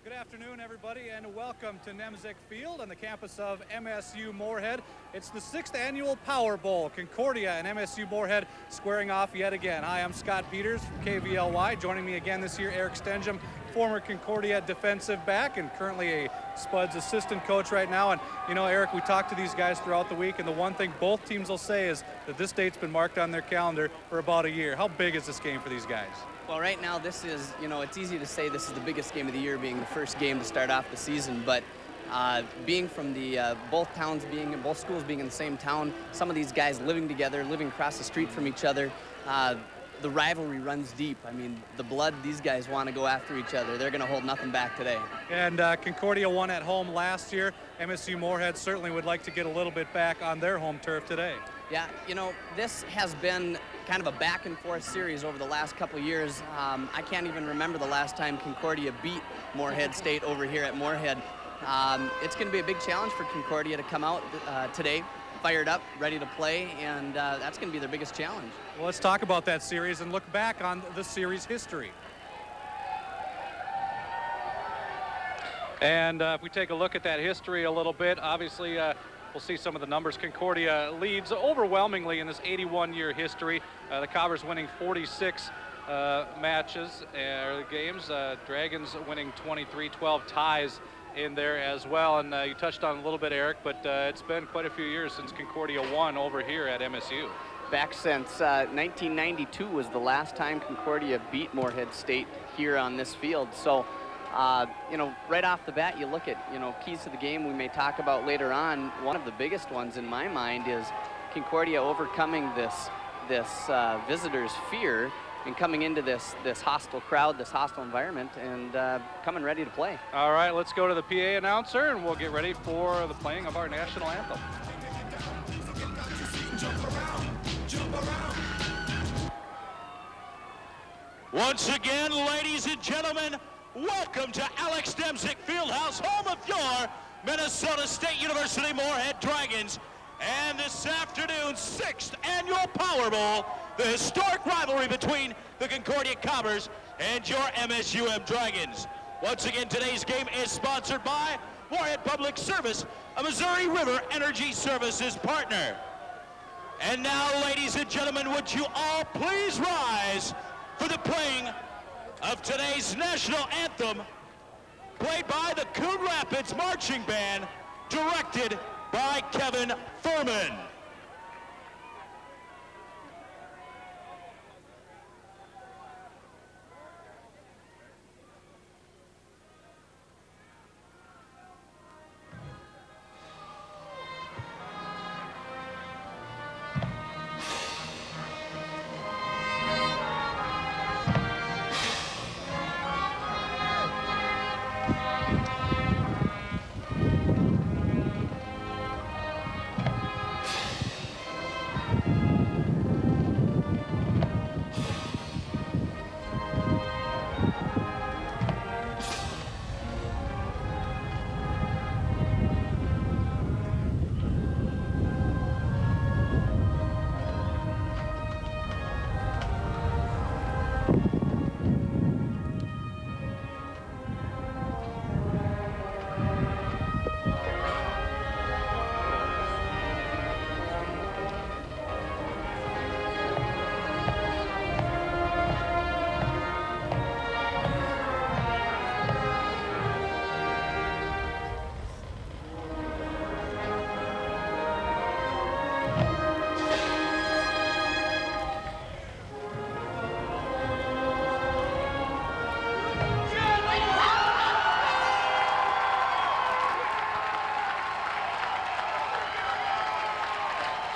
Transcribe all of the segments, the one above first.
Good afternoon, everybody, and welcome to Nemzik Field on the campus of MSU Moorhead. It's the 6th annual Power Bowl. Concordia and MSU Moorhead squaring off yet again. Hi, I'm Scott Peters from KVLY. Joining me again this year, Eric Stenjum, former Concordia defensive back and currently a Spuds assistant coach right now. And, you know, Eric, we talked to these guys throughout the week, and the one thing both teams will say is that this date's been marked on their calendar for about a year. How big is this game for these guys? Well, right now this is, it's easy to say this is the biggest game of the year, being the first game to start off the season, but being from the both schools being in the same town, some of these guys living together, living across the street from each other, the rivalry runs deep. I mean, the blood, these guys want to go after each other. They're going to hold nothing back today. And Concordia won at home last year. MSU Moorhead certainly would like to get a little bit back on their home turf today. Yeah, this has been kind of a back and forth series over the last couple of years. I can't even remember the last time Concordia beat Moorhead State over here at Moorhead. It's going to be a big challenge for Concordia to come out today, fired up, ready to play, and that's going to be their biggest challenge. Well, let's talk about that series and look back on the series history. And if we take a look at that history a little bit, obviously we'll see some of the numbers. Concordia leads overwhelmingly in this 81-year history. The Cobbers winning 46 games. Dragons winning 23, 12 ties in there as well. And you touched on a little bit, Eric, but it's been quite a few years since Concordia won over here at MSU. Back since 1992 was the last time Concordia beat Moorhead State here on this field. So, right off the bat, you look at, keys to the game we may talk about later on. One of the biggest ones in my mind is Concordia overcoming this visitors' fear and coming into this hostile crowd, this hostile environment, and coming ready to play. All right, let's go to the PA announcer, and we'll get ready for the playing of our national anthem. Once again, ladies and gentlemen, welcome to Alex Nemzik Fieldhouse, home of your Minnesota State University Moorhead Dragons. And this afternoon's 6th annual Power Bowl, the historic rivalry between the Concordia Cobbers and your MSUM Dragons. Once again, today's game is sponsored by Moorhead Public Service, a Missouri River Energy Services partner. And now, ladies and gentlemen, would you all please rise for the playing of today's national anthem, played by the Coon Rapids Marching Band, directed by Kevin Furman.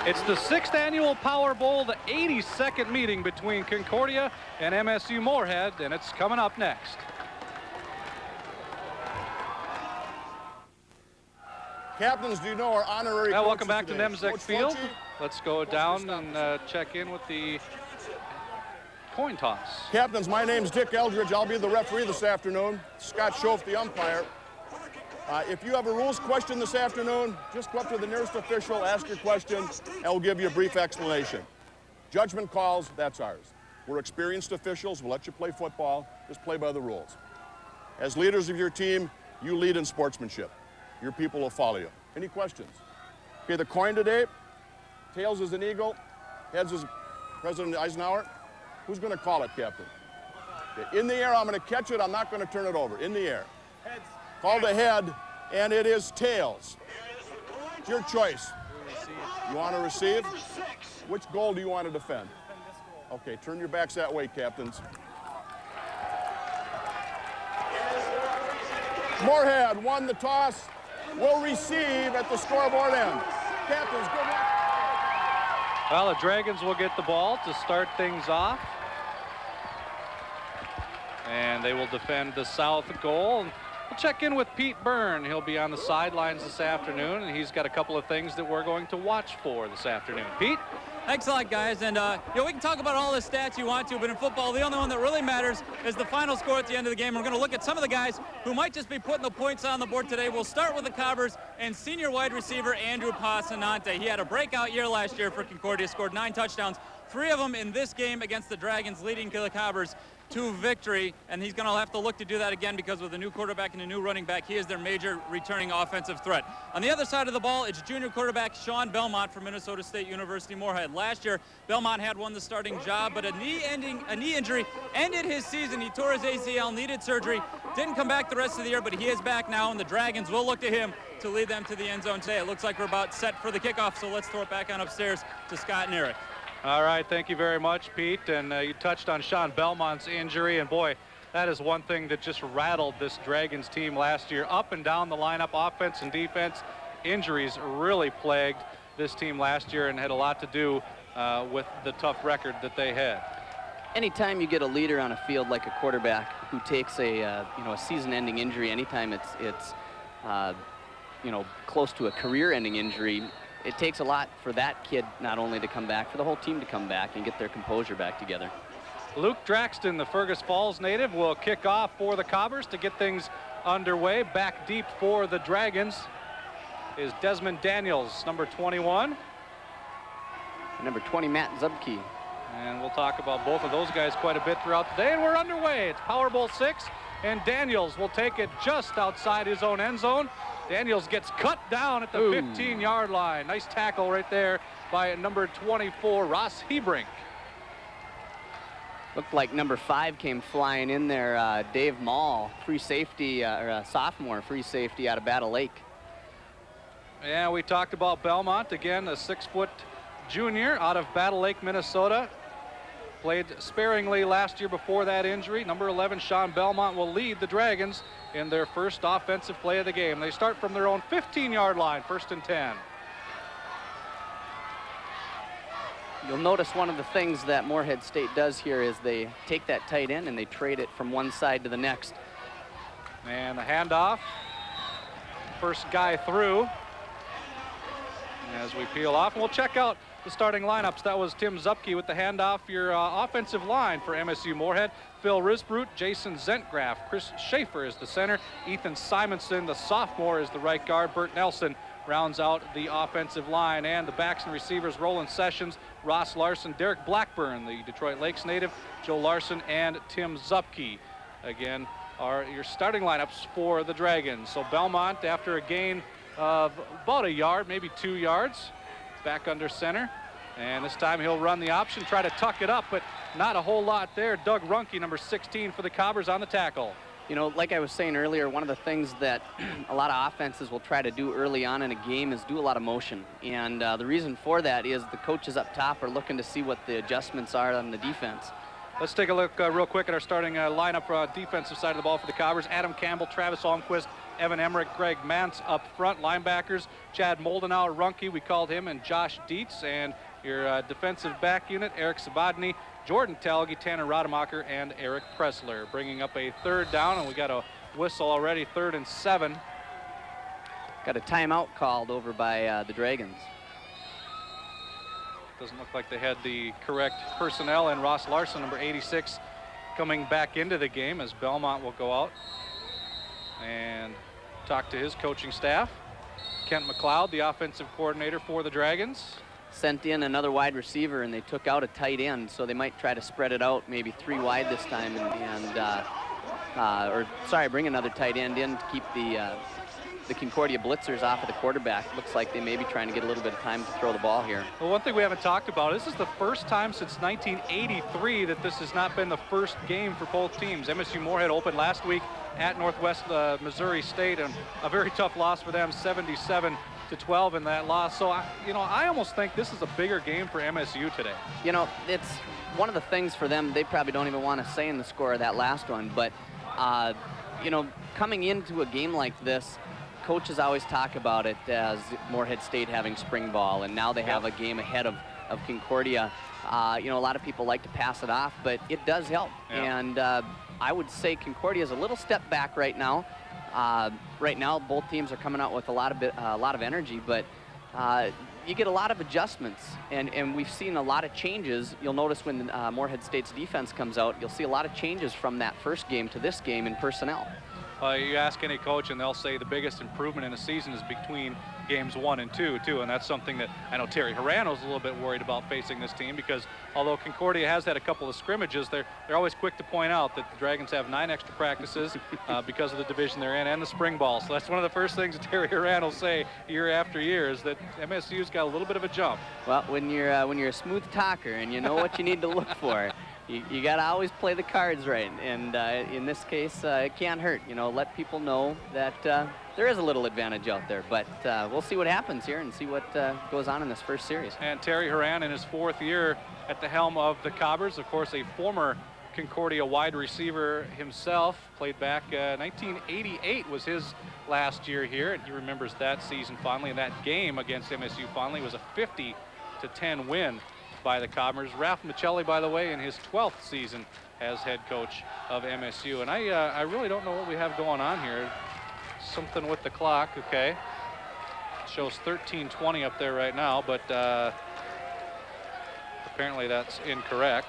It's the 6th annual Power Bowl, the 82nd meeting between Concordia and MSU Moorhead, and it's coming up next. Captains, do you know our honorary coaches welcome back today? to Nemzik Coach Field. Fletcher? Let's go down and check in with the coin toss. Captains, my name's Dick Eldridge. I'll be the referee this afternoon. Scott Schoaf, the umpire. If you have a rules question this afternoon, just go up to the nearest official, ask your question, and we'll give you a brief explanation. Judgment calls, that's ours. We're experienced officials. We'll let you play football. Just play by the rules. As leaders of your team, you lead in sportsmanship. Your people will follow you. Any questions? Okay, the coin today, tails is an eagle, heads is President Eisenhower. Who's going to call it, Captain? Okay, in the air, I'm going to catch it. I'm not going to turn it over. In the air. Heads. Call the head, and it is tails. It's your choice. You want to receive? Which goal do you want to defend? Okay, turn your backs that way, captains. Moorhead won the toss, will receive at the scoreboard end. Captains, good luck. Well, the Dragons will get the ball to start things off. And they will defend the south goal. We'll check in with Pete Byrne. He'll be on the sidelines this afternoon, and he's got a couple of things that we're going to watch for this afternoon. Pete? Thanks a lot, guys. And we can talk about all the stats you want to, but in football, the only one that really matters is the final score at the end of the game. We're going to look at some of the guys who might just be putting the points on the board today. We'll start with the Cobbers and senior wide receiver Andrew Pasanante. He had a breakout year last year for Concordia, scored 9 touchdowns, 3 of them in this game against the Dragons, leading to the Cobbers to victory, and he's going to have to look to do that again because with a new quarterback and a new running back, he is their major returning offensive threat. On the other side of the ball, it's junior quarterback Sean Belmont from Minnesota State University Moorhead. Last year, Belmont had won the starting job, but a knee injury ended his season. He tore his ACL, needed surgery, didn't come back the rest of the year, but he is back now, and the Dragons will look to him to lead them to the end zone today. It looks like we're about set for the kickoff, so let's throw it back on upstairs to Scott and Eric. All right, thank you very much, Pete. And you touched on Sean Belmont's injury, and boy, that is one thing that just rattled this Dragons team last year. Up and down the lineup, offense and defense, injuries really plagued this team last year and had a lot to do with the tough record that they had. Anytime you get a leader on a field like a quarterback who takes a season-ending injury, anytime it's close to a career-ending injury, it takes a lot for that kid not only to come back, for the whole team to come back and get their composure back together. Luke Draxton, the Fergus Falls native, will kick off for the Cobbers to get things underway. Back deep for the Dragons is Desmond Daniels, number 21. And number 20, Matt Zubke. And we'll talk about both of those guys quite a bit throughout the day. And we're underway. It's Power Bowl 6, and Daniels will take it just outside his own end zone. Daniels gets cut down at the 15-yard line. Nice tackle right there by number 24, Ross Hebrink. Looked like number 5 came flying in there. Dave Mall, free safety, or sophomore free safety out of Battle Lake. Yeah, we talked about Belmont, again, a 6-foot junior out of Battle Lake, Minnesota. Played sparingly last year before that injury. Number 11, Sean Belmont, will lead the Dragons in their first offensive play of the game. They start from their own 15-yard line, 1st and 10. You'll notice one of the things that Moorhead State does here is they take that tight end and they trade it from one side to the next. And the handoff. First guy through. As we peel off, and we'll check out the starting lineups. That was Tim Zupke with the handoff. Your offensive line for MSU Moorhead: Phil Risbrut, Jason Zentgraf, Chris Schaefer is the center, Ethan Simonson, the sophomore, is the right guard. Bert Nelson rounds out the offensive line, and the backs and receivers: Roland Sessions, Ross Larson, Derek Blackburn, the Detroit Lakes native, Joe Larson, and Tim Zupke. Again, are your starting lineups for the Dragons. So Belmont, after a gain of about a yard, maybe 2 yards, back under center, and this time he'll run the option, try to tuck it up, but not a whole lot there. Doug Runke, number 16 for the Cobbers, on the tackle. You know, like I was saying earlier, one of the things that a lot of offenses will try to do early on in a game is do a lot of motion, and the reason for that is the coaches up top are looking to see what the adjustments are on the defense. Let's take a look real quick at our starting lineup, defensive side of the ball for the Cobbers. Adam Campbell, Travis Almquist, Evan Emmerich, Greg Mantz up front. Linebackers: Chad Moldenauer, Runke, we called him, and Josh Dietz. And your defensive back unit: Eric Sabadny, Jordan Talge, Tanner Rademacher, and Eric Pressler. Bringing up a 3rd down, and we got a whistle already, 3rd and 7. Got a timeout called over by the Dragons. Doesn't look like they had the correct personnel, and Ross Larson, number 86, coming back into the game as Belmont will go out and talk to his coaching staff. Kent McLeod, the offensive coordinator for the Dragons. Sent in another wide receiver, and they took out a tight end, so they might try to spread it out, maybe 3 wide this time, and bring another tight end in to keep the Concordia blitzers off of the quarterback. Looks like they may be trying to get a little bit of time to throw the ball here. Well, one thing we haven't talked about, this is the first time since 1983 that this has not been the first game for both teams. MSU Moorhead opened last week at Northwest Missouri State, and a very tough loss for them, 77-12 in that loss. So, I almost think this is a bigger game for MSU today. It's one of the things for them, they probably don't even want to say in the score of that last one, but, coming into a game like this, coaches always talk about it as Moorhead State having spring ball, and now they have a game ahead of Concordia. A lot of people like to pass it off, but it does help. Yeah. And I would say Concordia is a little step back right now. Right now, both teams are coming out with a lot of energy, but you get a lot of adjustments, and we've seen a lot of changes. You'll notice when Moorhead State's defense comes out, you'll see a lot of changes from that first game to this game in personnel. You ask any coach and they'll say the biggest improvement in a season is between games 1 and 2 too, and that's something that I know Terry Hirano's a little bit worried about facing this team, because although Concordia has had a couple of scrimmages, they're always quick to point out that the Dragons have 9 extra practices because of the division they're in and the spring ball. So that's one of the first things that Terry Hirano will say year after year, is that MSU's got a little bit of a jump. Well, when you're a smooth talker and you know what you need to look for, you got to always play the cards right, and in this case, it can't hurt. Let people know that there is a little advantage out there, but we'll see what happens here and see what goes on in this first series. And Terry Hiran in his 4th year at the helm of the Cobbers, of course, a former Concordia wide receiver himself, played back 1988 was his last year here, and he remembers that season fondly, and that game against MSU fondly was a 50-10 win by the Cobbers. Ralph Michelli, by the way, in his 12th season as head coach of MSU. And I really don't know what we have going on here. Something with the clock, okay. It shows 13:20 up there right now, but apparently that's incorrect.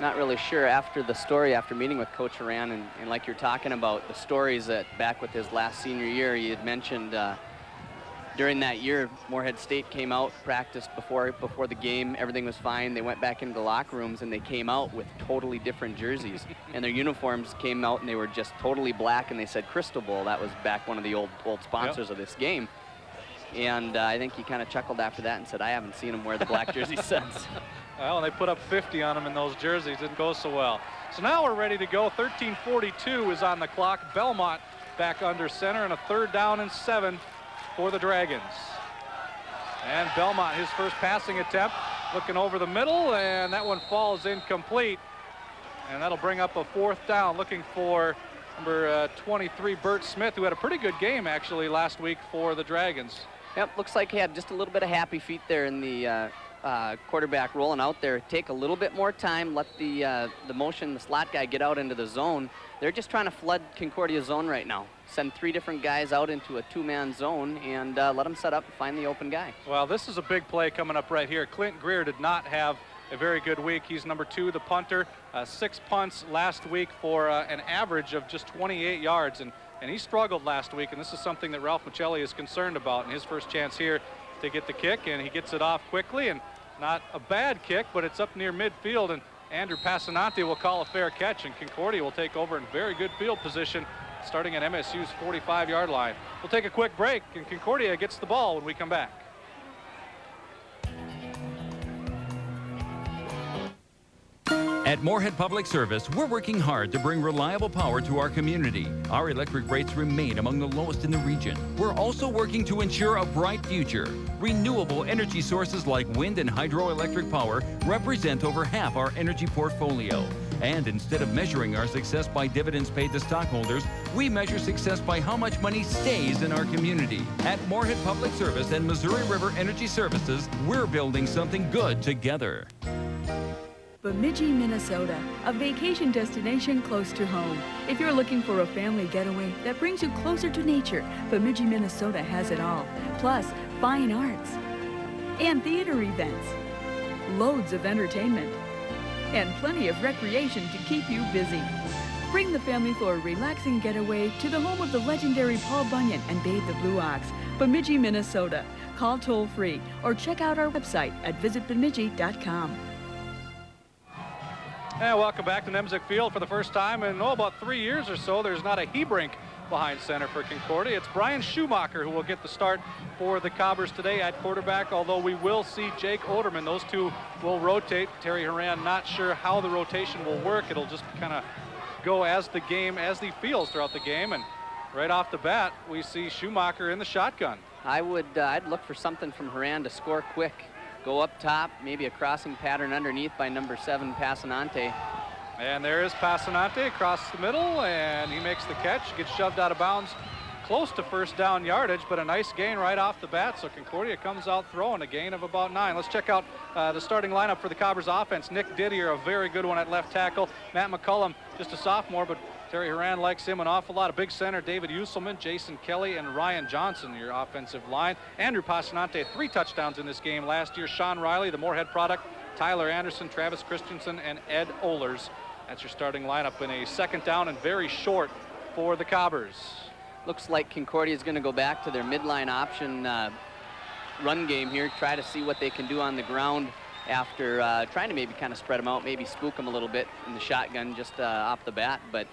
Not really sure. After meeting with Coach Horan, and like you're talking about, the stories that back with his last senior year, he had mentioned during that year, Moorhead State came out, practiced before the game. Everything was fine. They went back into the locker rooms, and they came out with totally different jerseys. And their uniforms came out, and they were just totally black, and they said Crystal Bowl. That was back one of the old sponsors of this game. And I think he kind of chuckled after that and said, I haven't seen him wear the black jersey since. Well, they put up 50 on him in those jerseys. Didn't go so well. So now we're ready to go. 13:42 is on the clock. Belmont back under center, and a 3rd down and 7 for the Dragons. And Belmont, his first passing attempt, looking over the middle, and that one falls incomplete. And that'll bring up a 4th down, looking for number 23, Bert Smith, who had a pretty good game actually last week for the Dragons. Yep, looks like he had just a little bit of happy feet there in the quarterback rolling out there. Take a little bit more time, let the slot guy get out into the zone. They're just trying to flood Concordia's zone right now. Send 3 different guys out into a 2-man zone and let them set up and find the open guy. Well, this is a big play coming up right here. Clint Greer did not have a very good week. He's number 2, the punter. 6 punts last week for an average of just 28 yards. And he struggled last week, and this is something that Ralph Michelli is concerned about in his first chance here to get the kick, and he gets it off quickly, and not a bad kick, but it's up near midfield, and Andrew Passanante will call a fair catch, and Concordia will take over in very good field position starting at MSU's 45-yard line. We'll take a quick break, and Concordia gets the ball when we come back. At Moorhead Public Service, we're working hard to bring reliable power to our community. Our electric rates remain among the lowest in the region. We're also working to ensure a bright future. Renewable energy sources like wind and hydroelectric power represent over half our energy portfolio. And instead of measuring our success by dividends paid to stockholders, we measure success by how much money stays in our community. At Moorhead Public Service and Missouri River Energy Services, we're building something good together. Bemidji, Minnesota, a vacation destination close to home. If you're looking for a family getaway that brings you closer to nature, Bemidji, Minnesota has it all. Plus, fine arts and theater events, loads of entertainment, and plenty of recreation to keep you busy. Bring the family for a relaxing getaway to the home of the legendary Paul Bunyan and Bathe the Blue Ox, Bemidji, Minnesota. Call toll-free or check out our website at visitbemidji.com. And welcome back to Nemzik Field for the first time in about 3 years or so. There's not a Hebrink behind center for Concordia. It's Brian Schumacher who will get the start for the Cobbers today at quarterback, although we will see Jake Oderman. Those two will rotate. Terry Horan not sure how the rotation will work. It'll just kind of go as he feels throughout the game. And right off the bat, we see Schumacher in the shotgun. I'd look for something from Horan to score quick. Go up top, maybe a crossing pattern underneath by number 7, Passanante. And there is Passanante across the middle, and he makes the catch, gets shoved out of bounds close to first down yardage, but a nice gain right off the bat. So Concordia comes out throwing a gain of about 9. Let's check out the starting lineup for the Cobbers offense. Nick Didier, a very good one at left tackle. Matt McCullum, just a sophomore, but Terry Horan likes him an awful lot. A big center, David Uselman, Jason Kelly, and Ryan Johnson, your offensive line. Andrew Passanante, 3 touchdowns in this game last year. Sean Riley, the Moorhead product. Tyler Anderson, Travis Christensen, and Ed Ohlers. That's your starting lineup in a second down and very short for the Cobbers. Looks like Concordia is going to go back to their midline option run game here, try to see what they can do on the ground after trying to maybe kind of spread them out, maybe spook them a little bit in the shotgun just off the bat. But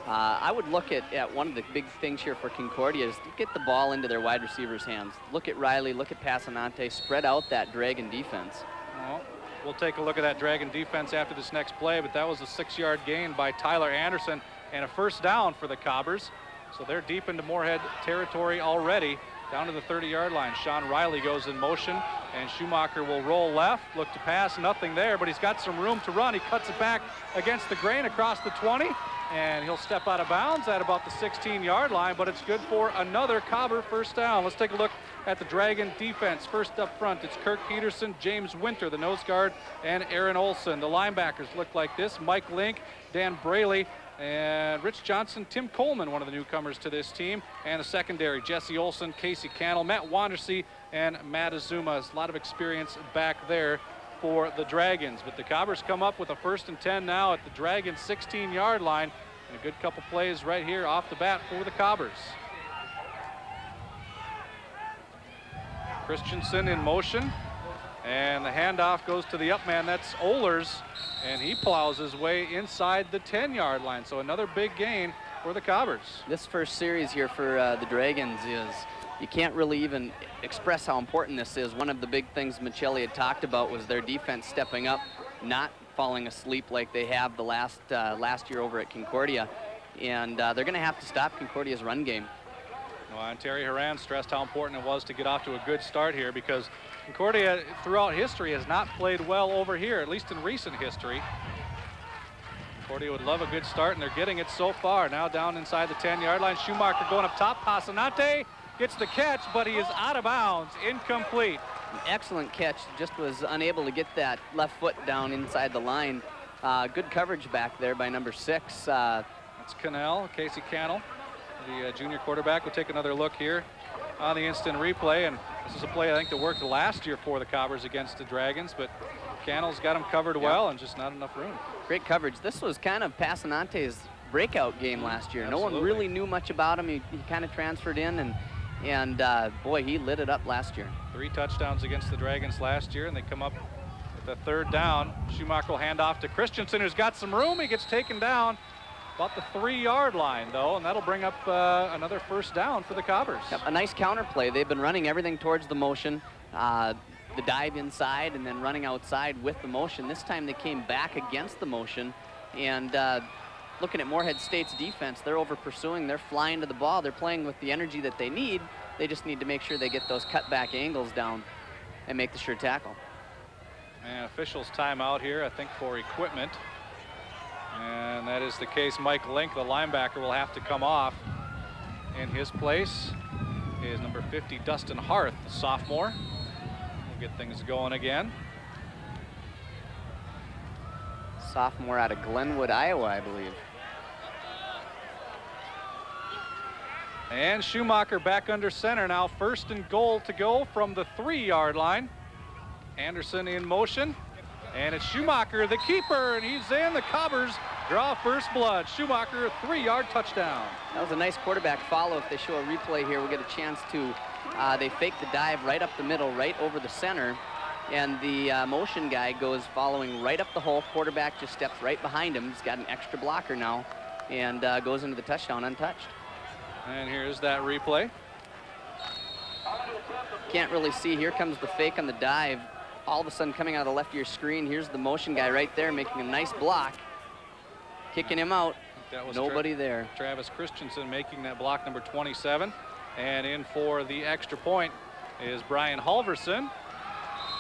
I would look at one of the big things here for Concordia is to get the ball into their wide receivers' hands. Look at Riley, look at Passanante, spread out that Dragon defense. Well, we'll take a look at that Dragon defense after this next play, but that was a 6-yard gain by Tyler Anderson and a first down for the Cobbers. So they're deep into Moorhead territory already, down to the 30-yard line. Sean Riley goes in motion, and Schumacher will roll left, look to pass, nothing there, but he's got some room to run. He cuts it back against the grain across the 20, and he'll step out of bounds at about the 16-yard line, but it's good for another Cobber first down. Let's take a look at the Dragon defense. First up front, it's Kirk Peterson, James Winter, the nose guard, and Aaron Olson. The linebackers look like this: Mike Link, Dan Braley, and Rich Johnson, Tim Coleman, one of the newcomers to this team. And the secondary, Jesse Olson, Casey Cannell, Matt Wandersee, and Matt Azuma. A lot of experience back there for the Dragons. But the Cobbers come up with a 1st and 10 now at the Dragons' 16-yard line. And a good couple plays right here off the bat for the Cobbers. Christensen in motion, and the handoff goes to the up man. That's Ohlers, and he plows his way inside the 10-yard line. So another big gain for the Cobbers. This first series here for the Dragons is, you can't really even express how important this is. One of the big things Michelli had talked about was their defense stepping up, not falling asleep like they have the last year over at Concordia. And they're going to have to stop Concordia's run game. Well, and Terry Horan stressed how important it was to get off to a good start here, because Concordia throughout history has not played well over here, at least in recent history. Concordia would love a good start, and they're getting it so far. Now down inside the 10-yard line. Schumacher going up top. Passanante gets the catch, but he is out of bounds, incomplete. An excellent catch, just was unable to get that left foot down inside the line. Good coverage back there by number 6. That's Cannell, Casey Cannell, the junior quarterback. We'll take another look here on the instant replay, and this is a play I think that worked last year for the Cobbers against the Dragons, but Cannell's got him covered well and just not enough room. Great coverage. This was kind of Passanante's breakout game last year. Absolutely. No one really knew much about him. He kind of transferred in, and boy, he lit it up last year. 3 touchdowns against the Dragons last year, and they come up with a 3rd down. Schumacher will hand off to Christensen, who's got some room. He gets taken down about the 3-yard line, though, and that'll bring up another first down for the Cobbers. Yep, a nice counter play. They've been running everything towards the motion, the dive inside and then running outside with the motion. This time they came back against the motion, and looking at Moorhead State's defense, they're over pursuing, they're flying to the ball, they're playing with the energy that they need. They just need to make sure they get those cutback angles down and make the sure tackle. And officials timeout here, I think, for equipment. And that is the case. Mike Link, the linebacker, will have to come off. In his place is number 50, Dustin Harth, the sophomore. We'll get things going again. Sophomore out of Glenwood, Iowa, I believe. And Schumacher back under center now. 1st and goal to go from the 3-yard line. Anderson in motion. And it's Schumacher, the keeper, and he's in. The Cobbers draw first blood. Schumacher, 3-yard touchdown. That was a nice quarterback follow. If they show a replay here, we'll get a chance to, they fake the dive right up the middle, right over the center. and the motion guy goes following right up the hole. Quarterback just steps right behind him. He's got an extra blocker now, and goes into the touchdown untouched. And here's that replay. Can't really see. Here comes the fake on the dive. All of a sudden coming out of the left of your screen, here's the motion guy right there making a nice block. Kicking him out. That was nobody there. Travis Christensen making that block, number 27. And in for the extra point is Brian Halverson.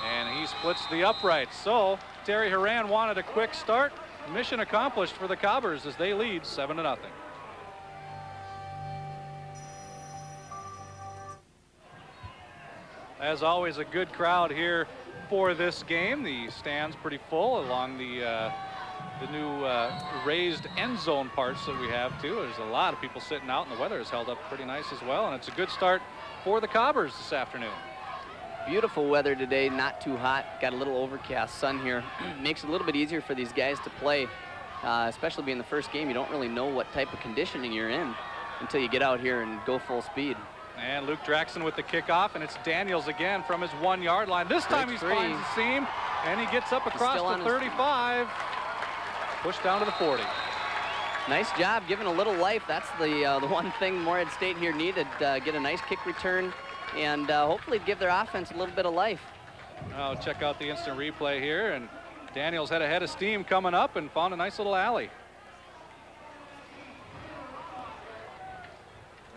And he splits the uprights. So Terry Horan wanted a quick start. Mission accomplished for the Cobbers as they lead 7-0. As always, a good crowd here for this game. The stands pretty full along the new raised end zone parts that we have too. There's a lot of people sitting out, and the weather has held up pretty nice as well. And it's a good start for the Cobbers this afternoon. Beautiful weather today, not too hot. Got a little overcast sun here. Makes it a little bit easier for these guys to play, especially being the first game. You don't really know what type of conditioning you're in until you get out here and go full speed. And Luke Draxon with the kickoff, and it's Daniels again from his 1-yard line. This time he finds the seam, and he gets up across the 35, pushed down to the 40. Nice job giving a little life. That's the one thing Moorhead State here needed. Get a nice kick return and hopefully give their offense a little bit of life. Now check out the instant replay here, and Daniels had a head of steam coming up and found a nice little alley.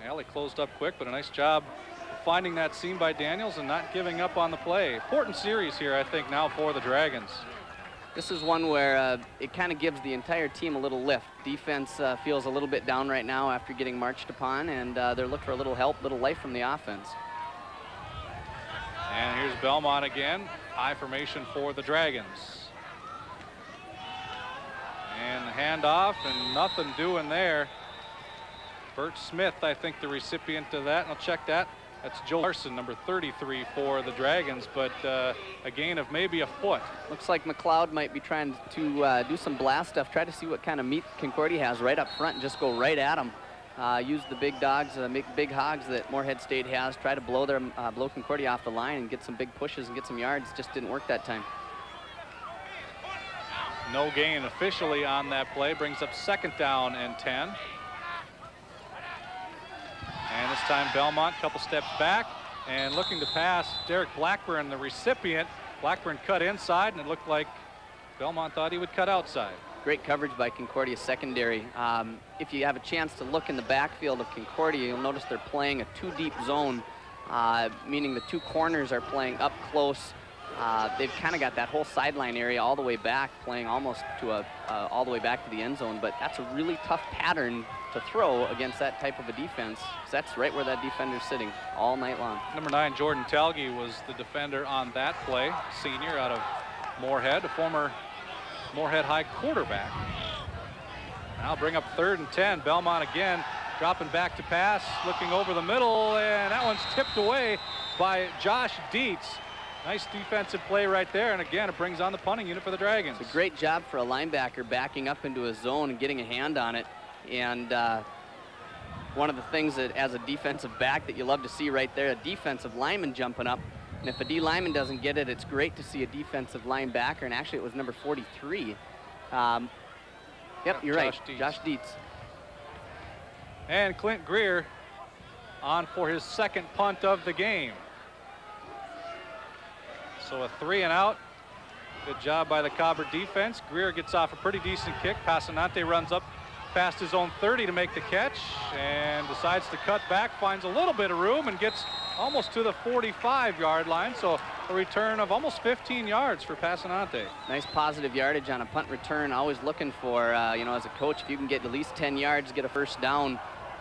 Alley closed up quick, but a nice job finding that seam by Daniels and not giving up on the play. Important series here, I think, now for the Dragons. This is one where it kind of gives the entire team a little lift. Defense feels a little bit down right now after getting marched upon, and they're looking for a little help, little life from the offense. And here's Belmont again. High formation for the Dragons. And the handoff, and nothing doing there. Bert Smith, I think, the recipient of that, and I'll check that. That's Joe Larson, number 33 for the Dragons, but a gain of maybe a foot. Looks like McLeod might be trying to do some blast stuff, try to see what kind of meat Concordia has right up front and just go right at them. Use the big dogs, big hogs that Moorhead State has, try to blow Concordia off the line and get some big pushes and get some yards. Just didn't work that time. No gain officially on that play, brings up 2nd down and 10. And this time Belmont, couple steps back and looking to pass. Derek Blackburn, the recipient. Blackburn cut inside, and it looked like Belmont thought he would cut outside. Great coverage by Concordia secondary. If you have a chance to look in the backfield of Concordia, you'll notice they're playing a 2-deep zone, meaning the 2 corners are playing up close. They've kind of got that whole sideline area all the way back, playing almost to all the way back to the end zone, but that's a really tough pattern to throw against that type of a defense. That's right where that defender's sitting all night long. Number 9, Jordan Talge was the defender on that play, senior out of Moorhead, a former Moorhead High quarterback. Now bring up 3rd and 10. Belmont again dropping back to pass, looking over the middle, and that one's tipped away by Josh Dietz. Nice defensive play right there, and again, it brings on the punting unit for the Dragons. It's a great job for a linebacker backing up into a zone and getting a hand on it. And one of the things that as a defensive back that you love to see right there, a defensive lineman jumping up. And if a D lineman doesn't get it, it's great to see a defensive linebacker. And actually, it was number 43. Yep, you're right, Josh Dietz. And Clint Greer on for his 2nd punt of the game. So a 3 and out. Good job by the Cobber defense. Greer gets off a pretty decent kick. Passanante runs up past his own 30 to make the catch and decides to cut back, finds a little bit of room and gets almost to the 45-yard line. So a return of almost 15 yards for Passanante. Nice positive yardage on a punt return. Always looking for, as a coach, if you can get at least 10 yards, get a 1st down,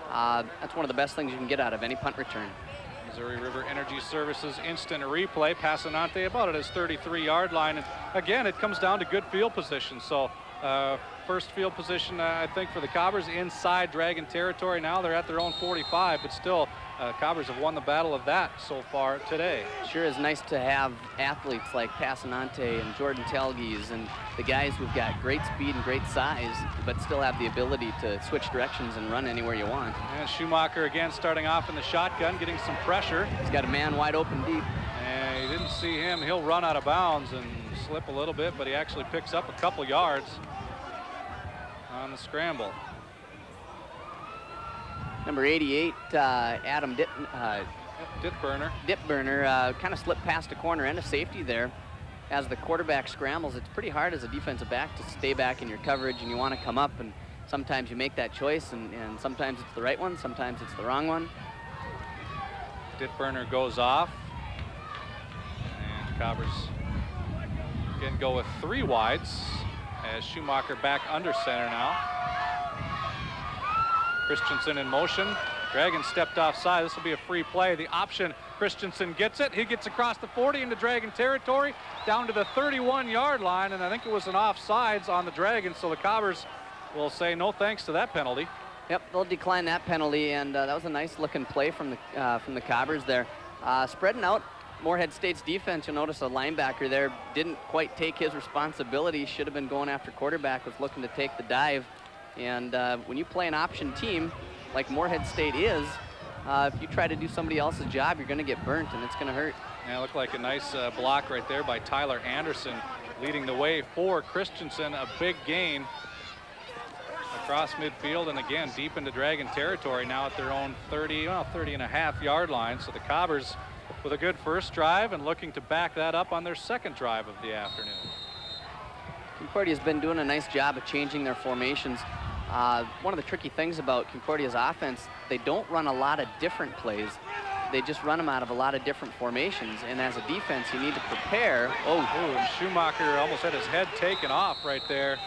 that's one of the best things you can get out of any punt return. Missouri River Energy Services instant replay. Passanante about at his 33-yard line. And again, it comes down to good field position. So first field position, I think, for the Cobbers inside Dragon territory. Now they're at their own 45, but still, Cobbers have won the battle of that so far today. Sure is nice to have athletes like Passanante and Jordan Telges and the guys who've got great speed and great size, but still have the ability to switch directions and run anywhere you want. And Schumacher again starting off in the shotgun, getting some pressure. He's got a man wide open deep. And he didn't see him. He'll run out of bounds and slip a little bit, but he actually picks up a couple yards on the scramble. Number 88, Adam Dipburner kind of slipped past the corner and a safety there. As the quarterback scrambles, it's pretty hard as a defensive back to stay back in your coverage, and you want to come up, and sometimes you make that choice, and sometimes it's the right one, sometimes it's the wrong one. Dipburner goes off, and Cobbers again go with 3 wides as Schumacher back under center now. Christensen in motion. Dragons stepped offside. This will be a free play. The option, Christensen gets it. He gets across the 40 into Dragon territory, down to the 31-yard line, and I think it was an offsides on the Dragons, so the Cobbers will say no thanks to that penalty. Yep, they'll decline that penalty, and that was a nice-looking play from the Cobbers there. Spreading out Moorhead State's defense, you'll notice a linebacker there didn't quite take his responsibility. Should have been going after quarterback, was looking to take the dive. And when you play an option team like Moorhead State is, if you try to do somebody else's job, you're going to get burnt, and it's going to hurt. Yeah, it looked like a nice block right there by Tyler Anderson, leading the way for Christensen. A big gain across midfield, and again deep into Dragon territory now at their own 30.5-yard line. So the Cobbers with a good first drive and looking to back that up on their second drive of the afternoon. Concordia's been doing a nice job of changing their formations. One of the tricky things about Concordia's offense, they don't run a lot of different plays. They just run them out of a lot of different formations, and as a defense you need to prepare. And Schumacher almost had his head taken off right there.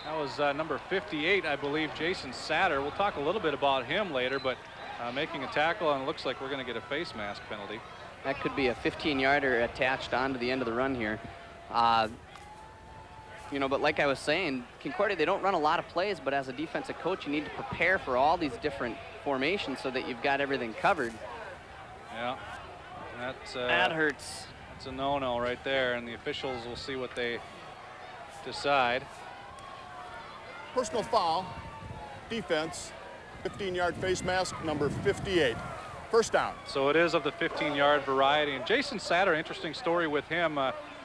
That was number 58, I believe, Jason Satter. We'll talk a little bit about him later, but making a tackle, and it looks like we're going to get a face mask penalty. That could be a 15-yarder attached onto the end of the run here. You know, but like I was saying, Concordia, they don't run a lot of plays, but as a defensive coach, you need to prepare for all these different formations so that you've got everything covered. Yeah, that hurts. That's a no-no right there, and the officials will see what they decide. Personal foul, defense, 15-yard face mask, number 58. First down. So it is of the 15-yard variety. And Jason Satter, interesting story with him.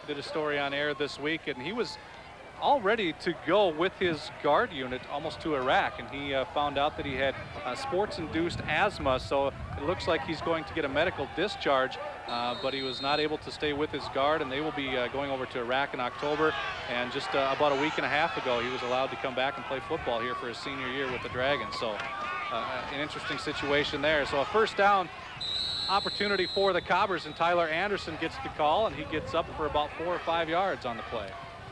Did a story on air this week, and he was all ready to go with his guard unit almost to Iraq, and he found out that he had sports-induced asthma, so it looks like he's going to get a medical discharge, but he was not able to stay with his guard, and they will be going over to Iraq in October. And just about a week and a half ago, he was allowed to come back and play football here for his senior year with the Dragons. So an interesting situation there. So a first down opportunity for the Cobbers, and Tyler Anderson gets the call, and he gets up for about 4 or 5 yards on the play.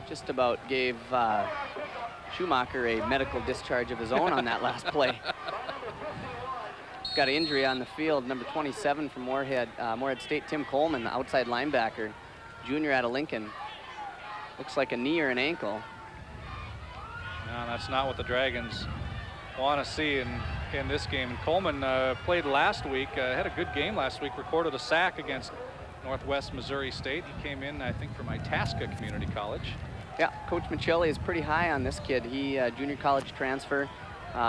Just about gave Schumacher a medical discharge of his own on that last play. Got an injury on the field, number 27 from Moorhead State, Tim Coleman, the outside linebacker, junior out of Lincoln. Looks like a knee or an ankle. No, that's not what the Dragons want to see in this game. And Coleman played last week, had a good game last week, recorded a sack against Northwest Missouri State. He came in, I think, from Itasca Community College. Yeah, Coach Michelli is pretty high on this kid. He junior college transfer,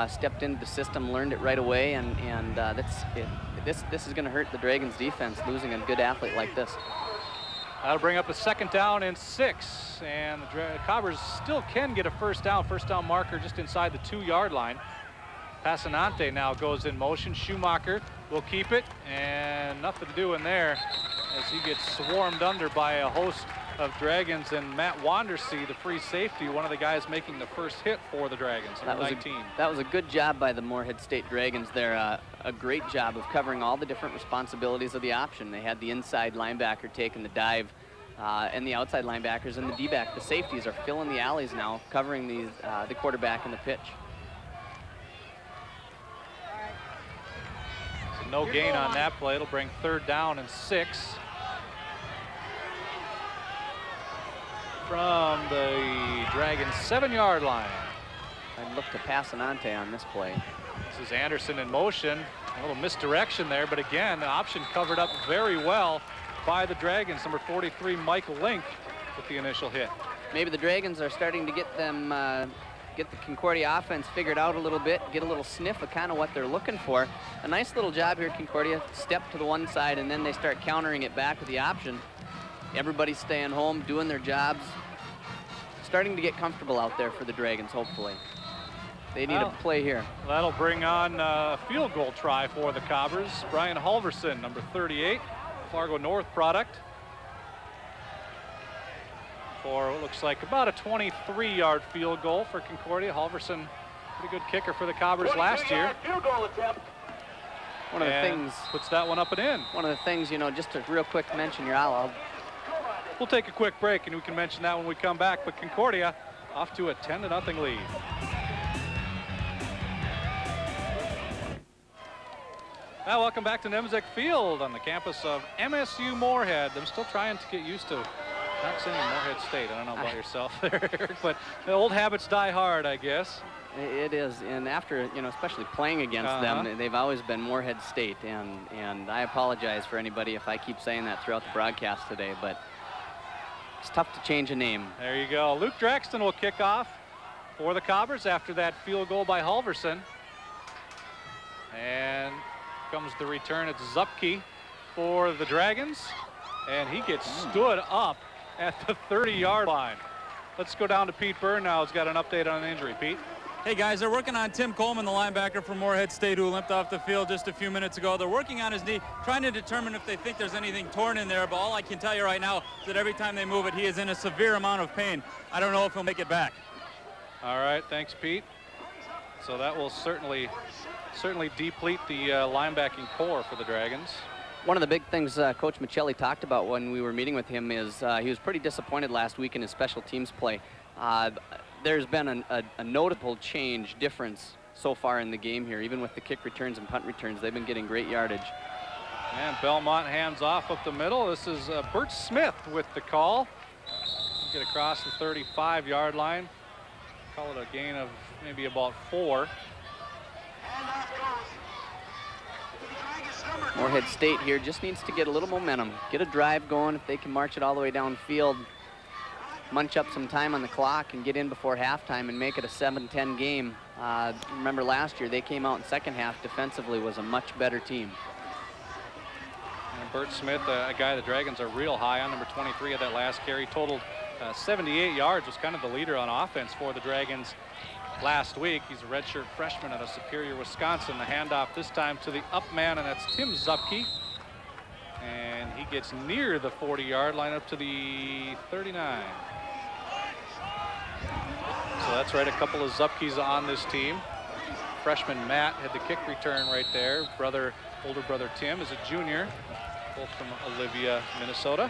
stepped into the system, learned it right away, and this is going to hurt the Dragons defense, losing a good athlete like this. That'll bring up a second down and 6, and the Cobbers still can get a first down marker just inside the 2-yard line. Passanante now goes in motion. Schumacher will keep it, and nothing doing there as he gets swarmed under by a host of Dragons, and Matt Wandersee, the free safety, one of the guys making the first hit for the Dragons. That was a good job by the Moorhead State Dragons there. A great job of covering all the different responsibilities of the option. They had the inside linebacker taking the dive, and the outside linebackers and the D-back. The safeties are filling the alleys now, covering the quarterback in the pitch. So no gain on that play. It'll bring 3rd down and 6. From the Dragons' 7-yard line. I'd look to Passanante on this play. This is Anderson in motion. A little misdirection there, but again, the option covered up very well by the Dragons. Number 43, Michael Link, with the initial hit. Maybe the Dragons are starting to get the Concordia offense figured out a little bit, get a little sniff of kind of what they're looking for. A nice little job here, Concordia. Step to the one side, and then they start countering it back with the option. everybody's staying home, doing their jobs. Starting to get comfortable out there for the Dragons, hopefully. They need a play here. That'll bring on a field goal try for the Cobbers. Brian Halverson, number 38, Fargo North product. For what looks like about a 23-yard field goal for Concordia. Halverson, pretty good kicker for the Cobbers last year. Field goal attempt. One of the things, puts that one up and in. one of the things, you know, just a real quick mention here, We'll take a quick break and we can mention that when we come back. But Concordia off to a 10-0 lead. Now welcome back to Nemzek Field on the campus of MSU Moorhead. I'm still trying to get used to not saying Moorhead State. I don't know about yourself there, Eric, but the old habits die hard, I guess. It is, and after, you know, especially playing against them, they've always been Moorhead State, and I apologize for anybody if I keep saying that throughout the broadcast today, but it's tough to change a name. There you go. Luke Draxton will kick off for the Cobbers after that field goal by Halverson. And comes the return. It's Zupke for the Dragons, and he gets stood up at the 30-yard line. Let's go down to Pete Byrne now. He's got an update on an injury. Pete? Hey guys, they're working on Tim Coleman, the linebacker from Moorhead State, who limped off the field just a few minutes ago. They're working on his knee, trying to determine if they think there's anything torn in there, but all I can tell you right now is that every time they move it, he is in a severe amount of pain. I don't know if he'll make it back. All right, thanks, Pete. So that will certainly deplete the linebacking core for the Dragons. One of the big things Coach Michelli talked about when we were meeting with him is he was pretty disappointed last week in his special teams play. There's been a notable difference so far in the game here, even with the kick returns and punt returns. They've been getting great yardage. And Belmont hands off up the middle. This is Bert Smith with the call. Get across the 35-yard line. Call it a gain of maybe about 4. Moorhead State here just needs to get a little momentum, get a drive going. If they can march it all the way downfield, munch up some time on the clock and get in before halftime and make it a 7-10 game. Remember last year they came out in second half defensively, was a much better team. And Bert Smith, a guy the Dragons are real high on, number 23 at that last carry, totaled 78 yards, was kind of the leader on offense for the Dragons last week. He's a redshirt freshman out of Superior, Wisconsin. The handoff this time to the up man, and that's Tim Zupke. And he gets near the 40-yard line up to the 39. So that's right, a couple of Zupkes on this team. Freshman Matt had the kick return right there. Older brother Tim is a junior, both from Olivia, Minnesota.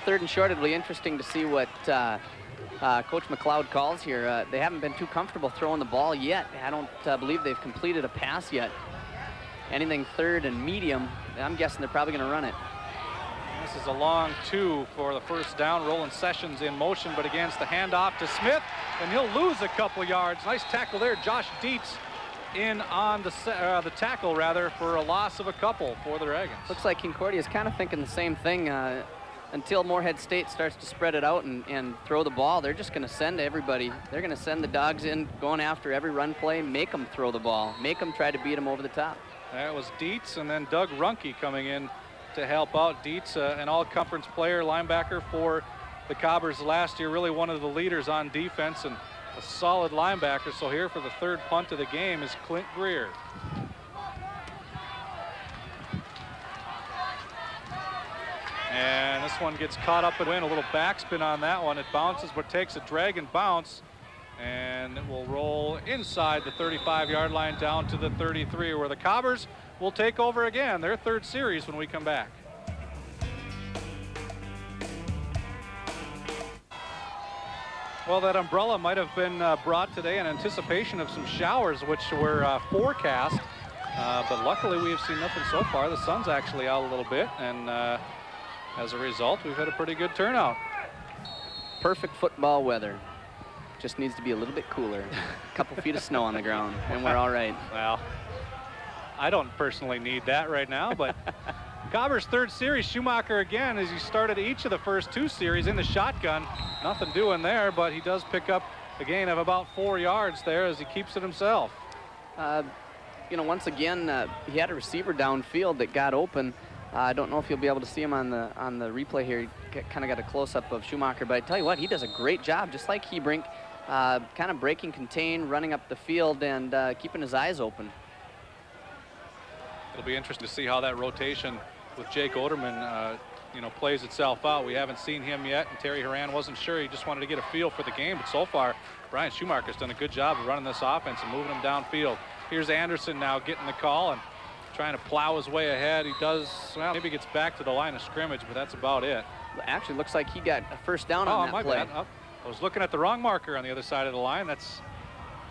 Third and short, it'll be interesting to see what Coach McLeod calls here. They haven't been too comfortable throwing the ball yet. I don't believe they've completed a pass yet. Anything third and medium, I'm guessing they're probably going to run it. This is a long 2 for the first down. Roland Sessions in motion, but against the handoff to Smith, and he'll lose a couple yards. Nice tackle there. Josh Dietz in on the tackle, rather, for a loss of a couple for the Dragons. Looks like Concordia is kind of thinking the same thing. Until Moorhead State starts to spread it out and throw the ball, they're just going to send everybody. They're going to send the dogs in, going after every run play, make them throw the ball, make them try to beat them over the top. That was Dietz, and then Doug Runke coming in to help out. Dietz, an all-conference player, linebacker for the Cobbers last year, really one of the leaders on defense and a solid linebacker. So here for the third punt of the game is Clint Greer. And this one gets caught up and win. A little backspin on that one. It bounces but takes a Dragon bounce, and it will roll inside the 35-yard line down to the 33, where the Cobbers will take over again, their third series, when we come back. Well, that umbrella might have been brought today in anticipation of some showers, which were forecast. But luckily, we have seen nothing so far. The sun's actually out a little bit, and as a result, we've had a pretty good turnout. Perfect football weather. Just needs to be a little bit cooler. A couple feet of snow on the ground, and we're all right. Well, I don't personally need that right now, but Cobbers' third series, Schumacher again, as he started each of the first 2 series in the shotgun. Nothing doing there, but he does pick up a gain of about 4 yards there as he keeps it himself. You know, once again, he had a receiver downfield that got open. I don't know if you'll be able to see him on the replay here. Kind of got a close-up of Schumacher, but I tell you what, he does a great job, just like Hebrink, kind of breaking contain, running up the field, and keeping his eyes open. It'll be interesting to see how that rotation with Jake Oderman, you know, plays itself out. We haven't seen him yet, and Terry Horan wasn't sure. He just wanted to get a feel for the game, but so far, Brian Schumacher's done a good job of running this offense and moving them downfield. Here's Anderson now getting the call and trying to plow his way ahead. He does, well, maybe gets back to the line of scrimmage, but that's about it. Actually, looks like he got a first down on that my play. bad. Oh, I was looking at the wrong marker on the other side of the line. That's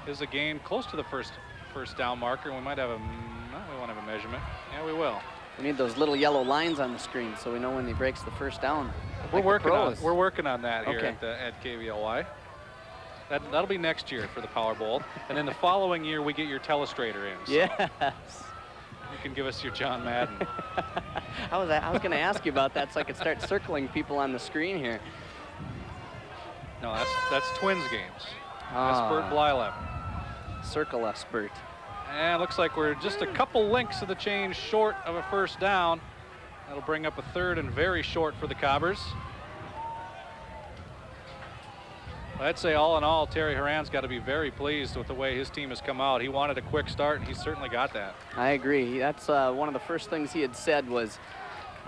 is a gain close to the first down marker. We might have a, no, we won't have a measurement. Yeah, we will. We need those little yellow lines on the screen so we know when he breaks the first down. We're working on that here Okay. at KVLY. That'll be next year for the Power Bowl, and then the following year we get your telestrator in. So Yes. you can give us your John Madden. I was going to ask you about that so I could start circling people on the screen here. No, that's Twins games. Espert Blylev. Circle Espert. And looks like we're just a couple links of the chain short of a first down. That'll bring up a third and very short for the Cobbers. I'd say all in all, Terry Horan's got to be very pleased with the way his team has come out. He wanted a quick start, and he certainly got that. I agree. That's one of the first things he had said was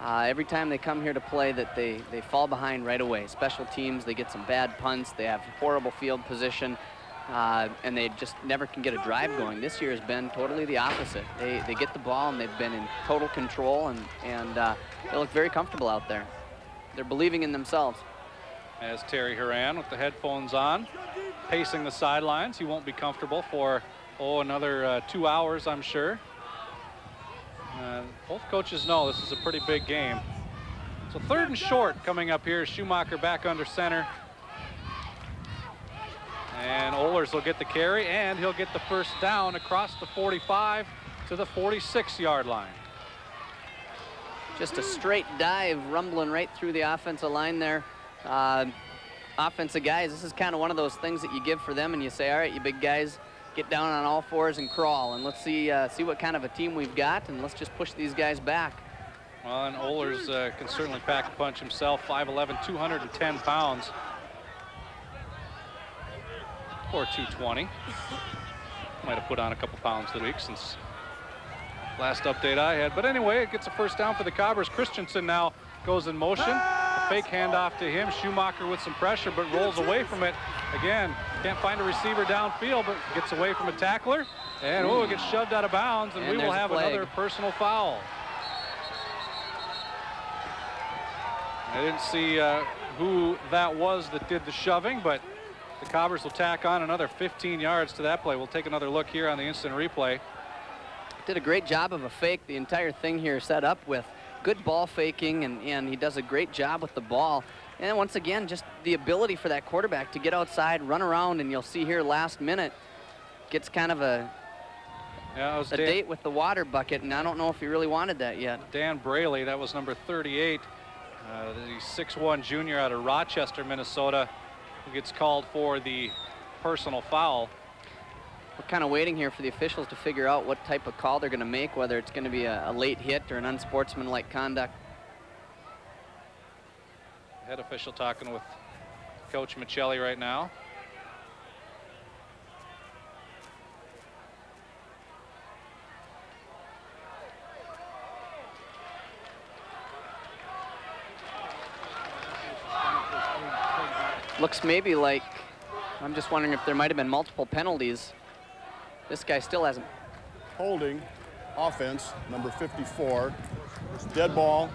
every time they come here to play that they fall behind right away. Special teams, they get some bad punts, they have horrible field position, and they just never can get a drive going. This year has been totally the opposite. They get the ball, and they've been in total control, and they look very comfortable out there. They're believing in themselves. As Terry Horan with the headphones on, pacing the sidelines. He won't be comfortable for, another 2 hours, I'm sure. Both coaches know this is a pretty big game. So third and short coming up here. Schumacher back under center. And Ohlers will get the carry, and he'll get the first down across the 45 to the 46-yard line. Just a straight dive rumbling right through the offensive line there. Offensive guys, this is kind of one of those things that you give for them and you say, all right, you big guys, get down on all fours and crawl, and let's see what kind of a team we've got, and let's just push these guys back. Well, and Ohlers can certainly pack a punch himself, 5'11", 210 pounds. Or 220. Might have put on a couple pounds this week since last update I had. But anyway, it gets a first down for the Cobbers. Christensen now goes in motion. A fake handoff to him. Schumacher with some pressure, but rolls away from it. Again, can't find a receiver downfield, but gets away from a tackler. And it gets shoved out of bounds, and we will have another personal foul. I didn't see who that was that did the shoving, but the Cobbers will tack on another 15 yards to that play. We'll take another look here on the instant replay. Did a great job of a fake. The entire thing here set up with good ball faking, and he does a great job with the ball. And once again, just the ability for that quarterback to get outside, run around, and you'll see here last minute, gets kind of a date with the water bucket, and I don't know if he really wanted that yet. Dan Braley, that was number 38, the 6'1" junior out of Rochester, Minnesota, who gets called for the personal foul. We're kind of waiting here for the officials to figure out what type of call they're going to make, whether it's going to be a late hit or an unsportsmanlike conduct. Head official talking with Coach Michelli right now. Looks maybe like, I'm just wondering if there might have been multiple penalties. This guy still hasn't. Holding offense, number 54. It's dead ball,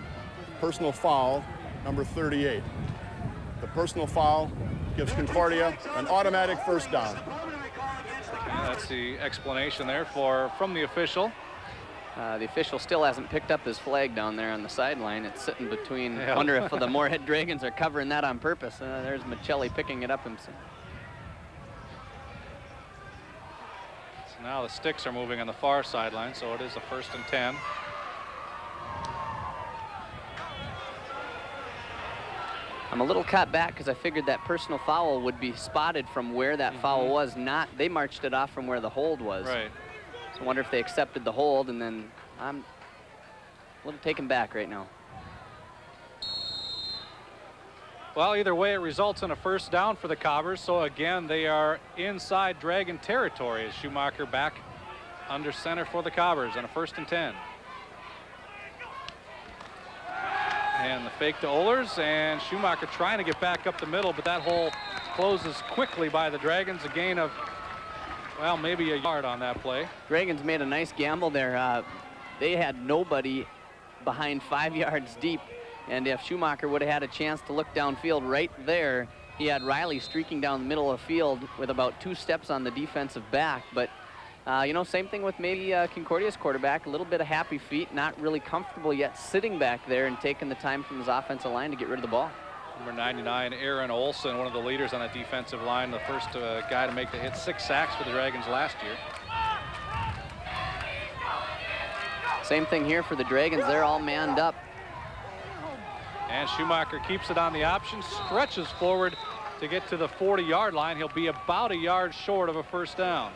personal foul, number 38. The personal foul gives Concordia an automatic first down. And that's the explanation there from the official. The official still hasn't picked up his flag down there on the sideline. It's sitting between. I wonder if the Moorhead Dragons are covering that on purpose. There's Michelli picking it up himself. So now the sticks are moving on the far sideline, so it is a 1st and 10. I'm a little cut back because I figured that personal foul would be spotted from where that foul was. They marched it off from where the hold was. Right. So I wonder if they accepted the hold, and then I'm a little taken back right now. Well, either way, it results in a first down for the Cobbers. So again, they are inside Dragon territory as Schumacher back under center for the Cobbers on a 1st and 10. And the fake to Ohlers, and Schumacher trying to get back up the middle, but that hole closes quickly by the Dragons. A gain of, well, maybe a yard on that play. Dragons made a nice gamble there. They had nobody behind 5 yards deep. And if Schumacher would have had a chance to look downfield right there, he had Riley streaking down the middle of the field with about 2 steps on the defensive back. But, you know, same thing with maybe Concordia's quarterback, a little bit of happy feet, not really comfortable yet sitting back there and taking the time from his offensive line to get rid of the ball. Number 99, Aaron Olson, one of the leaders on that defensive line, the first guy to make the hit. 6 sacks for the Dragons last year. Same thing here for the Dragons. They're all manned up. And Schumacher keeps it on the option, stretches forward to get to the 40-yard line. He'll be about a yard short of a first down.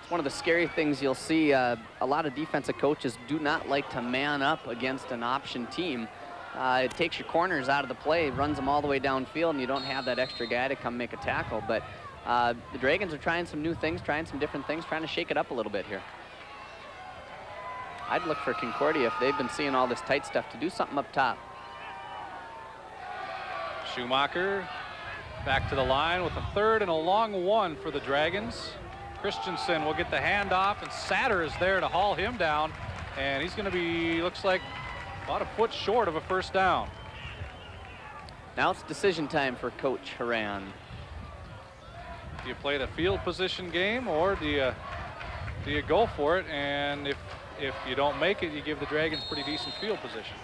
It's one of the scary things you'll see. A lot of defensive coaches do not like to man up against an option team. It takes your corners out of the play, runs them all the way downfield, and you don't have that extra guy to come make a tackle. But the Dragons are trying some new things, trying some different things, trying to shake it up a little bit here. I'd look for Concordia, if they've been seeing all this tight stuff, to do something up top. Schumacher back to the line with a 3rd and a long one for the Dragons. Christensen will get the handoff, and Satter is there to haul him down. And he's going to be, looks like, about a foot short of a first down. Now it's decision time for Coach Haran. Do you play the field position game, or do you go for it? And if you don't make it, you give the Dragons pretty decent field position.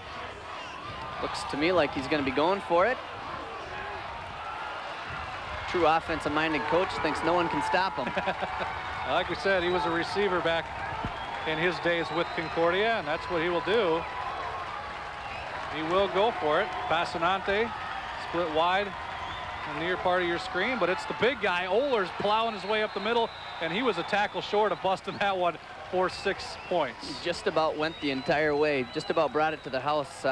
Looks to me like he's going to be going for it. True offensive-minded coach thinks no one can stop him. Like we said, he was a receiver back in his days with Concordia, and that's what he will do. He will go for it. Passanante split wide in the near part of your screen, but it's the big guy, Ohlers, plowing his way up the middle, and he was a tackle short of busting that one for 6 points. He just about went the entire way, just about brought it to the house.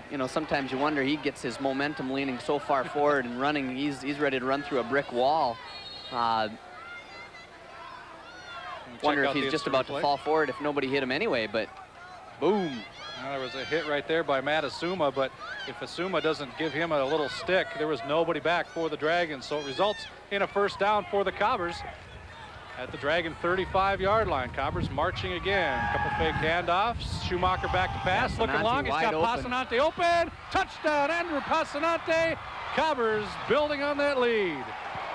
You know, sometimes you wonder, he gets his momentum leaning so far forward and running, he's ready to run through a brick wall. Wonder if he's just about to fall forward if nobody hit him anyway, but boom. Well, there was a hit right there by Matt Asuma, but if Asuma doesn't give him a little stick, there was nobody back for the Dragons. So it results in a first down for the Cobbers at the Dragon 35-yard line. Cobbers marching again. Couple fake handoffs. Schumacher back to pass, looking long. He's got Passanante open. Touchdown, Andrew Passanante. Cobbers building on that lead.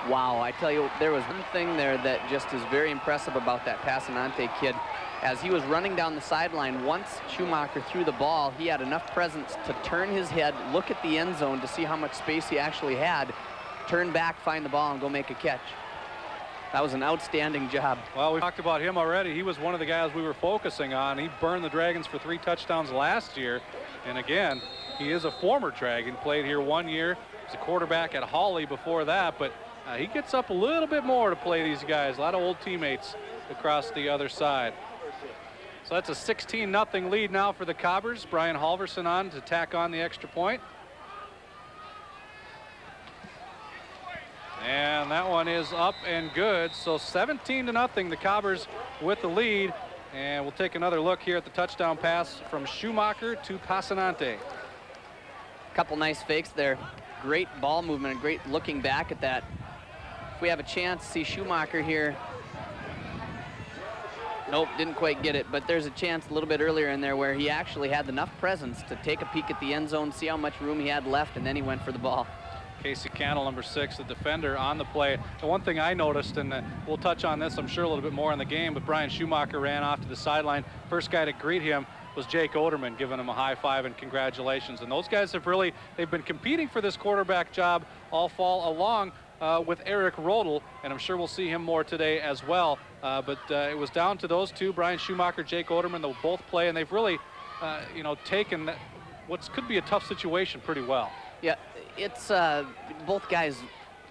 Wow, I tell you, there was one thing there that just is very impressive about that Passanante kid. As he was running down the sideline, once Schumacher threw the ball, he had enough presence to turn his head, look at the end zone to see how much space he actually had, turn back, find the ball, and go make a catch. That was an outstanding job. Well, we talked about him already. He was one of the guys we were focusing on. He burned the Dragons for 3 touchdowns last year. And again, he is a former Dragon, played here 1 year. He was a quarterback at Hawley before that, but he gets up a little bit more to play these guys. A lot of old teammates across the other side. So that's a 16-0 lead now for the Cobbers. Brian Halverson on to tack on the extra point. And that one is up and good. So 17-0, the Cobbers with the lead. And we'll take another look here at the touchdown pass from Schumacher to Passanante. Couple nice fakes there. Great ball movement and great looking back at that. If we have a chance to see Schumacher here. Nope, didn't quite get it, but there's a chance a little bit earlier in there where he actually had enough presence to take a peek at the end zone, see how much room he had left, and then he went for the ball. Casey Cannell, number 6, the defender on the play. The one thing I noticed, and we'll touch on this, I'm sure, a little bit more in the game, but Brian Schumacher ran off to the sideline. First guy to greet him was Jake Oderman, giving him a high five and congratulations. And those guys have really, they've been competing for this quarterback job all fall along with Eric Rodel, and I'm sure we'll see him more today as well. But it was down to those two, Brian Schumacher, Jake Oderman. They'll both play, and they've really, you know, taken that, what could be a tough situation pretty well. Yeah, it's both guys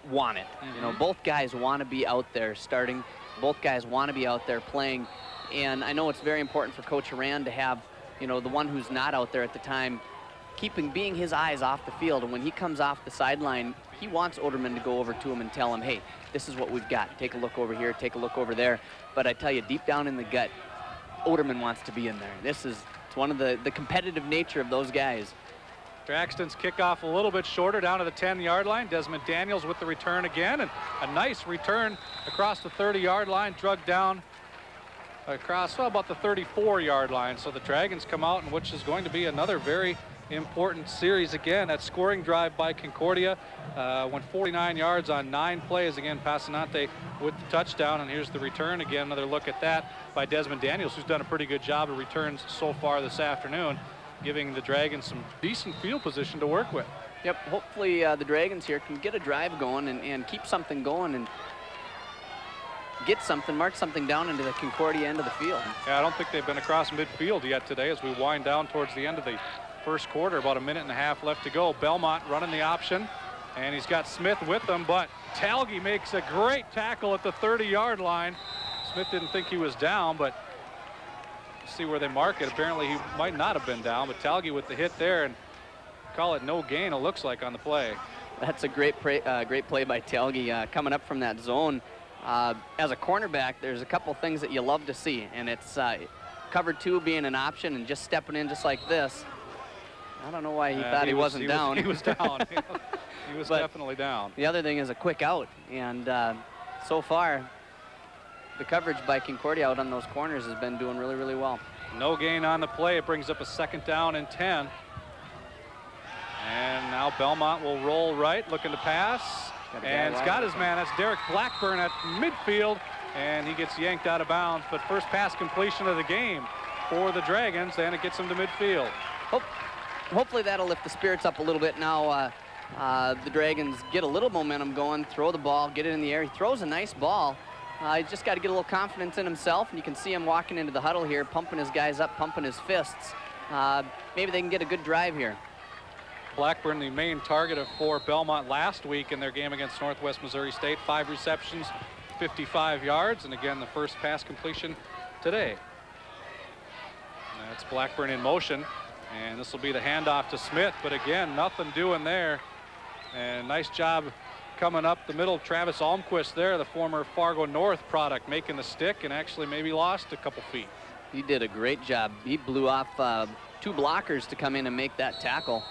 want it. You know, both guys want to be out there starting. Both guys want to be out there playing. And I know it's very important for Coach Haran to have you know, the one who's not out there at the time, being his eyes off the field. And when he comes off the sideline, he wants Oderman to go over to him and tell him, hey, this is what we've got. Take a look over here, take a look over there. But I tell you, deep down in the gut, Oderman wants to be in there. It's one of the competitive nature of those guys. Draxton's kickoff a little bit shorter, down to the 10-yard line. Desmond Daniels with the return again, and a nice return across the 30-yard line, drug down across about the 34-yard line. So the Dragons come out in which is going to be another very important series again. That scoring drive by Concordia went 49 yards on 9 plays. Again, Passanante with the touchdown, and here's the return again. Another look at that by Desmond Daniels, who's done a pretty good job of returns so far this afternoon, giving the Dragons some decent field position to work with. Yep, hopefully the Dragons here can get a drive going and keep something going and mark something down into the Concordia end of the field. Yeah, I don't think they've been across midfield yet today as we wind down towards the end of the first quarter. About a minute and a half left to go. Belmont running the option, and he's got Smith with him, but Talge makes a great tackle at the 30-yard line. Smith didn't think he was down, but see where they mark it. Apparently he might not have been down, but Talge with the hit there, and call it no gain, it looks like, on the play. That's a great play by Talge coming up from that zone. As a cornerback, there's a couple things that you love to see, and it's cover 2 being an option and just stepping in just like this. I don't know why he thought he wasn't down. He was down. He was definitely down. The other thing is a quick out, and so far the coverage by Concordia out on those corners has been doing really, really well. No gain on the play. It brings up a 2nd down and 10. And now Belmont will roll right, looking to pass. And it's got his man. That's Derek Blackburn at midfield, and he gets yanked out of bounds. But first pass completion of the game for the Dragons, and it gets him to midfield. Hopefully that'll lift the spirits up a little bit now. The Dragons get a little momentum going, throw the ball, get it in the air. He throws a nice ball. He's just got to get a little confidence in himself, and you can see him walking into the huddle here, pumping his guys up, pumping his fists. Maybe they can get a good drive here. Blackburn, the main target for Belmont last week in their game against Northwest Missouri State. 5 receptions, 55 yards, and again, the first pass completion today. That's Blackburn in motion, and this will be the handoff to Smith, but again, nothing doing there. And nice job coming up the middle. Travis Almquist there, the former Fargo North product, making the stick and actually maybe lost a couple feet. He did a great job. He blew off 2 blockers to come in and make that tackle.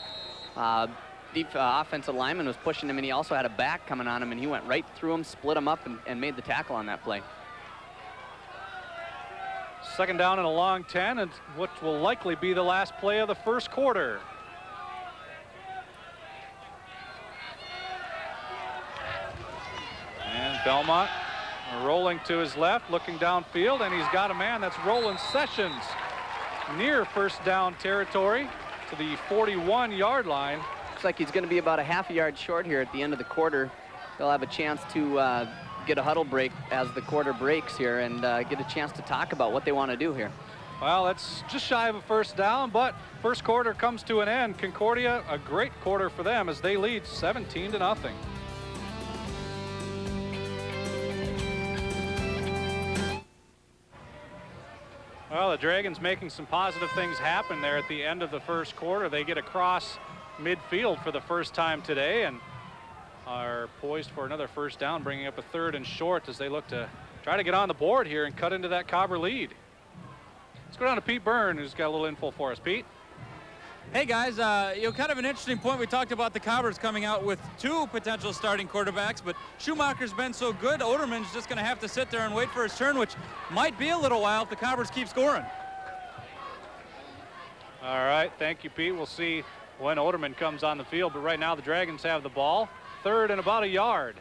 Offensive lineman was pushing him, and he also had a back coming on him, and he went right through him, split him up, and made the tackle on that play. 2nd down and a long 10, and what will likely be the last play of the first quarter. And Belmont rolling to his left, looking downfield, and he's got a man. That's Roland Sessions near first down territory to the 41-yard line. Looks like he's going to be about a half a yard short here at the end of the quarter. They'll have a chance to get a huddle break as the quarter breaks here and get a chance to talk about what they want to do here. Well, that's just shy of a first down, but first quarter comes to an end. Concordia, a great quarter for them as they lead 17-0. Well, the Dragons making some positive things happen there at the end of the first quarter. They get across midfield for the first time today and are poised for another first down, bringing up a 3rd and short as they look to try to get on the board here and cut into that Cobber lead. Let's go down to Pete Byrne, who's got a little info for us. Pete? Hey guys, kind of an interesting point. We talked about the Cobbers coming out with 2 potential starting quarterbacks, but Schumacher's been so good, Oderman's just going to have to sit there and wait for his turn, which might be a little while if the Cobbers keep scoring. All right, thank you, Pete. We'll see when Oderman comes on the field, but right now the Dragons have the ball. 3rd and about a yard.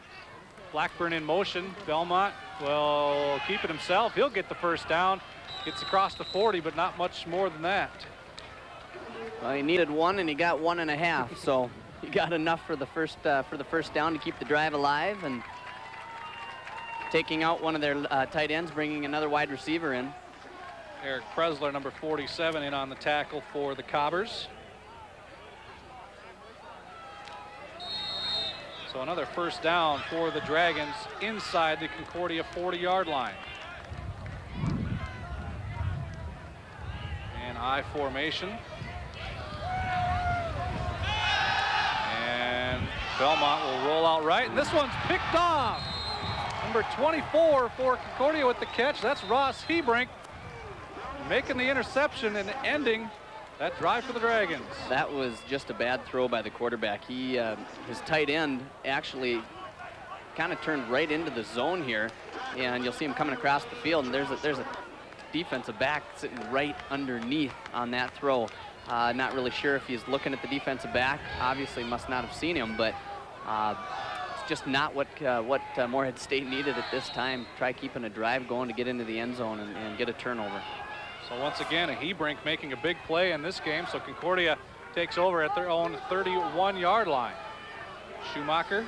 Blackburn in motion. Belmont will keep it himself. He'll get the first down. Gets across the 40, but not much more than that. Well, he needed 1 and he got 1.5, so he got enough for the first down to keep the drive alive, and taking out one of their tight ends, bringing another wide receiver in. Eric Presler, number 47, in on the tackle for the Cobbers. So another first down for the Dragons inside the Concordia 40-yard line. And I formation. And Belmont will roll out right, and this one's picked off. Number 24 for Concordia with the catch. That's Ross Hebrink making the interception and ending that drive for the Dragons. That was just a bad throw by the quarterback. He, his tight end actually kind of turned right into the zone here, and you'll see him coming across the field, and there's a defensive back sitting right underneath on that throw. Not really sure if he's looking at the defensive back. Obviously must not have seen him, but it's just not what Moorhead State needed at this time. Try keeping a drive going to get into the end zone and get a turnover. So once again, a Hebrink making a big play in this game, so Concordia takes over at their own 31-yard line. Schumacher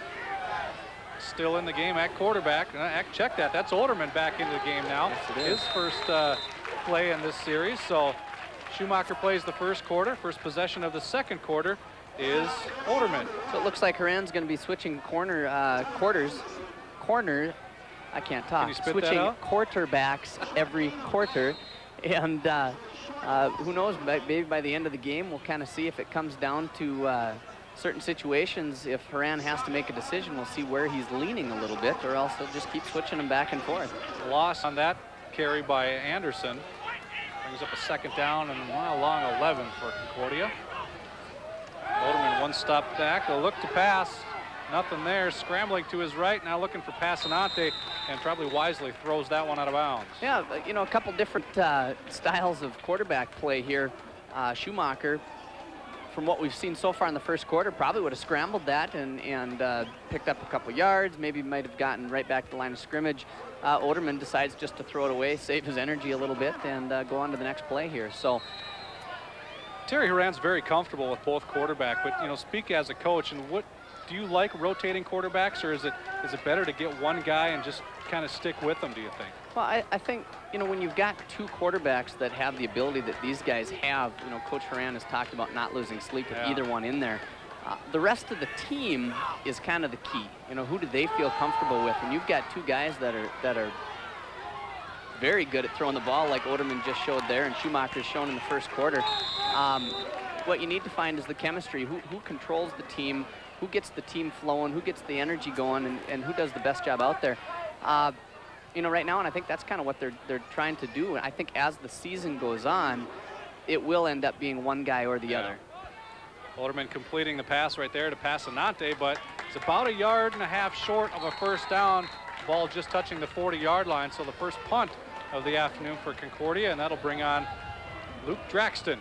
still in the game at quarterback. Check that. That's Olderman back into the game now. Yes, his first play in this series. So Schumacher plays the first quarter. First possession of the second quarter is Olderman. So it looks like Horan's going to be switching corner. I can't talk. Can you spit switching that out? quarterbacks every quarter, and who knows? Maybe by the end of the game, we'll kind of see if it comes down to certain situations. If Horan has to make a decision, we'll see where he's leaning a little bit, or else he'll just keep switching them back and forth. Loss on that carry by Anderson. Brings up a second down and a long 11 for Concordia. Olderman one stop back, a look to pass. Nothing there, scrambling to his right, now looking for Passanante, and probably wisely throws that one out of bounds. Yeah, you know, a couple different styles of quarterback play here. Schumacher, from what we've seen so far in the first quarter, probably would have scrambled that and picked up a couple yards, maybe might have gotten right back to the line of scrimmage. Olderman decides just to throw it away, save his energy a little bit, and go on to the next play here. So Terry Horan's very comfortable with both quarterback, but you know, speak as a coach, and what do you like rotating quarterbacks, or is it better to get one guy and just kind of stick with them, do you think? Well, I think, you know, when you've got two quarterbacks that have the ability that these guys have, you know, Coach Horan has talked about not losing sleep with either one in there. The rest of the team is kind of the key. You know, who do they feel comfortable with? And you've got two guys that are very good at throwing the ball, like Olderman just showed there, and Schumacher's shown in the first quarter. What you need to find is the chemistry. Who controls the team? Who gets the team flowing? Who gets the energy going? And who does the best job out there? You know, right now, and I think that's kind of what they're trying to do. And I think as the season goes on, it will end up being one guy or the other. Olderman completing the pass right there to Passanante, but it's about 1.5 yards short of a first down. Ball just touching the 40-yard line, so the first punt of the afternoon for Concordia, and that'll bring on Luke Draxton.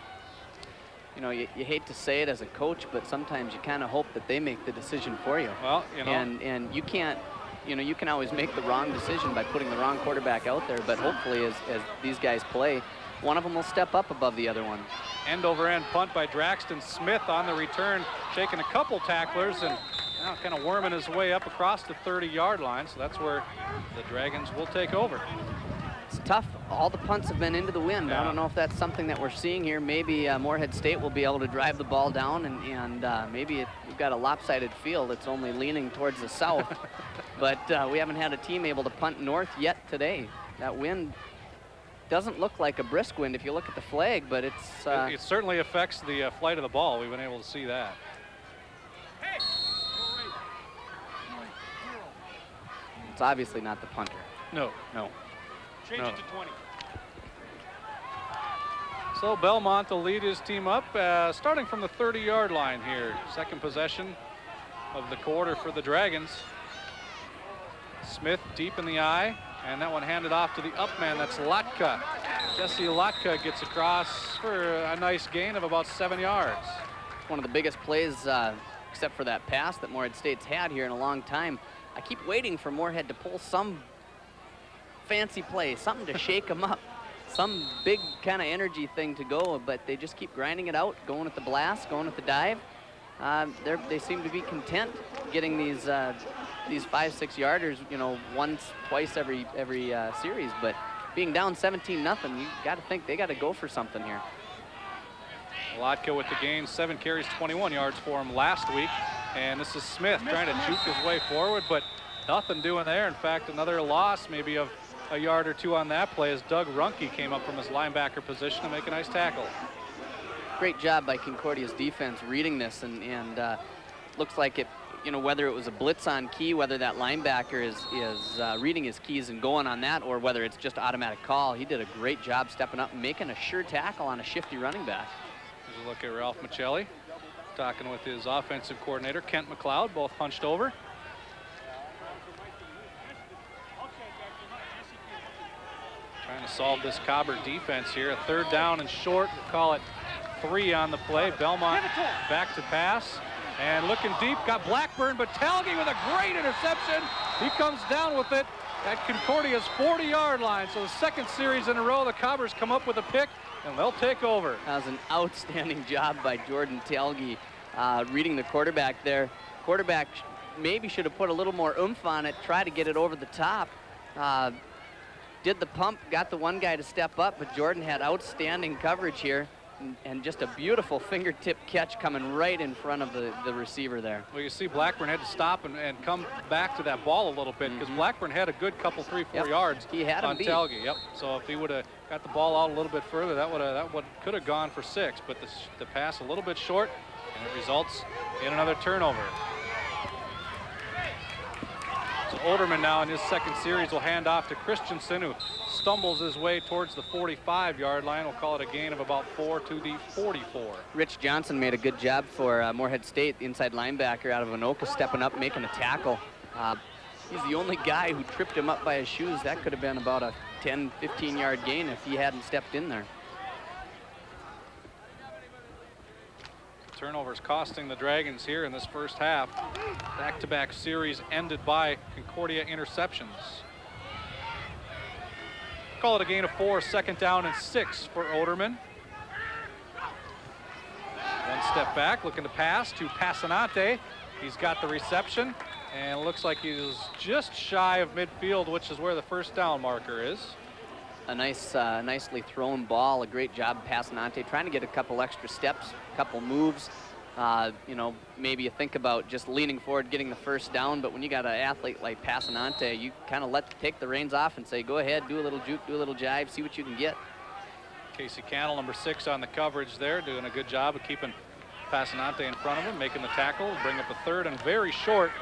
You know, you hate to say it as a coach, but sometimes you kind of hope that they make the decision for you. Well, you know. And you can't, you know, you can always make the wrong decision by putting the wrong quarterback out there, but hopefully as these guys play, one of them will step up above the other one. End over end punt by Draxton. Smith on the return, shaking a couple tacklers and now kind of worming his way up across the 30-yard line. So that's where the Dragons will take over. It's tough. All the punts have been into the wind. Yeah. I don't know if that's something that we're seeing here. Maybe Moorhead State will be able to drive the ball down, and maybe we've got a lopsided field. It's only leaning towards the south. But we haven't had a team able to punt north yet today. That wind doesn't look like a brisk wind if you look at the flag, but it's... it certainly affects the flight of the ball. We've been able to see that. It's obviously not the punter. No. Change it to 20. So Belmont will lead his team up, starting from the 30-yard line here. Second possession of the quarter for the Dragons. Smith deep in the eye, and that one handed off to the up man. That's Latka. Jesse Latka gets across for a nice gain of about 7 yards. One of the biggest plays, except for that pass that Moorhead State's had here in a long time. I keep waiting for Moorhead to pull some fancy play, something to shake them up, some big kind of energy thing to go, but they just keep grinding it out, going at the blast, going at the dive. They seem to be content getting these 5-6 yarders, you know, once, twice every series, but being down 17-0, you got to think they got to go for something here. Latka with the gain, 7 carries, 21 yards for him last week, and this is Smith trying to juke his way forward, but nothing doing there. In fact, another loss maybe of a yard or two on that play as Doug Runke came up from his linebacker position to make a nice tackle. Great job by Concordia's defense reading this, and looks like it, you know, whether it was a blitz on key, whether that linebacker is reading his keys and going on that, or whether it's just automatic call. He did a great job stepping up and making a sure tackle on a shifty running back. Here's a look at Ralph Michelli talking with his offensive coordinator, Kent McLeod, both hunched over. Trying to solve this Cobber defense here. A 3rd down and short. We'll call it 3 on the play. Belmont back to pass. And looking deep, got Blackburn, but Talge with a great interception. He comes down with it at Concordia's 40-yard line. So the 2nd series in a row, the Cobbers come up with a pick, and they'll take over. That was an outstanding job by Jordan Talge reading the quarterback there. Quarterback maybe should have put a little more oomph on it, try to get it over the top. Did the pump, got the one guy to step up, but Jordan had outstanding coverage here. And just a beautiful fingertip catch coming right in front of the receiver there. Well, you see Blackburn had to stop and come back to that ball a little bit because Blackburn had a good couple, 3-4 yards he had on Talge. Yep. So if he would have got the ball out a little bit further, that could have gone for 6. But the pass a little bit short, and it results in another turnover. So Olderman now in his 2nd series will hand off to Christensen, who stumbles his way towards the 45-yard line. We'll call it a gain of about 4 to the 44. Rich Johnson made a good job for Moorhead State, the inside linebacker out of Anoka, stepping up, making a tackle. He's the only guy who tripped him up by his shoes. That could have been about a 10, 15-yard gain if he hadn't stepped in there. Turnovers costing the Dragons here in this first half. Back-to-back series ended by Concordia interceptions. Call it a gain of 4, 2nd down and 6 for Olderman. One step back, looking to pass to Passanante. He's got the reception, and it looks like he's just shy of midfield, which is where the 1st down marker is. A nice, nicely thrown ball. A great job, Passanante, trying to get a couple extra steps, a couple moves. You know, maybe you think about just leaning forward, getting the 1st down, but when you got an athlete like Passanante, you kind of take the reins off and say, go ahead, do a little juke, do a little jive, see what you can get. Casey Cannell, number 6 on the coverage there, doing a good job of keeping Passanante in front of him, making the tackle, bring up a 3rd and very short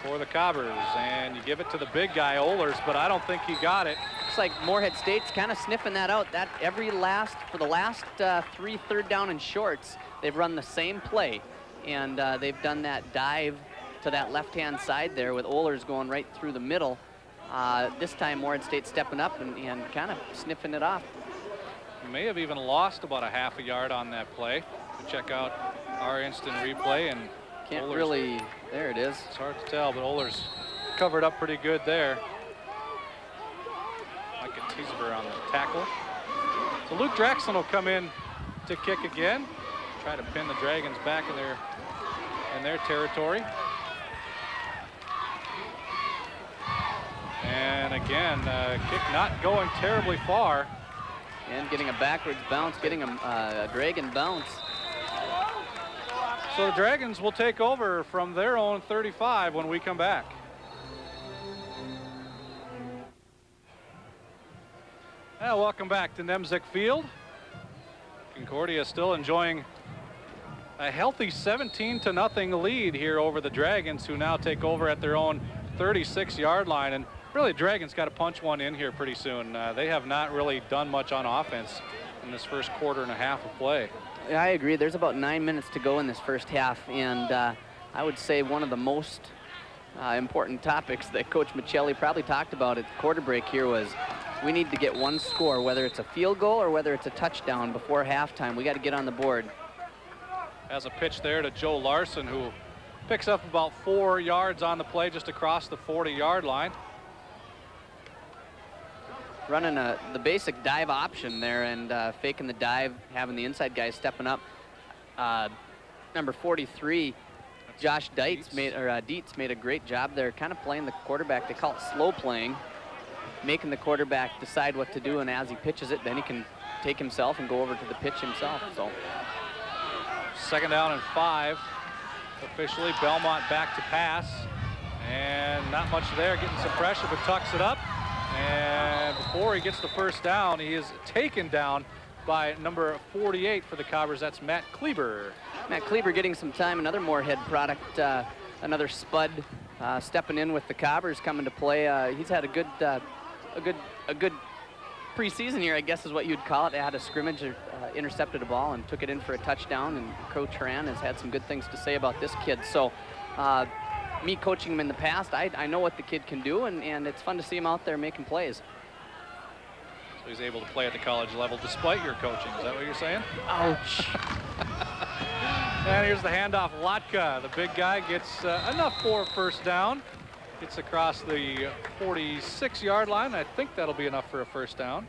for the Cobbers. And you give it to the big guy, Ohlers, but I don't think he got it. Looks like Moorhead State's kind of sniffing that out. That for the last 3 3rd down and shorts, they've run the same play. And they've done that dive to that left-hand side there with Ohlers going right through the middle. This time Moorhead State stepping up and kind of sniffing it off. We may have even lost about a half a yard on that play. To check out our instant replay, and can't Ohlers, really, there it is. It's hard to tell, but Ohlers covered up pretty good there. Micah Teesber on the tackle. So Luke Draxlin will come in to kick again. Try to pin the Dragons back in their territory. And again, kick not going terribly far. And getting a backwards bounce, getting a Dragon bounce. So the Dragons will take over from their own 35 when we come back. Welcome back to Nemzek Field. Concordia still enjoying a healthy 17-0 lead here over the Dragons, who now take over at their own 36-yard line. And really, Dragons got to punch one in here pretty soon. They have not really done much on offense in this first quarter and a half of play. Yeah, I agree. There's about 9 minutes to go in this first half, and I would say one of the most important topics that Coach Michelli probably talked about at the quarter break here was we need to get one score, whether it's a field goal or whether it's a touchdown before halftime. We got to get on the board. Has a pitch there to Joe Larson, who picks up about 4 yards on the play just across the 40-yard line. Running the basic dive option there and faking the dive, having the inside guys stepping up. Number 43, Josh Dietz made a great job there, kind of playing the quarterback. They call it slow playing, making the quarterback decide what to do, and as he pitches it, then he can take himself and go over to the pitch himself. So 2nd down and 5. Officially, Belmont back to pass, and not much there, getting some pressure, but tucks it up. And before he gets the first down, he is taken down by number 48 for the Cobbers. That's Matt Kleber. Matt Kleber getting some time, another Moorhead product, another spud stepping in with the Cobbers coming to play. He's had a good preseason here, I guess is what you'd call it. They had a scrimmage, intercepted a ball and took it in for a touchdown, and Coach Horan has had some good things to say about this kid. So me coaching him in the past, I know what the kid can do, and it's fun to see him out there making plays. So he's able to play at the college level despite your coaching. Is that what you're saying? Ouch. And here's the handoff. Lotka, the big guy, gets enough for a first down. Gets across the 46-yard line. I think that'll be enough for a first down.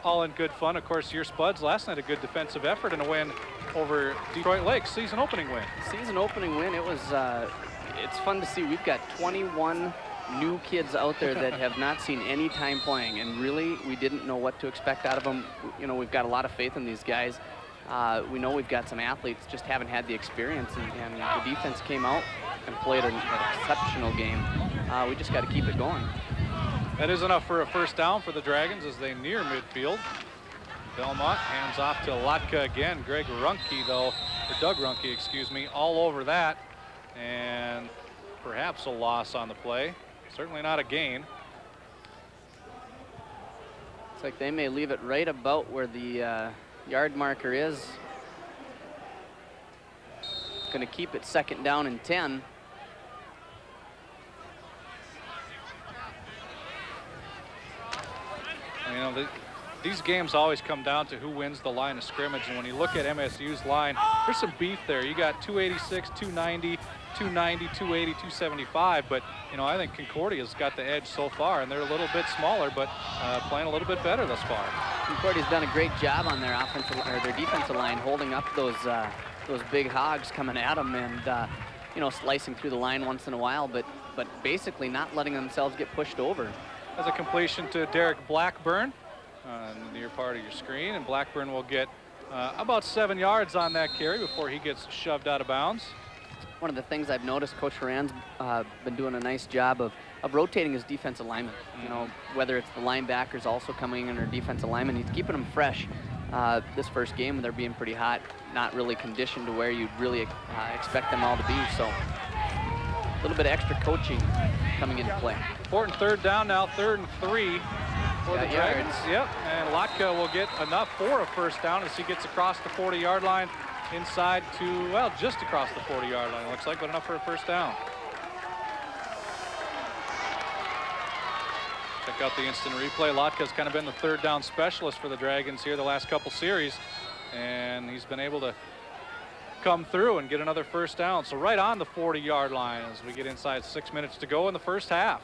All in good fun. Of course, your Spuds last night, a good defensive effort and a win over Detroit Lakes. Season opening win. Season opening win. It was, it's fun to see. We've got 21 new kids out there that have not seen any time playing, and really we didn't know what to expect out of them. You know, we've got a lot of faith in these guys. We know we've got some athletes, just haven't had the experience, and the defense came out and played an exceptional game. We just got to keep it going. That is enough for a first down for the Dragons as they near midfield. Belmont hands off to Lotka again. Greg Runke, though, or Doug Runke, excuse me, all over that, and perhaps a loss on the play. Certainly not a gain. Looks like they may leave it right about where the yard marker is. Going to keep it second down and 10. You know, these games always come down to who wins the line of scrimmage, and when you look at MSU's line, there's some beef there. You got 286, 290, 290, 280, 275, but you know, I think Concordia's got the edge so far, and they're a little bit smaller, but playing a little bit better thus far. Concordia's done a great job on their offensive or their defensive line, holding up those big hogs coming at them, and you know, slicing through the line once in a while, but basically not letting themselves get pushed over. As a completion to Derek Blackburn on the near part of your screen, and Blackburn will get about 7 yards on that carry before he gets shoved out of bounds. One of the things I've noticed, Coach Horan's been doing a nice job of rotating his defensive linemen. You know, whether it's the linebackers also coming in or defensive linemen, he's keeping them fresh. This first game, they're being pretty hot, not really conditioned to where you'd really expect them all to be. So a little bit of extra coaching coming into play. Important third down now, 3rd and 3 for the Dragons. Yep, and Lotka will get enough for a first down as he gets across the 40-yard line inside to, well, just across the 40-yard line, it looks like, but enough for a first down. Check out the instant replay. Lotka's kind of been the third down specialist for the Dragons here the last couple series, and he's been able to come through and get another first down. So right on the 40-yard line as we get inside 6 minutes to go in the first half.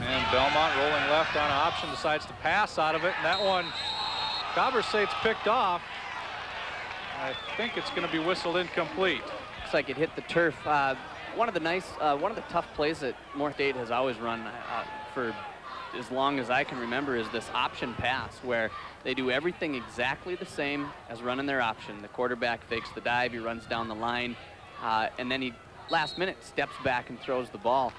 And Belmont rolling left on an option, decides to pass out of it, and that one, Cobbers say it's picked off. I think it's going to be whistled incomplete. Looks like it hit the turf. One of the tough plays that Moorhead State has always run for as long as I can remember is this option pass, where they do everything exactly the same as running their option. The quarterback fakes the dive, he runs down the line, and then he last minute steps back and throws the ball.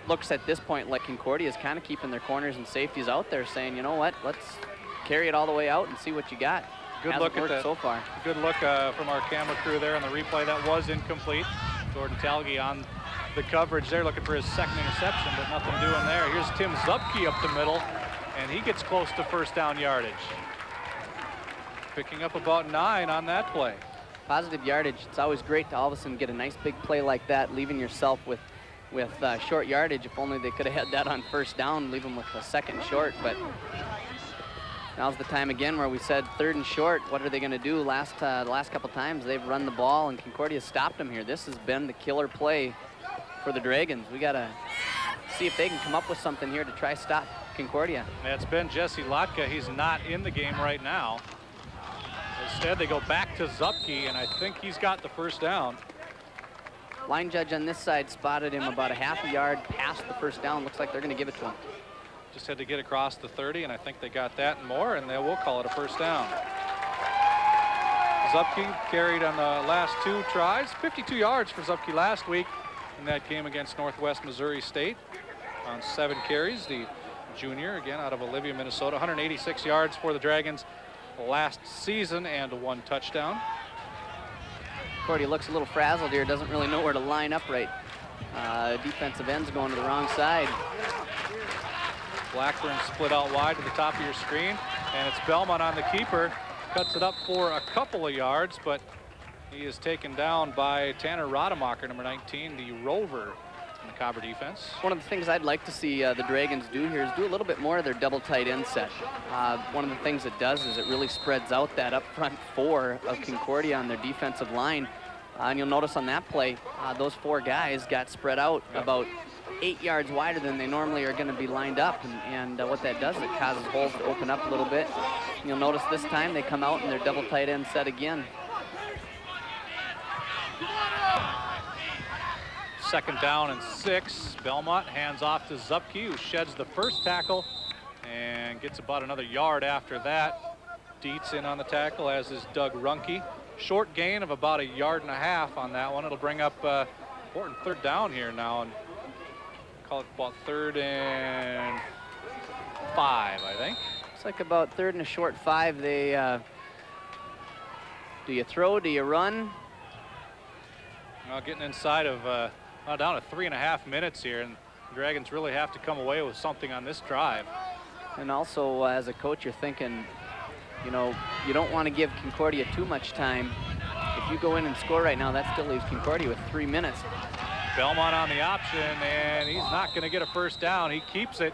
Looks at this point like Concordia is kind of keeping their corners and safeties out there, saying, you know what, let's carry it all the way out and see what you got. Good look at that so far. Good look from our camera crew there on the replay. That was incomplete. Jordan Talge on the coverage there, looking for his second interception, but nothing doing there. Here's Tim Zupke up the middle, and he gets close to first down yardage. Picking up about 9 on that play. Positive yardage. It's always great to all of a sudden get a nice big play like that, leaving yourself with short yardage. If only they could have had that on first down, leave them with a second short, but now's the time again where we said 3rd and short. What are they going to do? The last couple times they've run the ball and Concordia stopped them here. This has been the killer play for the Dragons. We got to see if they can come up with something here to try stop Concordia. Yeah, it's been Jesse Lotka. He's not in the game right now. Instead, they go back to Zupke, and I think he's got the first down. Line judge on this side spotted him about a half a yard past the first down. Looks like they're going to give it to him. Just had to get across the 30, and I think they got that and more, and they will call it a first down. Zupke carried on the last 2 tries. 52 yards for Zupke last week in that game against Northwest Missouri State on 7 carries. The junior, again, out of Olivia, Minnesota. 186 yards for the Dragons last season and 1 touchdown. Concordia looks a little frazzled here, doesn't really know where to line up right. Defensive end's going to the wrong side. Blackburn split out wide to the top of your screen, and it's Belmont on the keeper. Cuts it up for a couple of yards, but he is taken down by Tanner Rademacher, number 19, the rover in the Cobber defense. One of the things I'd like to see the Dragons do here is do a little bit more of their double tight end set. One of the things it does is it really spreads out that up front 4 of Concordia on their defensive line. And you'll notice on that play, those 4 guys got spread out about 8 yards wider than they normally are going to be lined up. And what that does is it causes holes to open up a little bit. You'll notice this time they come out in their double tight end set again. Second down and 6. Belmont hands off to Zupke, who sheds the first tackle and gets about another yard after that. Dietz in on the tackle, as is Doug Runke. Short gain of about 1.5 yards on that one. It'll bring up important 3rd down here now, and call it about 3rd and 5, I think. It's like about 3rd and a short 5. They do you throw? Do you run? Well, getting inside of down to 3.5 minutes here, and the Dragons really have to come away with something on this drive. And also, as a coach, you're thinking, you know, you don't want to give Concordia too much time. If you go in and score right now, that still leaves Concordia with 3 minutes. Belmont on the option, and he's not going to get a first down. He keeps it,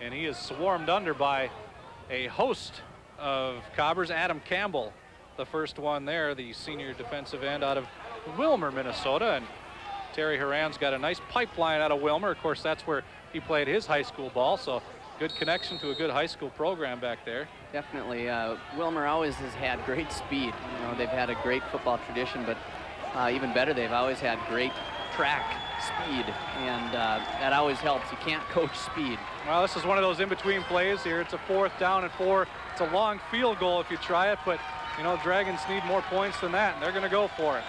and he is swarmed under by a host of Cobbers. Adam Campbell, the first one there, the senior defensive end out of Wilmer, Minnesota. And Terry Horan's got a nice pipeline out of Wilmer. Of course, that's where he played his high school ball, so good connection to a good high school program back there. Definitely. Wilmer always has had great speed. You know, they've had a great football tradition, but even better, they've always had great track speed, and that always helps. You can't coach speed. Well, this is one of those in-between plays here. It's a 4th down and 4. It's a long field goal if you try it, but, you know, Dragons need more points than that, and they're going to go for it.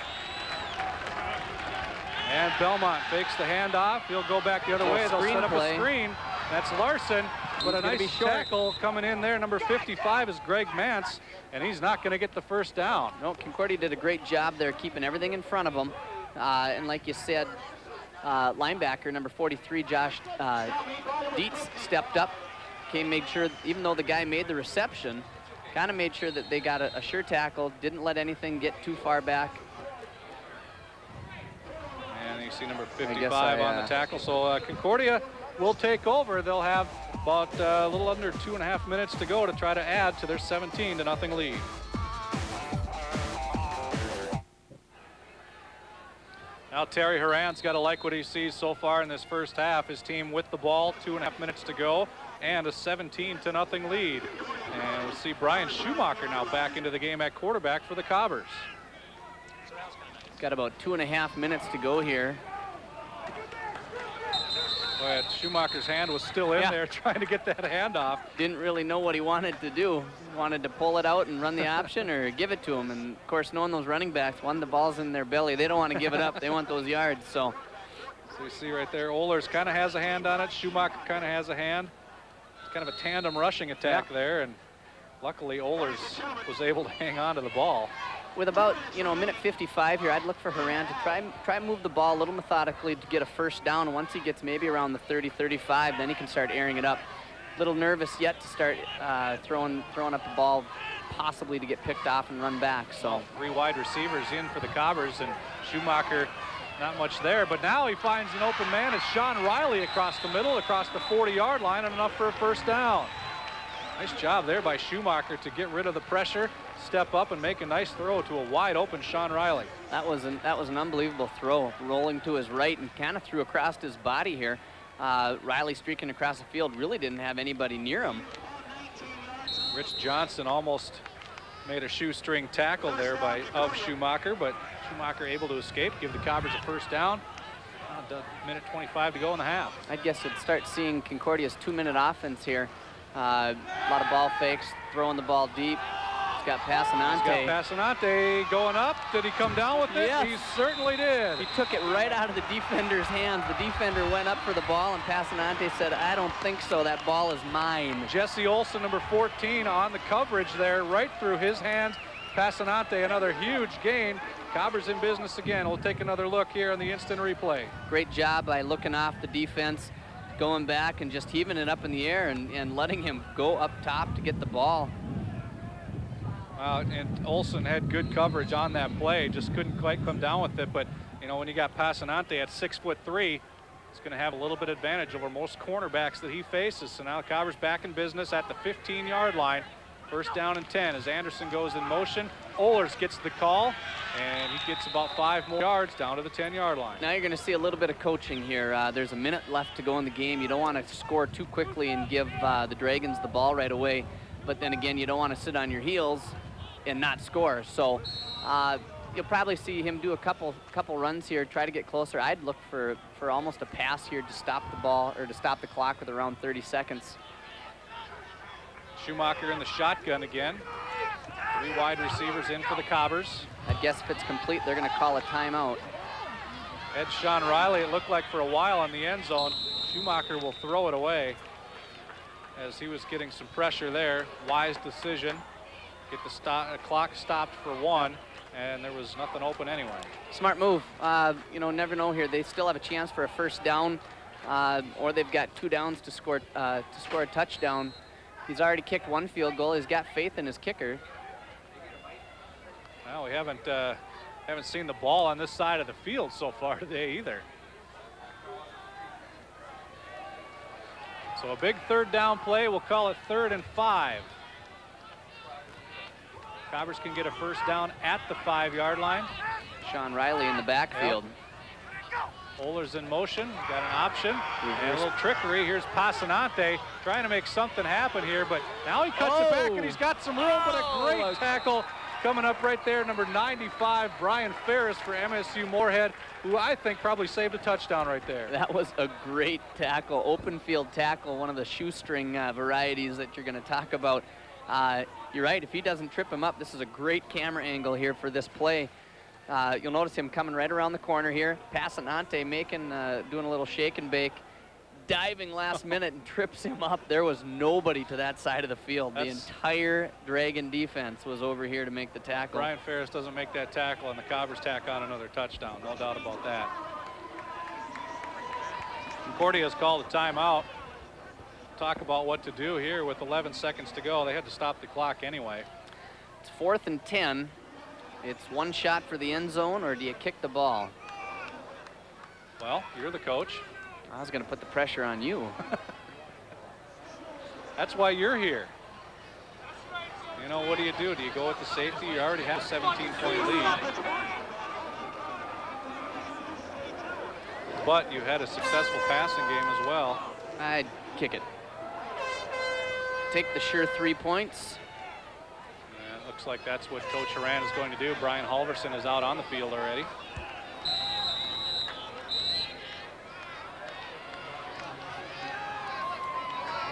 And Belmont fakes the handoff. He'll go back the other way. They'll set up a screen. That's Larson, but a nice tackle coming in there. Number 55 is Greg Mance, and he's not going to get the first down. No, Concordia did a great job there keeping everything in front of them. And like you said, linebacker number 43, Josh Dietz, stepped up, made sure, even though the guy made the reception, kind of made sure that they got a sure tackle, didn't let anything get too far back. And you see number 55 on the tackle. So Concordia will take over. They'll have about a little under 2.5 minutes to go to try to add to their 17-0 lead. Now Terry Horan's got to like what he sees so far in this first half. His team with the ball, 2.5 minutes to go, and a 17-0 lead. And we'll see Brian Schumacher now back into the game at quarterback for the Cobbers. Got about 2.5 minutes to go here. But Schumacher's hand was still in there trying to get that handoff. Didn't really know what he wanted to do. Wanted to pull it out and run the option or give it to him. And of course, knowing those running backs, when the ball's in their belly, they don't want to give it up. They want those yards. So you see right there, Ohlers kind of has a hand on it. Schumacher kind of has a hand. It's kind of a tandem rushing attack there. And luckily, Ohlers was able to hang on to the ball. With about, you know, a minute 55 here, I'd look for Horan to try move the ball a little methodically to get a first down. Once he gets maybe around the 30-35, then he can start airing it up. A little nervous yet to start throwing up the ball, possibly to get picked off and run back. So 3 wide receivers in for the Cobbers, and Schumacher not much there. But now he finds an open man. It's Sean Riley across the middle, across the 40-yard line, and enough for a first down. Nice job there by Schumacher to get rid of the pressure, step up and make a nice throw to a wide open Sean Riley. That was an unbelievable throw, rolling to his right and kind of threw across his body here. Riley streaking across the field, really didn't have anybody near him. Rich Johnson almost made a shoestring tackle there of Schumacher, but Schumacher able to escape, give the Cobbers a first down. Minute 25 to go in the half. I guess you'd start seeing Concordia's 2-minute offense here. A lot of ball fakes, throwing the ball deep. got Passanante. He's got Passanante going up. Did he come down with it? Yes. He certainly did. He took it right out of the defender's hands. The defender went up for the ball, and Passanante said, I don't think so. That ball is mine. Jesse Olson, number 14, on the coverage there, right through his hands. Passanante, another huge gain. Cobbers in business again. We'll take another look here on the instant replay. Great job by looking off the defense, going back and just heaving it up in the air and letting him go up top to get the ball. And Olson had good coverage on that play, just couldn't quite come down with it. But, you know, when you got Passanante at 6'3", he's going to have a little bit advantage over most cornerbacks that he faces. So now Cobbers back in business at the 15-yard line. First down and 10 as Anderson goes in motion. Ohlers gets the call, and he gets about 5 more yards down to the 10-yard line. Now you're going to see a little bit of coaching here. There's a minute left to go in the game. You don't want to score too quickly and give the Dragons the ball right away. But then again, you don't want to sit on your heels and not score. So you'll probably see him do a couple runs here, try to get closer. I'd look for almost a pass here to stop the ball or to stop the clock with around 30 seconds. Schumacher in the shotgun again. 3 wide receivers in for the Cobbers. I guess if it's complete, they're going to call a timeout. Ed Sean Riley, it looked like for a while on the end zone. Schumacher will throw it away as he was getting some pressure there. Wise decision. Get the clock stopped for 1, and there was nothing open anyway. Smart move. You know, never know here. They still have a chance for a first down, or they've got 2 downs to score a touchdown. He's already kicked 1 field goal. He's got faith in his kicker. Well, we haven't seen the ball on this side of the field so far today either. So a big 3rd down play. We'll call it 3rd and 5. Cobbers can get a first down at the 5-yard line. Sean Riley in the backfield. Yep. Ohlers in motion, got an option, and a little trickery. Here's Passanante trying to make something happen here, but now he cuts it back and he's got some room, but a great tackle coming up right there, number 95, Brian Ferris for MSU Moorhead, who I think probably saved a touchdown right there. That was a great tackle, open field tackle, one of the shoestring varieties that you're going to talk about. You're right, if he doesn't trip him up, this is a great camera angle here for this play. You'll notice him coming right around the corner here. Passanante doing a little shake and bake, diving last minute and trips him up. There was nobody to that side of the field. The entire Dragon defense was over here to make the tackle. Brian Ferris doesn't make that tackle, and the Cobbers tack on another touchdown. No doubt about that. Concordia has called a timeout. Talk about what to do here with 11 seconds to go. They had to stop the clock anyway. It's 4th and 10. It's 1 shot for the end zone, or do you kick the ball? Well, you're the coach. I was going to put the pressure on you. That's why you're here. You know, what do? Do you go with the safety? You already have a 17-point lead. But you had a successful passing game as well. I'd kick it. Take the sure 3 points. Looks like that's what Coach Horan is going to do. Brian Halverson is out on the field already.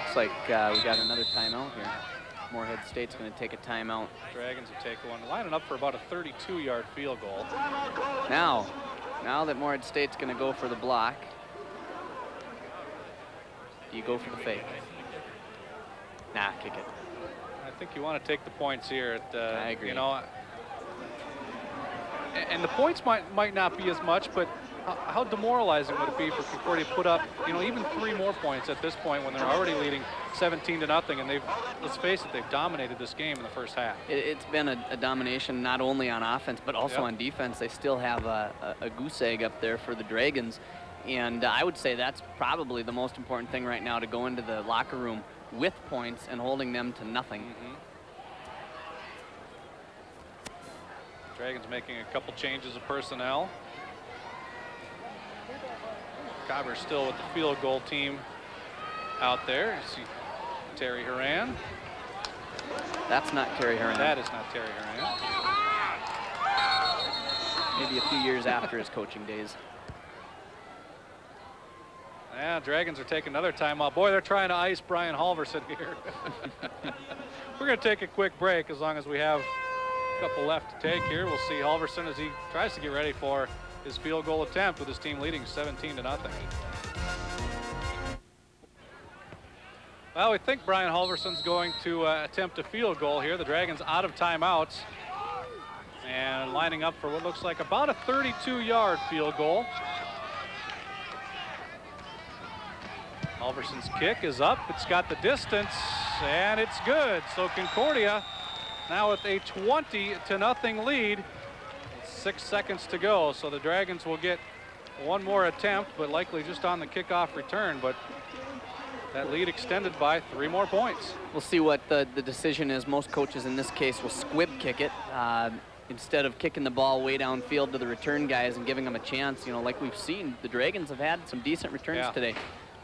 Looks like we got another timeout here. Moorhead State's going to take a timeout. Dragons will take one, lining up for about a 32-yard field goal. Now that Moorhead State's going to go for the block, do you go for the fake? Nah, kick it. I think you want to take the points here. I agree. You know, and the points might not be as much, but how demoralizing would it be for Concordia to put up, you know, even 3 more points at this point when they're already leading 17-0, and let's face it, they've dominated this game in the first half. It's been a domination not only on offense but also on defense. They still have a goose egg up there for the Dragons, and I would say that's probably the most important thing right now, to go into the locker room with points and holding them to nothing. Dragons making a couple changes of personnel. Cobbers still with the field goal team out there. You see Terry Horan. That's not Terry Horan. That is not Terry Horan. Maybe a few years after his coaching days. Yeah, Dragons are taking another timeout. Boy, they're trying to ice Brian Halverson here. We're going to take a quick break as long as we have a couple left to take here. We'll see Halverson as he tries to get ready for his field goal attempt with his team leading 17-0. Well, we think Brian Halverson's going to attempt a field goal here. The Dragons out of timeouts and lining up for what looks like about a 32-yard field goal. Halverson's kick is up. It's got the distance, and it's good. So Concordia now with a 20-0 lead. 6 seconds to go. So the Dragons will get one more attempt, but likely just on the kickoff return. But that lead extended by 3 more points. We'll see what the decision is. Most coaches in this case will squib kick it instead of kicking the ball way downfield to the return guys and giving them a chance. You know, like we've seen, the Dragons have had some decent returns today.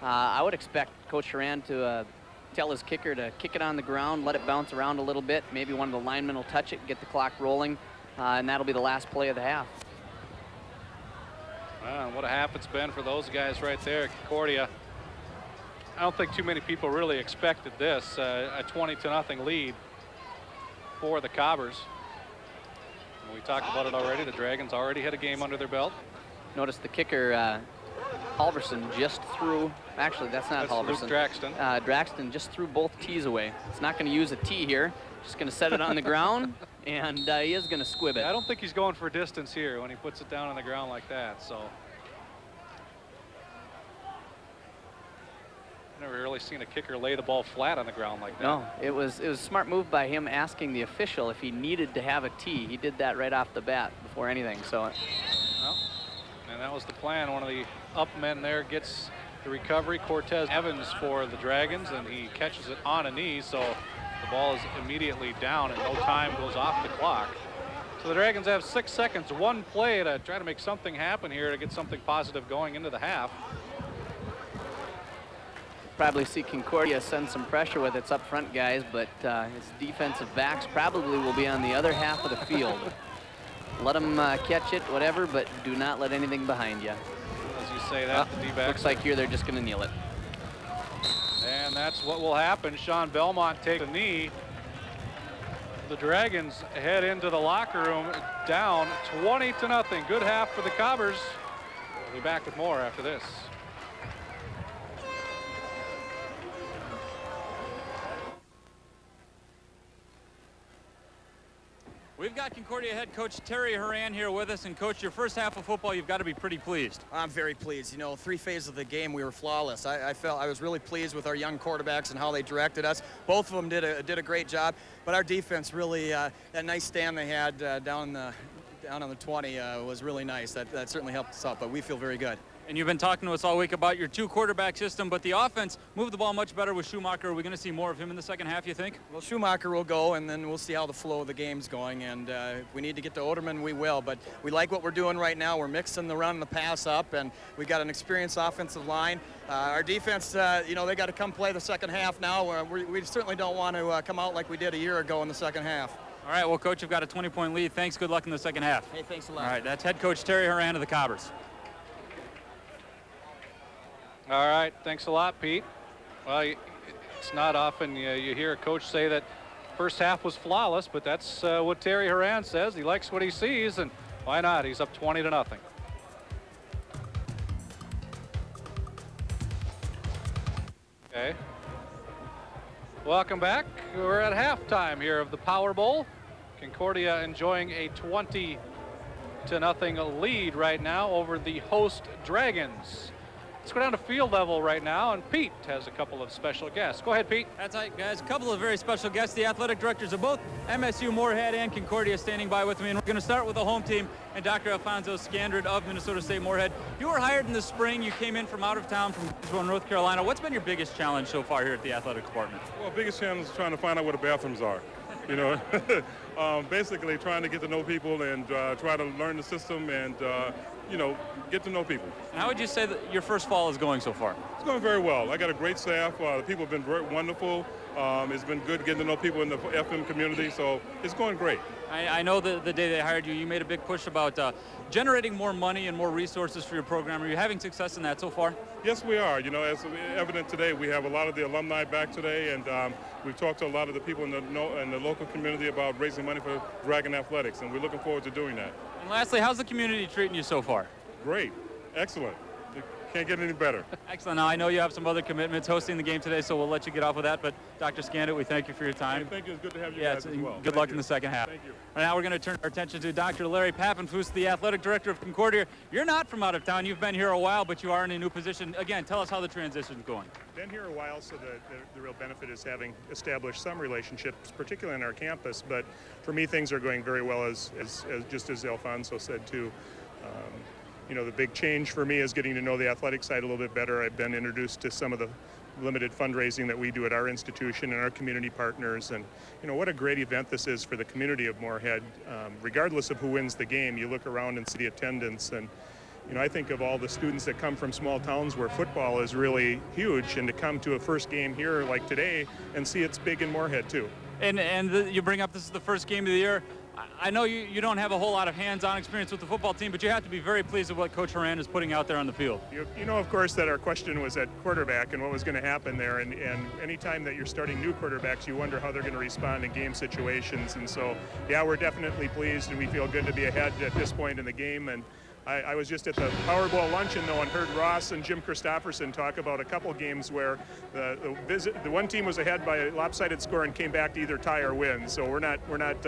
I would expect Coach Horan to tell his kicker to kick it on the ground, let it bounce around a little bit. Maybe one of the linemen will touch it, get the clock rolling, and that'll be the last play of the half. What a half it's been for those guys right there at Concordia. I don't think too many people really expected this, a 20-0 lead for the Cobbers. We talked about it already. The Dragons already had a game under their belt. Notice the kicker, Halverson just threw, actually that's not Halverson. Luke Draxton. Draxton just threw both tees away. It's not going to use a tee here. Just going to set it on the ground, and he is going to squib it. I don't think he's going for distance here when he puts it down on the ground like that. So never really seen a kicker lay the ball flat on the ground like that. No, it was a smart move by him asking the official if he needed to have a tee. He did that right off the bat before anything. So. Well, and that was the plan. One of the up men there gets the recovery. Cortez Evans for the Dragons, and he catches it on a knee, so the ball is immediately down and no time goes off the clock. So the Dragons have 6 seconds, one play to try to make something happen here to get something positive going into the half. Probably see Concordia send some pressure with its up front guys, but its defensive backs probably will be on the other half of the field. Let them catch it, whatever, but do not let anything behind you. As you say that, the D-backs. Looks like here they're just going to kneel it. And that's what will happen. Sean Belmont takes a knee. The Dragons head into the locker room down 20-0. Good half for the Cobbers. We'll be back with more after this. We've got Concordia head coach Terry Horan here with us. And coach, your first half of football, you've got to be pretty pleased. I'm very pleased. You know, 3 phases of the game, we were flawless. I felt I was really pleased with our young quarterbacks and how they directed us. Both of them did a great job. But our defense really, that nice stand they had down on the 20 was really nice. That certainly helped us out. But we feel very good. And you've been talking to us all week about your 2 quarterback system, but the offense moved the ball much better with Schumacher. Are we going to see more of him in the second half, you think? Well, Schumacher will go, and then we'll see how the flow of the game's going. And if we need to get to Oderman, we will. But we like what we're doing right now. We're mixing the run and the pass up, and we got an experienced offensive line. Our defense, you know, they got to come play the second half now. We certainly don't want to come out like we did a year ago in the second half. All right, well, coach, you've got a 20-point lead. Thanks. Good luck in the second half. Hey, thanks a lot. All right, that's head coach Terry Horan of the Cobbers. All right, thanks a lot, Pete. Well, it's not often you hear a coach say that first half was flawless, but that's what Terry Horan says. He likes what he sees, and why not? He's up 20-0. Okay. Welcome back. We're at halftime here of the Power Bowl. Concordia enjoying a 20-0 lead right now over the host Dragons. Let's go down to field level right now, and Pete has a couple of special guests. Go ahead, Pete. That's right, guys. A couple of very special guests. The athletic directors of both MSU Moorhead and Concordia standing by with me. And we're going to start with the home team and Dr. Alfonso Scandred of Minnesota State Moorhead. You were hired in the spring. You came in from out of town from North Carolina. What's been your biggest challenge so far here at the athletic department? Well, biggest challenge is trying to find out where the bathrooms are. You know, basically trying to get to know people and try to learn the system and get to know people. And how would you say that your first fall is going so far? It's going very well. I got a great staff. The people have been very wonderful. It's been good getting to know people in the FM community, so it's going great. I know the day they hired you, you made a big push about generating more money and more resources for your program. Are you having success in that so far? Yes, we are. As evident today, we have a lot of the alumni back today, and we've talked to a lot of the people in the local community about raising money for Dragon Athletics, and we're looking forward to doing that. And lastly, how's the community treating you so far? Great. Excellent. Can't get any better. Excellent. Now, I know you have some other commitments hosting the game today, so we'll let you get off with that. But Dr. Scandit, we thank you for your time. Thank you. It's good to have you guys as well. Good luck in the second half. Thank you. And now we're going to turn our attention to Dr. Larry Pappenfuss, the athletic director of Concordia. You're not from out of town. You've been here a while, but you are in a new position. Again, tell us how the transition's going. Been here a while, so the real benefit is having established some relationships, particularly on our campus. But for me, things are going very well, as just as Alfonso said too. The big change for me is getting to know the athletic side a little bit better. I've been introduced to some of the limited fundraising that we do at our institution and our community partners. And, what a great event this is for the community of Moorhead. Regardless of who wins the game, you look around and see the attendance. And, I think of all the students that come from small towns where football is really huge, and to come to a first game here like today and see it's big in Moorhead too. And you bring up this is the first game of the year. I know you don't have a whole lot of hands-on experience with the football team, but you have to be very pleased with what Coach Horan is putting out there on the field. You know, of course, that our question was at quarterback and what was going to happen there. And anytime that you're starting new quarterbacks, you wonder how they're going to respond in game situations. And so, yeah, we're definitely pleased, and we feel good to be ahead at this point in the game. And I was just at the Powerball luncheon, though, and heard Ross and Jim Christopherson talk about a couple games where the one team was ahead by a lopsided score and came back to either tie or win. So we're not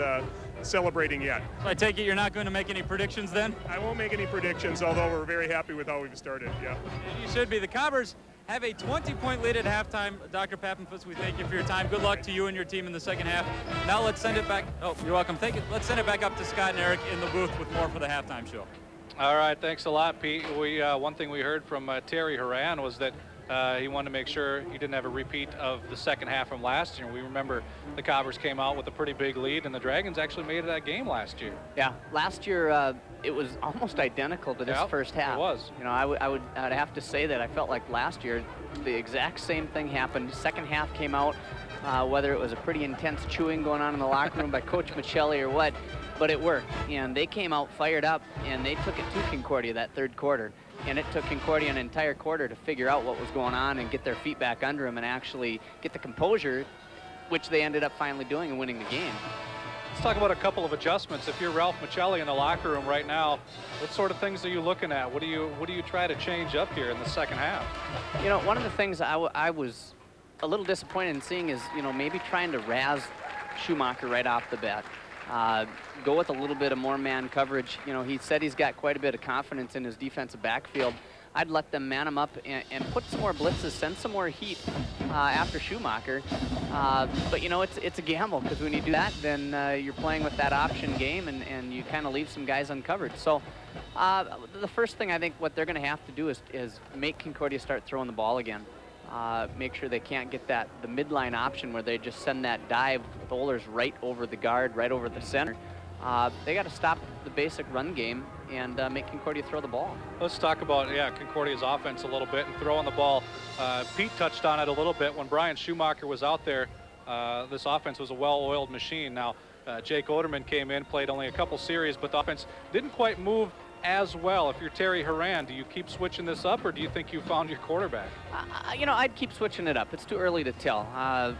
celebrating yet. So I take it you're not going to make any predictions then? I won't make any predictions, although we're very happy with how we've started. Yeah. And you should be. The Cobbers have a 20-point lead at halftime. Dr. Pappenfuss, we thank you for your time. Good luck to you and your team in the second half. Now let's send it back. Oh, you're welcome. Thank you. Let's send it back up to Scott and Eric in the booth with more for the halftime show. All right, thanks a lot, Pete. One thing we heard from Terry Horan was that he wanted to make sure he didn't have a repeat of the second half from last year. We remember the Cobbers came out with a pretty big lead, and the Dragons actually made it that game last year. Yeah, last year it was almost identical to this first half. It was. I'd have to say that I felt like last year the exact same thing happened. Second half came out, whether it was a pretty intense chewing going on in the locker room by Coach Michelli or what, but it worked, and they came out fired up, and they took it to Concordia that third quarter. And it took Concordia an entire quarter to figure out what was going on and get their feet back under them and actually get the composure, which they ended up finally doing and winning the game. Let's talk about a couple of adjustments. If you're Ralph Michelli in the locker room right now, what sort of things are you looking at? What do you try to change up here in the second half? One of the things I was a little disappointed in seeing is, maybe trying to razz Schumacher right off the bat. Go with a little bit of more man coverage. He said he's got quite a bit of confidence in his defensive backfield. I'd let them man him up and put some more blitzes, send some more heat after Schumacher. But, it's a gamble, because when you do that, then you're playing with that option game, and you kind of leave some guys uncovered. So the first thing I think what they're going to have to do is make Concordia start throwing the ball again. Make sure they can't get the midline option where they just send that dive with Ohlers right over the guard, right over the center. They got to stop the basic run game and make Concordia throw the ball. Let's talk about, Concordia's offense a little bit and throwing the ball. Pete touched on it a little bit. When Brian Schumacher was out there, this offense was a well-oiled machine. Now, Jake Oderman came in, played only a couple series, but the offense didn't quite move as well. If you're Terry Horan, do you keep switching this up, or do you think you found your quarterback? I'd keep switching it up. It's too early to tell.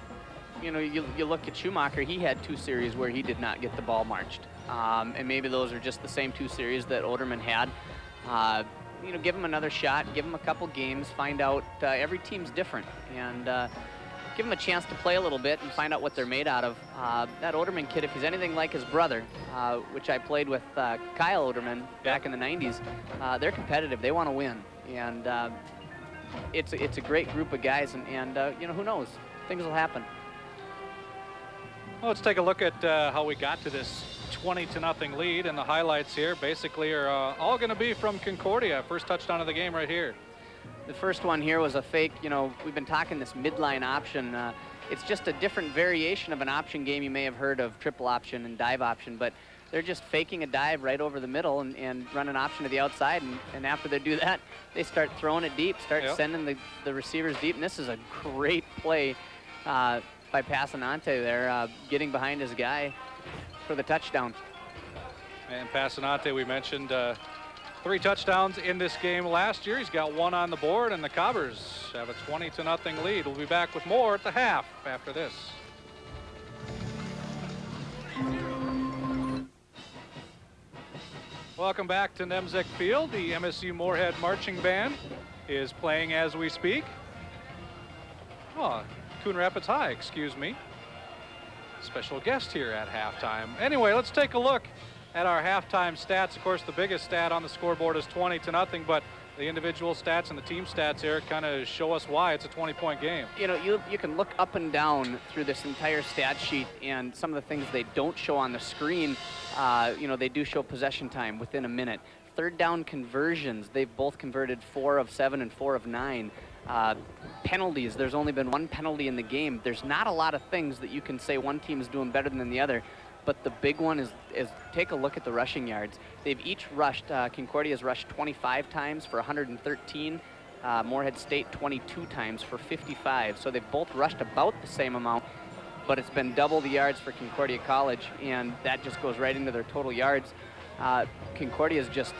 You look at Schumacher, he had 2 series where he did not get the ball marched. And maybe those are just the same 2 series that Oderman had. Give him another shot, give him a couple games, find out. Every team's different, and give him a chance to play a little bit and find out what they're made out of. That Oderman kid, if he's anything like his brother, which I played with Kyle Oderman back in the 90s, they're competitive. They want to win. And it's a great group of guys, and who knows? Things will happen. Well, let's take a look at how we got to this 20-0 lead, and the highlights here basically are all going to be from Concordia. First touchdown of the game right here. The first one here was a fake. We've been talking this midline option. It's just a different variation of an option game. You may have heard of triple option and dive option, but they're just faking a dive right over the middle and run an option to the outside. And after they do that, they start throwing it deep, start sending the receivers deep. And this is a great play by Passanante there, getting behind his guy for the touchdown. And Passanante, we mentioned 3 touchdowns in this game last year. He's got 1 on the board, and the Cobbers have a 20-0 lead. We'll be back with more at the half after this. Welcome back to Nemzek Field. The MSU Moorhead Marching Band is playing as we speak. Oh, Coon Rapids High, excuse me. Special guest here at halftime. Anyway, let's take a look at our halftime stats. Of course, the biggest stat on the scoreboard is 20-0, but the individual stats and the team stats, Eric, kind of show us why it's a 20-point game. You know, you can look up and down through this entire stat sheet, and some of the things they don't show on the screen, you know, they do show possession time within a minute. Third down conversions, they've both converted 4 of 7 and 4 of 9. Penalties, there's only been 1 penalty in the game. There's not a lot of things that you can say one team is doing better than the other. But the big one is take a look at the rushing yards. They've each rushed, Concordia's rushed 25 times for 113, Moorhead State 22 times for 55. So they've both rushed about the same amount, but it's been double the yards for Concordia College, and that just goes right into their total yards. Concordia's just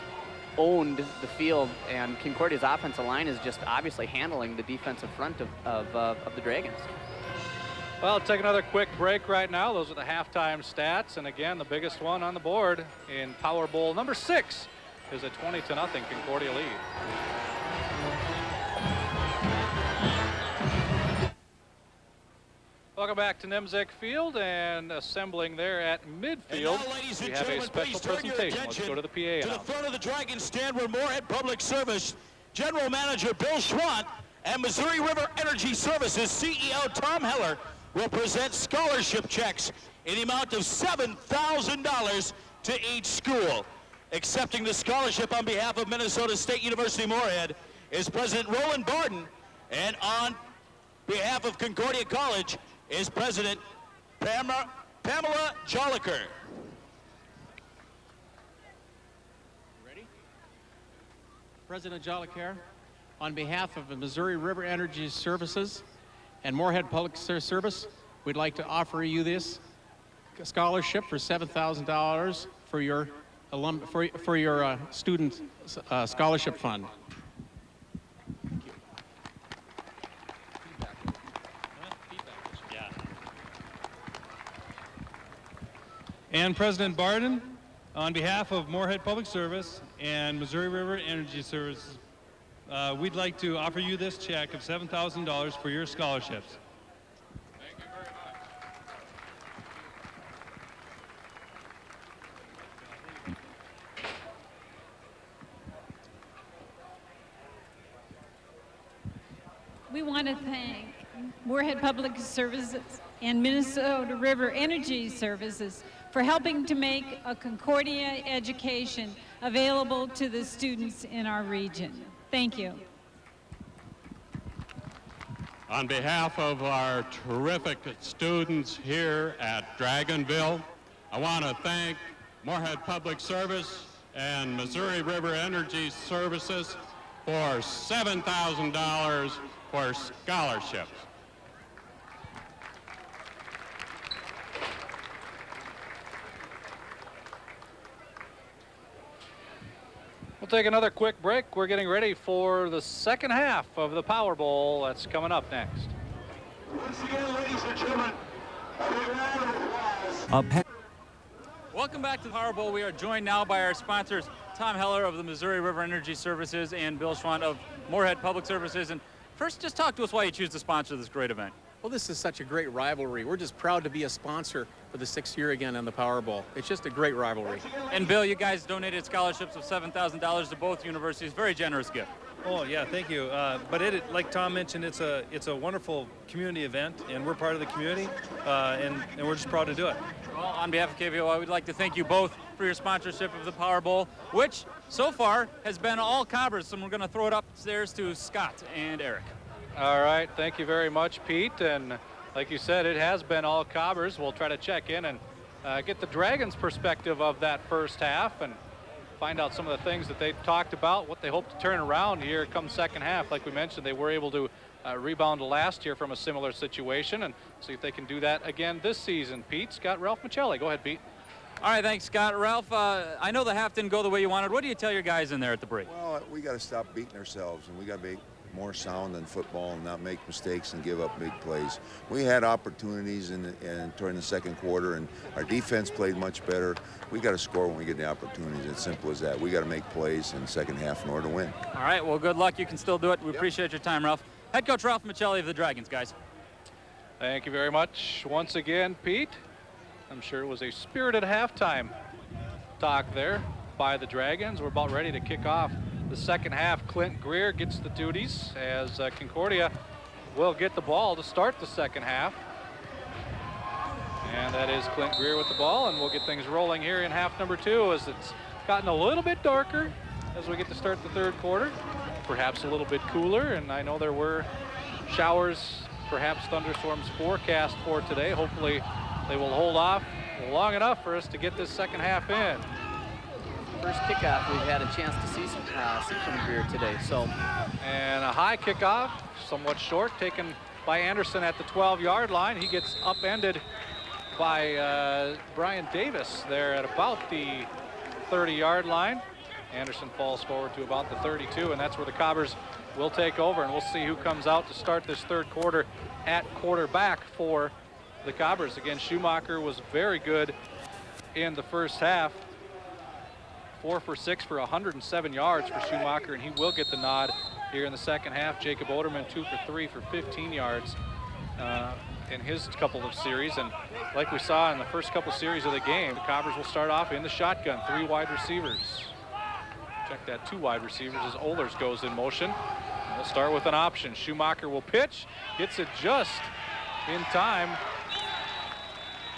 owned the field, and Concordia's offensive line is just obviously handling the defensive front of the Dragons. Well, take another quick break right now. Those are the halftime stats. And again, the biggest one on the board in Power Bowl number 6 is a 20-0 Concordia lead. Welcome back to Nemzek Field, and assembling there at midfield, we have a special presentation. Let's go to the PA. To the front of the Dragon stand where Moorhead Public Service General Manager Bill Schwant and Missouri River Energy Services CEO Tom Heller will present scholarship checks in the amount of $7,000 to each school. Accepting the scholarship on behalf of Minnesota State University Moorhead is President Roland Barden, and on behalf of Concordia College is President Pamela Joliker. Ready? President Joliker, on behalf of the Missouri River Energy Services and Moorhead Public Service, we'd like to offer you this scholarship for $7,000 for your student scholarship fund. And President Barden, on behalf of Moorhead Public Service and Missouri River Energy Services, we'd like to offer you this check of $7,000 for your scholarships. Thank you very much. We want to thank Moorhead Public Services and Minnesota River Energy Services for helping to make a Concordia education available to the students in our region. Thank you. On behalf of our terrific students here at Dragonville, I want to thank Moorhead Public Service and Missouri River Energy Services for $7,000 for scholarships. We'll take another quick break. We're getting ready for the second half of the Power Bowl. That's coming up next. Once again, ladies and gentlemen, a round of applause. Welcome back to the Power Bowl. We are joined now by our sponsors, Tom Heller of the Missouri River Energy Services and Bill Schwant of Moorhead Public Services. And first, just talk to us why you choose to sponsor this great event. Well, this is such a great rivalry. We're just proud to be a sponsor for the 6th year again on the Power Bowl. It's just a great rivalry. And Bill, you guys donated scholarships of $7,000 to both universities. Very generous gift. Oh yeah, thank you. But like Tom mentioned, it's a wonderful community event, and we're part of the community, and we're just proud to do it. Well, on behalf of KVOI, we'd like to thank you both for your sponsorship of the Power Bowl, which so far has been all Cobbers. So we're going to throw it upstairs to Scott and Eric. All right, thank you very much, Pete. And like you said, it has been all Cobbers. We'll try to check in and get the Dragons' perspective of that first half and find out some of the things that they talked about, what they hope to turn around here come second half. Like we mentioned, they were able to rebound last year from a similar situation, and see if they can do that again this season. Pete, Scott, Ralph Michelli. Go ahead, Pete. All right, thanks, Scott. Ralph, I know the half didn't go the way you wanted. What do you tell your guys in there at the break? Well, we got to stop beating ourselves, and we got to be more sound than football and not make mistakes and give up big plays. We had opportunities during the second quarter, and our defense played much better. We got to score when we get the opportunities. It's simple as that. We got to make plays in the second half in order to win. All right, well, good luck. You can still do it. We appreciate your time, Ralph. Head coach Ralph Michelli of the Dragons, guys. Thank you very much once again, Pete. I'm sure it was a spirited halftime talk there by the Dragons. We're about ready to kick off the second half. Clint Greer gets the duties as Concordia will get the ball to start the second half. And that is Clint Greer with the ball, and we'll get things rolling here in half number 2 as it's gotten a little bit darker as we get to start the third quarter. Perhaps a little bit cooler, and I know there were showers, perhaps thunderstorms forecast for today. Hopefully they will hold off long enough for us to get this second half in. First kickoff, we've had a chance to see some Greer today. And a high kickoff, somewhat short, taken by Anderson at the 12-yard line. He gets upended by Brian Davis there at about the 30-yard line. Anderson falls forward to about the 32, and that's where the Cobbers will take over, and we'll see who comes out to start this third quarter at quarterback for the Cobbers. Again, Schumacher was very good in the first half. 4 for 6 for 107 yards for Schumacher, and he will get the nod here in the second half. Jacob Oderman 2 for 3 for 15 yards in his couple of series. And like we saw in the first couple series of the game, the Cobbers will start off in the shotgun, 3 wide receivers. Check that, 2 wide receivers as Ohlers goes in motion. And we'll start with an option. Schumacher will pitch, gets it just in time.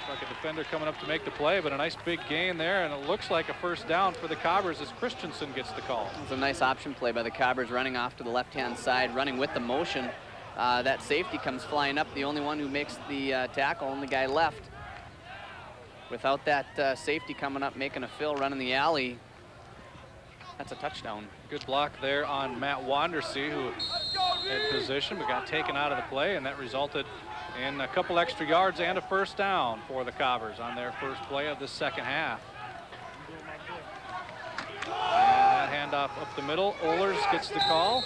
Like a defender coming up to make the play, but a nice big gain there, and it looks like a first down for the Cobbers as Christensen gets the call. It's a nice option play by the Cobbers, running off to the left-hand side, running with the motion. That safety comes flying up, the only one who makes the tackle, only guy left. Without that safety coming up, making a fill, running the alley, that's a touchdown. Good block there on Matt Wandersee, who had position but got taken out of the play, and that resulted in a couple extra yards and a first down for the Cobbers on their first play of the second half. And that handoff up the middle. Ohlers gets the call,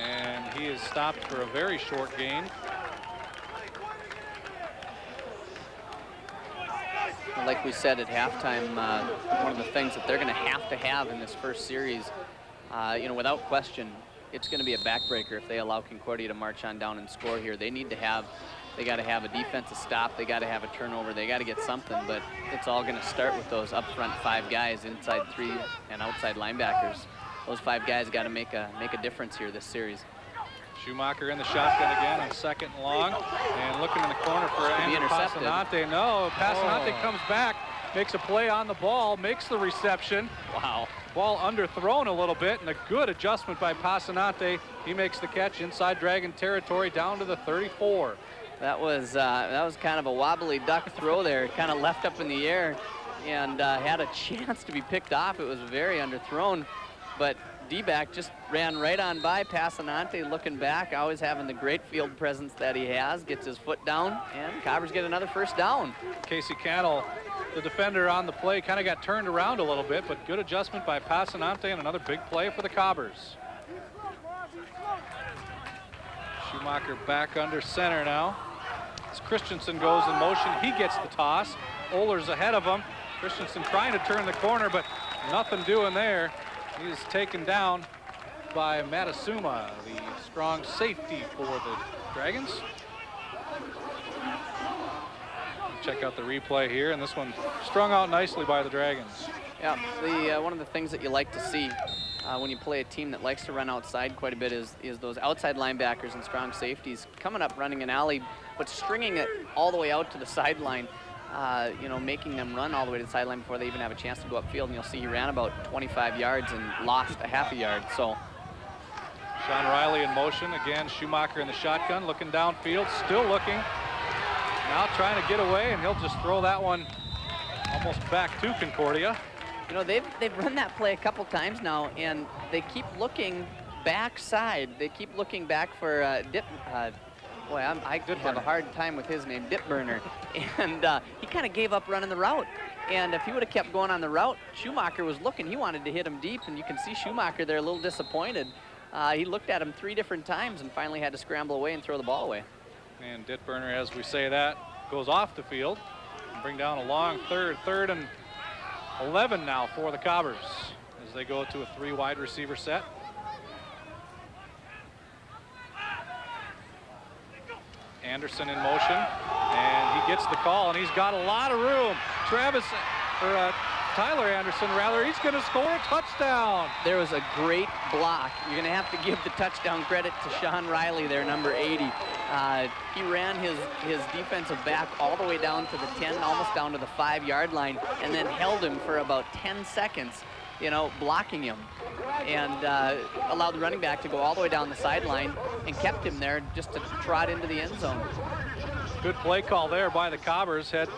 and he is stopped for a very short gain. Like we said at halftime, one of the things that they're going to have in this first series, without question, it's going to be a backbreaker if they allow Concordia to march on down and score here. They got to have a defensive stop. They got to have a turnover. They got to get something, but it's all going to start with those up front 5 guys, inside 3 and outside linebackers. Those 5 guys got to make a difference here this series. Schumacher in the shotgun again on second and long, and looking in the corner for Andrew Passanante. No, Passanante comes back, makes a play on the ball, makes the reception. Wow. Ball underthrown a little bit, and a good adjustment by Passanante. He makes the catch inside Dragon territory down to the 34. That was kind of a wobbly duck throw there, kind of left up in the air, and had a chance to be picked off. It was very underthrown, but D-back just ran right on by Passanante, looking back, always having the great field presence that he has, gets his foot down, and Cobbers get another first down. Casey Cannell, the defender on the play, kind of got turned around a little bit, but good adjustment by Passanante and another big play for the Cobbers. Schumacher back under center now. As Christensen goes in motion, he gets the toss. Ohlers ahead of him. Christensen trying to turn the corner, but nothing doing there. He is taken down by Matasuma, the strong safety for the Dragons. Check out the replay here, and this one strung out nicely by the Dragons. Yeah, one of the things that you like to see when you play a team that likes to run outside quite a bit is those outside linebackers and strong safeties coming up, running an alley, but stringing it all the way out to the sideline. Making them run all the way to the sideline before they even have a chance to go upfield. And you'll see he ran about 25 yards and lost a half a yard. So Sean Riley in motion again. Schumacher in the shotgun, looking downfield, still looking. Now trying to get away, and he'll just throw that one almost back to Concordia. You know, they've run that play a couple times now, and they keep looking backside. They keep looking back for Dip. Boy, I have a hard time with his name, Dip Burner. And he kind of gave up running the route. And if he would have kept going on the route, Schumacher was looking. He wanted to hit him deep, and you can see Schumacher there a little disappointed. He looked at him 3 different times and finally had to scramble away and throw the ball away. And Dittburner, as we say that, goes off the field. And bring down a long third and 11 now for the Cobbers as they go to a 3 wide receiver set. Anderson in motion, and he gets the call, and he's got a lot of room. Tyler Anderson, rather, he's going to score a touchdown. There was a great block. You're going to have to give the touchdown credit to Sean Riley there, number 80. He ran his defensive back all the way down to the 10, almost down to the 5-yard line, and then held him for about 10 seconds, you know, blocking him, and allowed the running back to go all the way down the sideline and kept him there just to trot into the end zone. Good play call there by the Cobbers. Had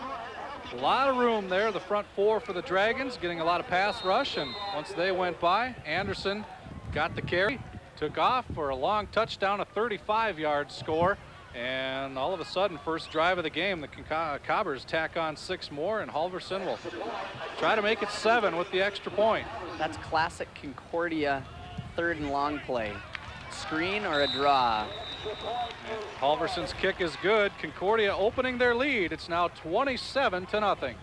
a lot of room there, the front 4 for the Dragons, getting a lot of pass rush, and once they went by, Anderson got the carry, took off for a long touchdown, a 35-yard score, and all of a sudden, first drive of the game, the Cobbers tack on 6 more, and Halverson will try to make it 7 with the extra point. That's classic Concordia 3rd and long play. Screen or a draw. And Halverson's kick is good. Concordia opening their lead. It's now 27-0.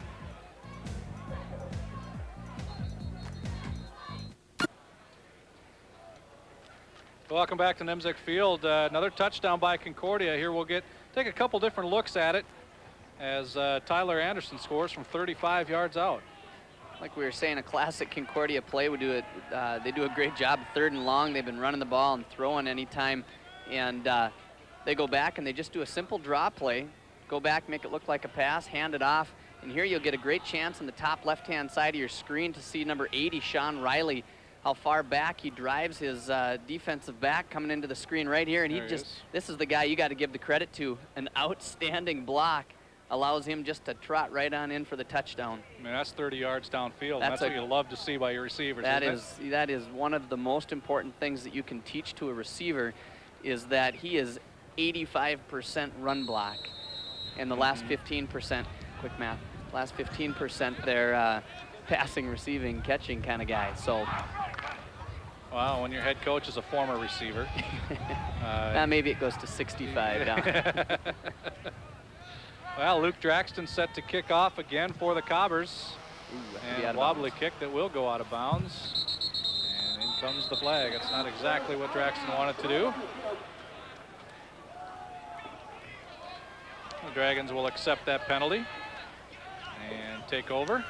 Welcome back to Nemzek Field. Another touchdown by Concordia. Here we'll take a couple different looks at it as Tyler Anderson scores from 35 yards out. Like we were saying, a classic Concordia play. They do a great job 3rd and long. They've been running the ball and throwing anytime, and they go back and they just do a simple draw play. Go back, make it look like a pass, hand it off, and here you'll get a great chance on the top left-hand side of your screen to see number 80, Sean Riley, how far back he drives his defensive back coming into the screen right here, and this is the guy you got to give the credit to. An outstanding block allows him just to trot right on in for the touchdown. I mean, that's 30 yards downfield. That's what you love to see by your receivers. That is one of the most important things that you can teach to a receiver, is that he is 85% run block, and the last 15%, quick math, last 15% they're passing, receiving, catching kind of guy. So. Wow, when your head coach is a former receiver. Maybe it goes to 65 down. Well, Luke Draxton set to kick off again for the Cobbers. And a wobbly kick that will go out of bounds. And in comes the flag. It's not exactly what Draxton wanted to do. The Dragons will accept that penalty and take over.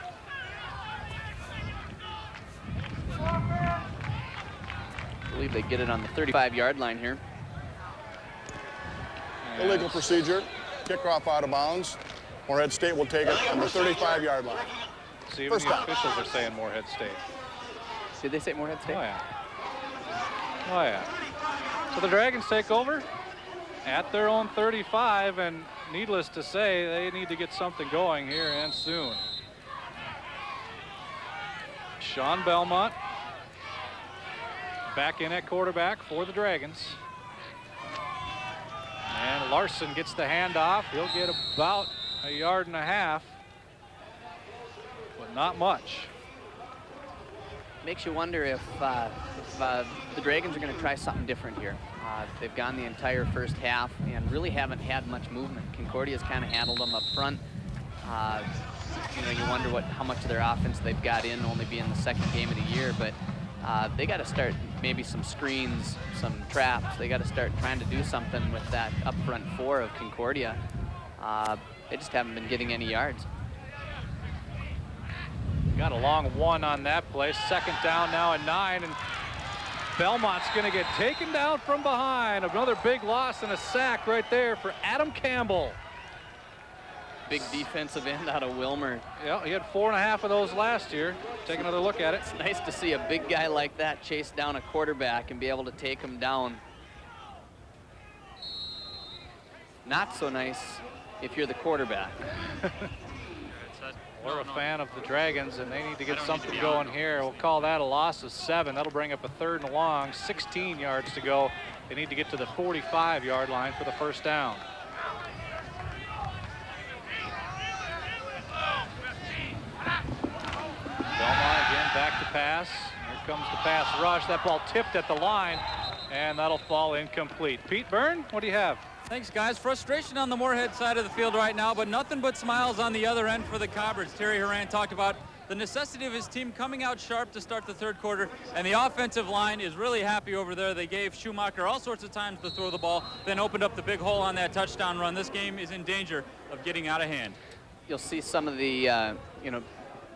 I believe they get it on the 35-yard line here. Illegal procedure. Kickoff out of bounds. Moorhead State will take it on the 35-yard line. See, even the officials are saying Moorhead State. Did they say Moorhead State? Oh, yeah. Oh, yeah. So the Dragons take over at their own 35, and needless to say, they need to get something going here and soon. Sean Belmont back in at quarterback for the Dragons. And Larson gets the handoff. He'll get about a yard and a half, but not much. Makes you wonder if the Dragons are going to try something different here. They've gone the entire first half and really haven't had much movement. Concordia's kind of handled them up front. You know, you wonder how much of their offense they've got in, only being the 2nd game of the year, but they got to start maybe some screens, some traps. They got to start trying to do something with that up front 4 of Concordia. They just haven't been getting any yards. Got a long 1 on that play. 2nd down now at 9, and Belmont's going to get taken down from behind. Another big loss and a sack right there for Adam Campbell. Big defensive end out of Wilmer. Yeah, he had 4.5 of those last year. Take another look at it. It's nice to see a big guy like that chase down a quarterback and be able to take him down. Not so nice if you're the quarterback. We're a fan of the Dragons, and they need to get something going here. We'll call that a loss of 7. That'll bring up a 3rd and long, 16 yards to go. They need to get to the 45-yard line for the first down. Belmont again back to pass. Here comes the pass rush. That ball tipped at the line, and that'll fall incomplete. Pete Byrne, what do you have? Thanks, guys. Frustration on the Moorhead side of the field right now, but nothing but smiles on the other end for the Cobbers. Terry Horan talked about the necessity of his team coming out sharp to start the 3rd quarter, and the offensive line is really happy over there. They gave Schumacher all sorts of times to throw the ball, then opened up the big hole on that touchdown run. This game is in danger of getting out of hand. You'll see some of the,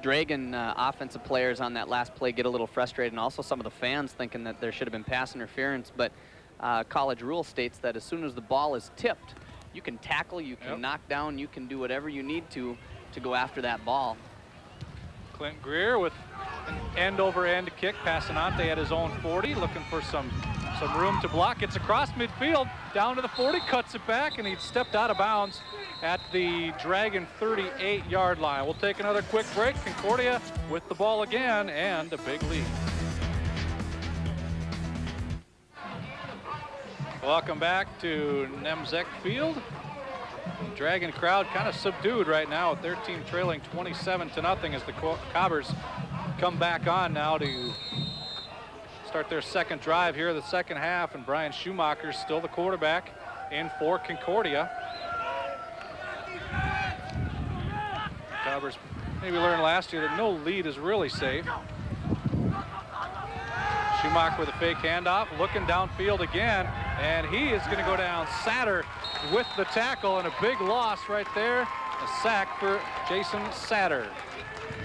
Dragon offensive players on that last play get a little frustrated, and also some of the fans thinking that there should have been pass interference, but college rule states that as soon as the ball is tipped, you can tackle, you can knock down, you can do whatever you need to go after that ball. Clint Greer with an end-over-end kick. Passanante at his own 40, looking for some room to block. Gets across midfield, down to the 40, cuts it back, and he stepped out of bounds at the Dragon 38-yard line. We'll take another quick break. Concordia with the ball again, and a big lead. Welcome back to Nemzek Field. The Dragon crowd kind of subdued right now with their team trailing 27-0 as the Cobbers come back on now to start their second drive here of the second half, and Brian Schumacher still the quarterback in for Concordia. Cobbers maybe learned last year that no lead is really safe. Schumacher with a fake handoff, looking downfield again, and he is going to go down. Satter with the tackle, and a big loss right there. A sack for Jason Satter.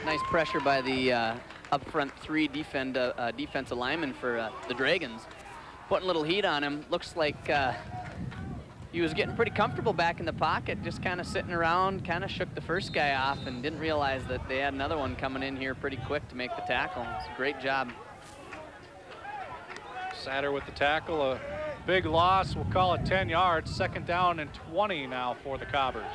Nice pressure by the up front 3 defensive linemen for the Dragons. Putting a little heat on him. Looks like he was getting pretty comfortable back in the pocket, just kind of sitting around, kind of shook the first guy off and didn't realize that they had another one coming in here pretty quick to make the tackle. It's a great job. Satter with the tackle, a big loss. We'll call it 10 yards. Second down and 20 now for the Cobbers.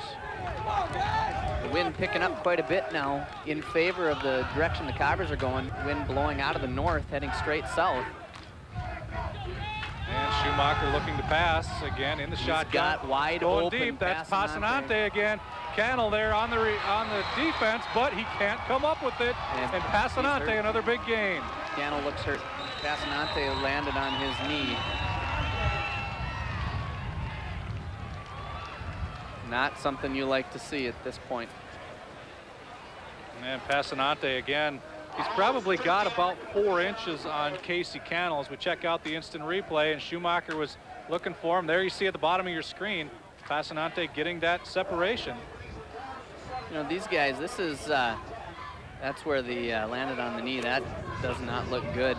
The wind picking up quite a bit now in favor of the direction the Cobbers are going. Wind blowing out of the north, heading straight south. And Schumacher looking to pass again in the shotgun. Got wide going open. Deep. That's Passanante again. Cannell there on the defense, but he can't come up with it. And Passanante, another big gain. Cannell looks hurt. Passanante landed on his knee. Not something you like to see at this point. And Passanante again. He's probably got about 4 inches on Casey Cannell as we check out the instant replay, and Schumacher was looking for him. There you see at the bottom of your screen, Passanante getting that separation. You know, these guys, this is, that's where the landed on the knee. That does not look good.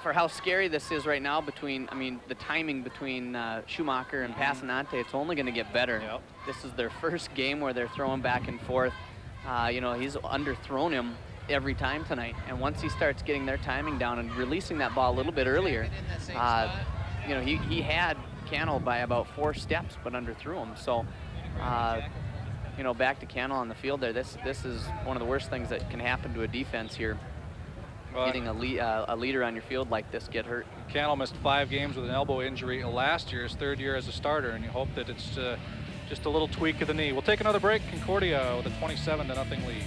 For how scary this is right now the timing between Schumacher and Passanante, it's only going to get better. Yep. This is their first game where they're throwing back and forth. He's underthrown him every time tonight, and once he starts getting their timing down and releasing that ball a little bit earlier, he had Cannell by about 4 steps, but underthrew him. So, back to Cannell on the field there. This is one of the worst things that can happen to a defense here. Getting a leader on your field like this get hurt. Cannell missed 5 games with an elbow injury last year, his 3rd year as a starter, and you hope that it's just a little tweak of the knee. We'll take another break. Concordia with a 27-0 lead.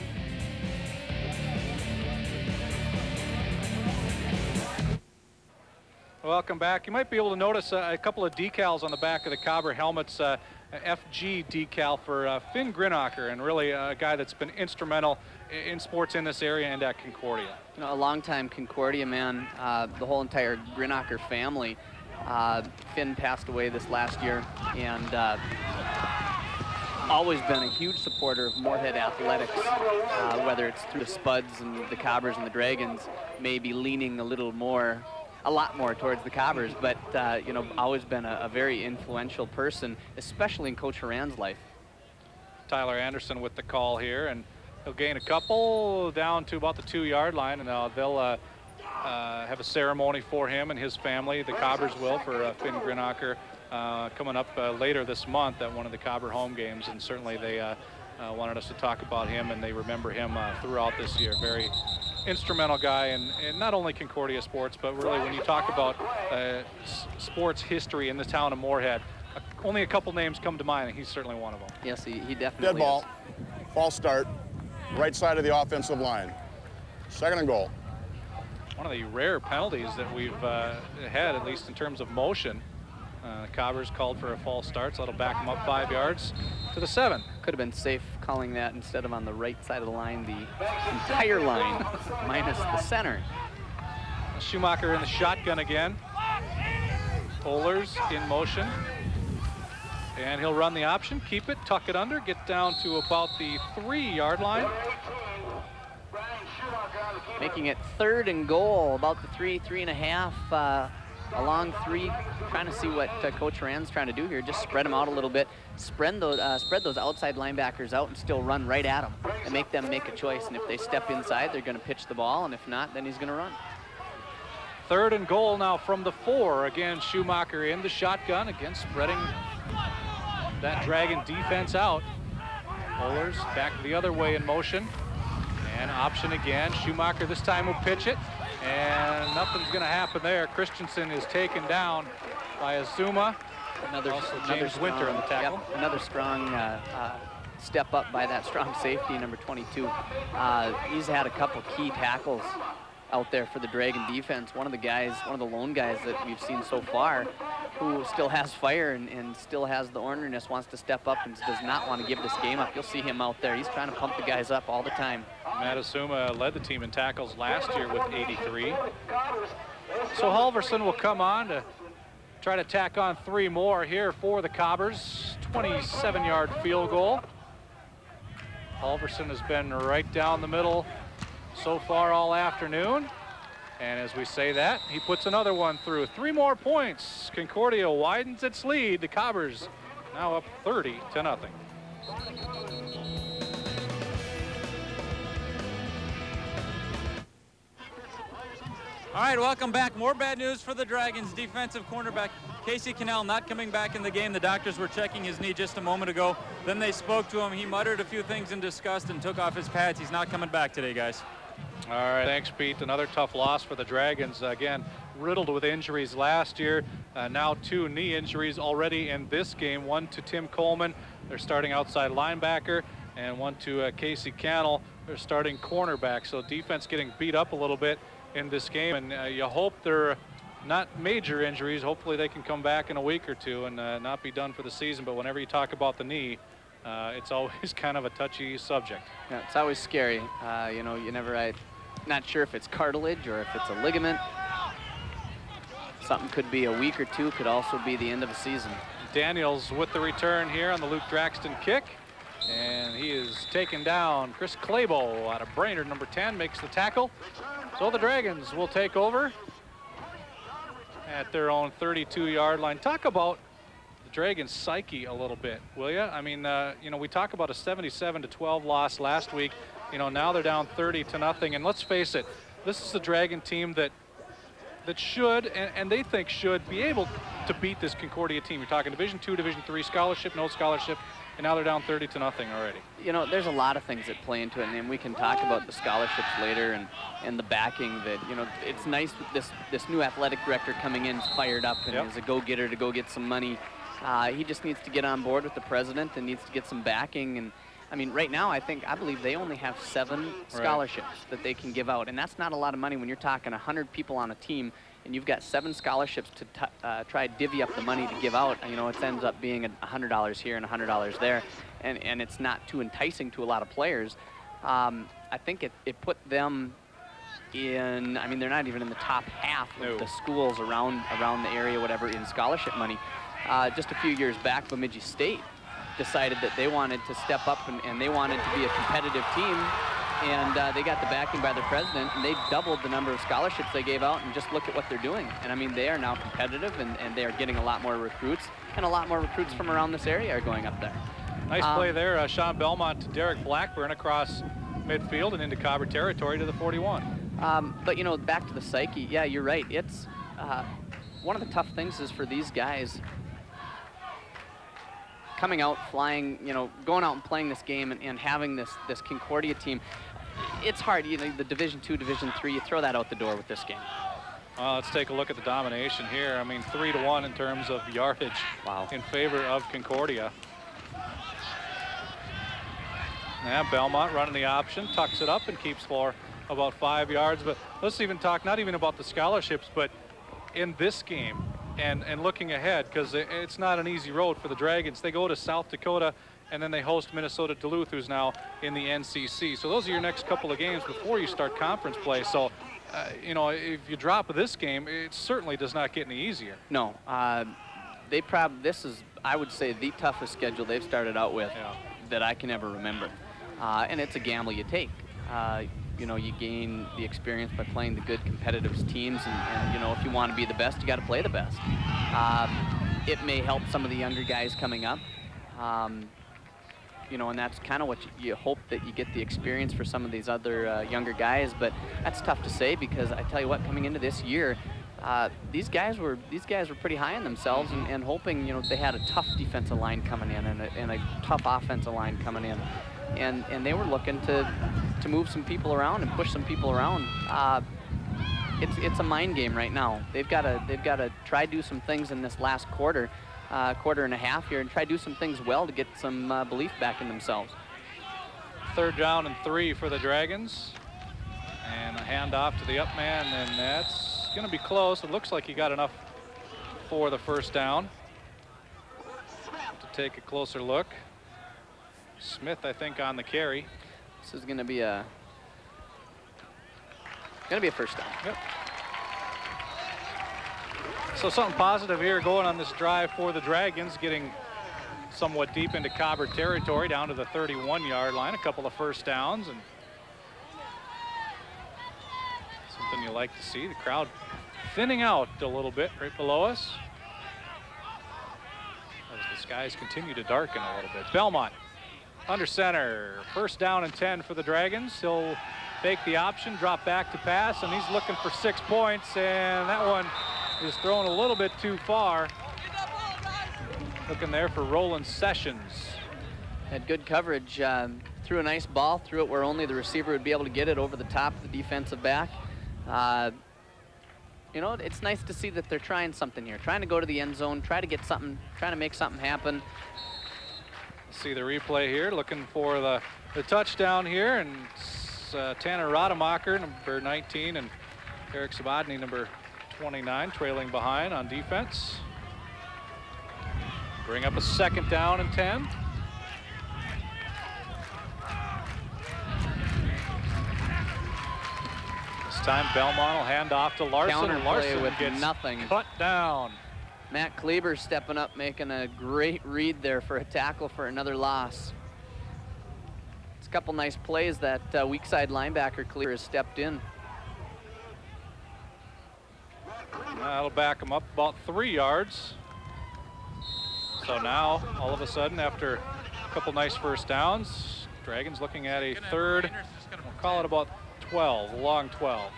Welcome back. You might be able to notice a couple of decals on the back of the Cobber helmets. FG decal for Finn Grinacher, and really a guy that's been instrumental in sports in this area and at Concordia. A longtime Concordia man, the whole entire Grinacher family. Finn passed away this last year, and always been a huge supporter of Moorhead athletics, whether it's through the Spuds and the Cobbers and the Dragons, maybe leaning a lot more towards the Cobbers, but always been a very influential person, especially in Coach Horan's life. Tyler Anderson with the call here, and he'll gain a couple down to about the 2-yard line, and they'll have a ceremony for him and his family. The Cobbers will, for Finn Grinacher. coming up later this month at one of the Cobber home games, and certainly they wanted us to talk about him, and they remember him throughout this year. Very instrumental guy in not only Concordia sports, but really when you talk about sports history in the town of Moorhead, only a couple names come to mind, and he's certainly one of them. Yes, he definitely Dead ball, is. false start, right side of the offensive line. 2nd and goal. One of the rare penalties that we've had, at least in terms of motion. Cobbers called for a false start, so that'll back him up 5 yards to the 7. Could have been safe calling that instead of on the right side of the line, the entire line minus the center. Schumacher in the shotgun again. Ohlers in motion. And he'll run the option, keep it, tuck it under, get down to about the 3-yard line. Making it 3rd and goal, about the 3.5, along 3. Trying to see what Coach Rand's trying to do here. Just spread them out a little bit, spread those outside linebackers out, and still run right at them and make them make a choice. And if they step inside, they're going to pitch the ball, and if not, then he's going to run. 3rd and goal now from the 4. Again, Schumacher in the shotgun, again spreading that Dragon defense out. Ohlers back the other way in motion. And option again. Schumacher this time will pitch it. And nothing's going to happen there. Christensen is taken down by Azuma. Another James strong, Winter on the tackle. Yep, another strong step up by that strong safety, number 22. He's had a couple key tackles out there for the Dragon defense. One of the lone guys that we've seen so far who still has fire and still has the orneriness, wants to step up and does not want to give this game up. You'll see him out there. He's trying to pump the guys up all the time. Matt Azuma led the team in tackles last year with 83. So Halverson will come on to try to tack on 3 more here for the Cobbers. 27-yard field goal. Halverson has been right down the middle so far all afternoon. And as we say that, he puts another one through. 3 more points. Concordia widens its lead. The Cobbers now up 30-0. All right, welcome back. More bad news for the Dragons. Defensive cornerback Casey Cannell not coming back in the game. The doctors were checking his knee just a moment ago. Then they spoke to him. He muttered a few things in disgust and took off his pads. He's not coming back today, guys. All right, thanks, Pete. Another tough loss for the Dragons. Again, riddled with injuries last year. Now 2 knee injuries already in this game. One to Tim Coleman, their starting outside linebacker, and one to Casey Cannell, their starting cornerback. So defense getting beat up a little bit in this game, and you hope they're not major injuries. Hopefully they can come back in a week or 2 and not be done for the season. But whenever you talk about the knee, it's always kind of a touchy subject. Yeah, it's always scary. Not sure if it's cartilage or if it's a ligament. Something could be a week or 2, could also be the end of a season. Daniels with the return here on the Luke Draxton kick. And he is taken down. Chris Claybo out of Brainerd, number 10, makes the tackle. So the Dragons will take over at their own 32-yard line. Talk about the Dragons' psyche a little bit, will you? I mean, we talk about a 77-12 loss last week. Now they're down 30-0. And let's face it, this is the Dragon team that should, and they think should, be able to beat this Concordia team. You're talking Division II, Division III scholarship, no scholarship, and now they're down 30-0 already. There's a lot of things that play into it, and we can talk about the scholarships later and the backing that, it's nice with this new athletic director coming in, fired up and is a go-getter to go get some money. He just needs to get on board with the president and needs to get some backing. And I mean, right now, I believe they only have 7 scholarships that they can give out, and that's not a lot of money when you're talking 100 people on a team and you've got 7 scholarships to try to divvy up the money to give out. It ends up being $100 here and $100 there, and it's not too enticing to a lot of players. I think it put them in, they're not even in the top half of the schools around the area, whatever, in scholarship money. Just a few years back, Bemidji State decided that they wanted to step up and they wanted to be a competitive team, and they got the backing by their president, and they doubled the number of scholarships they gave out, and just look at what they're doing. And they are now competitive, and they are getting a lot more recruits, and a lot more recruits from around this area are going up there. Nice play there, Sean Belmont to Derek Blackburn across midfield and into Cobber territory to the 41. But back to the psyche, yeah, you're right. It's one of the tough things is for these guys, coming out, flying, going out and playing this game and having this Concordia team, it's hard. The Division II, Division III, you throw that out the door with this game. Let's take a look at the domination here. I mean, 3-1 in terms of yardage in favor of Concordia. Yeah, Belmont running the option, tucks it up and keeps for about 5 yards. But let's even talk not even about the scholarships, but in this game and looking ahead, because it's not an easy road for the Dragons. They go to South Dakota and then they host Minnesota Duluth, who's now in the NCC. So those are your next couple of games before you start conference play. So, if you drop this game, it certainly does not get any easier. No, this is, I would say, the toughest schedule they've started out with that I can ever remember. And it's a gamble you take. You gain the experience by playing the good competitive teams, and if you want to be the best, you got to play the best. It may help some of the younger guys coming up. And that's kind of what you hope, that you get the experience for some of these other younger guys, but that's tough to say, because I tell you what, coming into this year, these guys were pretty high on themselves and hoping, they had a tough defensive line coming in and a tough offensive line coming in, and they were looking to move some people around and push some people around. It's a mind game right now. They've got to try to do some things in this last quarter and a half here, and try to do some things well to get some belief back in themselves. 3rd down and 3 for the Dragons, and a handoff to the up man, and that's going to be close. It looks like he got enough for the 1st down. To take a closer look, Smith, I think, on the carry. This is going to be a 1st down. Yep. So something positive here going on this drive for the Dragons, getting somewhat deep into Cobber territory, down to the 31-yard line, a couple of 1st downs, and something you like to see. The crowd thinning out a little bit right below us as the skies continue to darken a little bit. Belmont under center, 1st down and 10 for the Dragons. He'll fake the option, drop back to pass, and he's looking for 6 points, and that one is thrown a little bit too far. Looking there for Roland Sessions. Had good coverage, threw a nice ball, threw it where only the receiver would be able to get it over the top of the defensive back. It's nice to see that they're trying something here, trying to go to the end zone, try to get something, trying to make something happen. See the replay here, looking for the touchdown here, and Tanner Rademacher, number 19, and Eric Sabodny, number 29, trailing behind on defense. Bring up a 2nd down and 10. This time Belmont will hand off to Larson, and Larson with gets nothing. Cut down. Matt Kleber stepping up, making a great read there for a tackle for another loss. It's a couple nice plays that weak side linebacker Kleber has stepped in. That'll back him up about 3 yards. So now, all of a sudden, after a couple nice 1st downs, Dragons looking at a 3rd, we'll call it about 12, a long 12.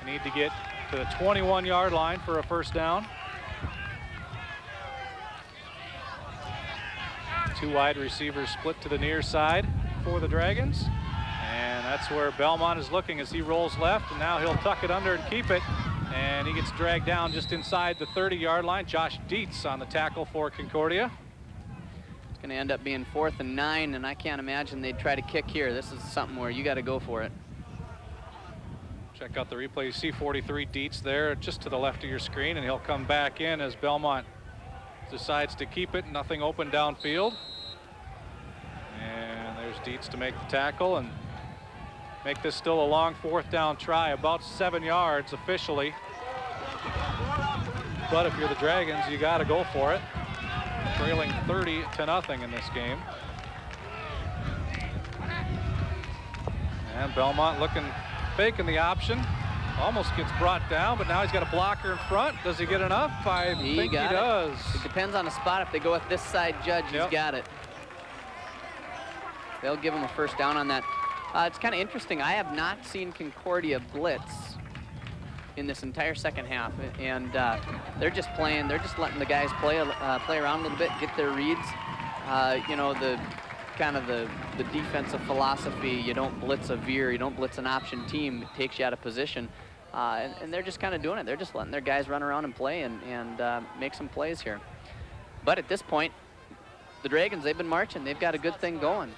Need to get to the 21-yard line for a 1st down. 2 wide receivers split to the near side for the Dragons. And that's where Belmont is looking as he rolls left, and now he'll tuck it under and keep it. And he gets dragged down just inside the 30-yard line. Josh Dietz on the tackle for Concordia. It's going to end up being 4th and 9, and I can't imagine they'd try to kick here. This is something where you got to go for it. Check out the replay. You see 43 Dietz there just to the left of your screen, and he'll come back in as Belmont decides to keep it. Nothing open downfield. And there's Dietz to make the tackle and make this still a long 4th down try, about 7 yards officially. But if you're the Dragons, you got to go for it. Trailing 30-0 in this game. And Belmont faking the option. Almost gets brought down, but now he's got a blocker in front. Does he get enough? I think he does. It depends on the spot. If they go with this side judge, he's got it. They'll give him a 1st down on that. It's kind of interesting. I have not seen Concordia blitz in this entire second half, and they're just playing. They're just letting the guys play around a little bit, get their reads. You know, the defensive philosophy. You don't blitz a veer. You don't blitz an option team. It takes you out of position, and they're just kind of doing it. They're just letting their guys run around and play and make some plays here. But at this point, the Dragons, they've been marching. They've got a good thing going.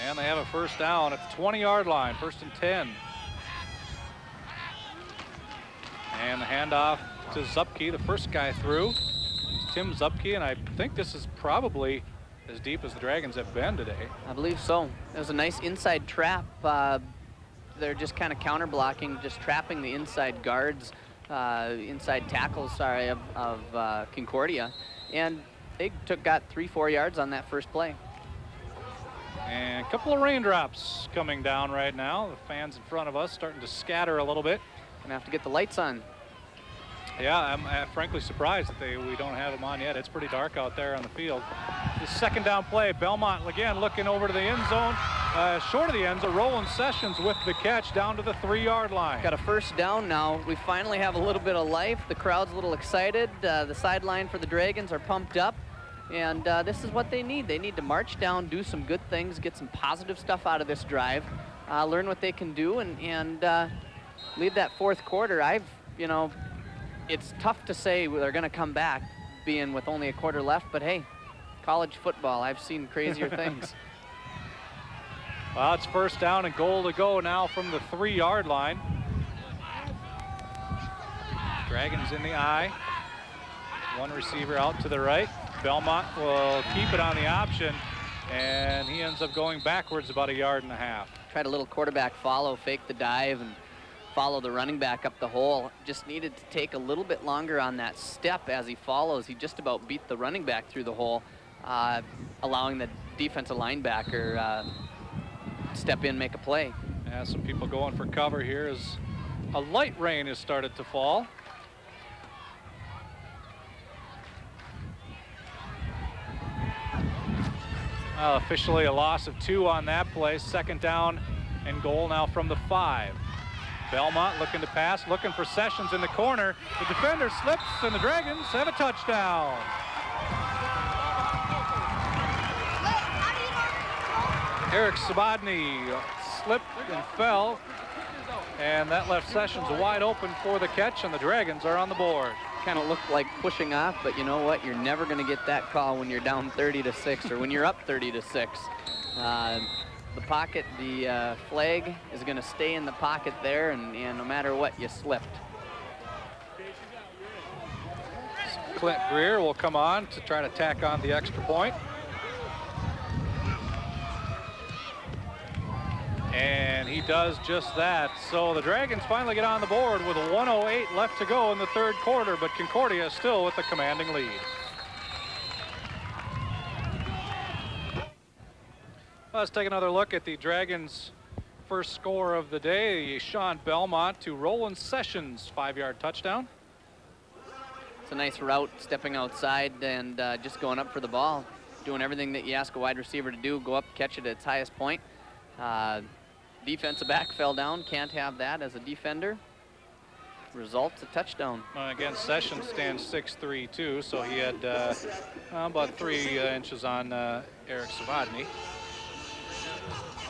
And they have a first down at the 20-yard line, 1st and 10. And the handoff to Zupke, the first guy through. It's Tim Zupke, and I think this is probably as deep as the Dragons have been today. I believe so. It was a nice inside trap. They're just kind of counter blocking, just trapping the inside guards, inside tackles, sorry, of Concordia. And they got 3-4 yards on that first play. And a couple of raindrops coming down right now. The fans in front of us starting to scatter a little bit. Gonna have to get the lights on. Yeah, I'm frankly surprised that we don't have them on yet. It's pretty dark out there on the field. The second down play, Belmont again looking over to the end zone. Short of the end zone, Roland Sessions with the catch down to the 3-yard line. Got a first down now. We finally have a little bit of life. The crowd's a little excited. The sideline for the Dragons are pumped up. And this is what they need. They need to march down, do some good things, get some positive stuff out of this drive, learn what they can do, and leave that fourth quarter. You know, it's tough to say they're going to come back being with only a quarter left, but hey, college football, I've seen crazier things. Well, it's first down and goal to go now from the 3-yard line. Dragons in the eye. One receiver out to the right. Belmont will keep it on the option, and he ends up going backwards about 1.5 yards. Tried a little quarterback follow, fake the dive, and follow the running back up the hole. Just needed to take a little bit longer on that step as he follows. He just about beat the running back through the hole, allowing the defensive linebacker step in, make a play. Yeah, some people going for cover here as a light rain has started to fall. Officially a loss of 2 on that play. Second down and goal now from the 5. Belmont looking to pass, looking for Sessions in the corner. The defender slips, and the Dragons have a touchdown. Eric Sabodny slipped and fell, and that left Sessions wide open for the catch, and the Dragons are on the board. Kind of looked like pushing off, but you know what? You're never going to get that call when you're down 30-6 or when you're up 30-6. The pocket, the flag is going to stay in the pocket there, and no matter what, you slipped. Clint Greer will come on to try to tack on the extra point. And he does just that. So the Dragons finally get on the board with a 1:08 left to go in the third quarter, but Concordia still with the commanding lead. Let's take another look at the Dragons' first score of the day. Sean Belmont to Roland Sessions, 5-yard touchdown. It's a nice route, stepping outside and just going up for the ball, doing everything that you ask a wide receiver to do, go up, catch it at its highest point. Defensive back fell down, can't have that as a defender. Results, a touchdown. Again, Sessions stands 6'3", too, so he had about 3 inches on Eric Savadny.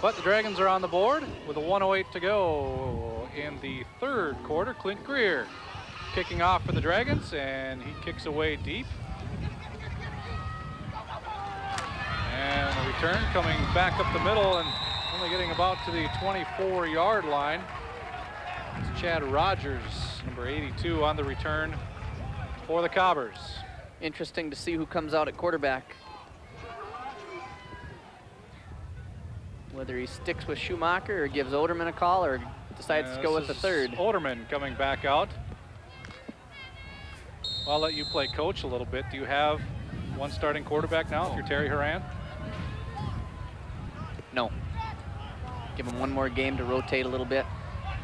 But the Dragons are on the board with a 1:08 to go in the third quarter. Clint Greer kicking off for the Dragons, and he kicks away deep. And the return coming back up the middle and only getting about to the 24-yard line. It's Chad Rogers, number 82, on the return for the Cobbers. Interesting to see who comes out at quarterback. Whether he sticks with Schumacher or gives Oderman a call or decides to go with the third. Oderman coming back out. Well, I'll let you play coach a little bit. Do you have one starting quarterback now if you're Terry Horan? No. Give him one more game to rotate a little bit.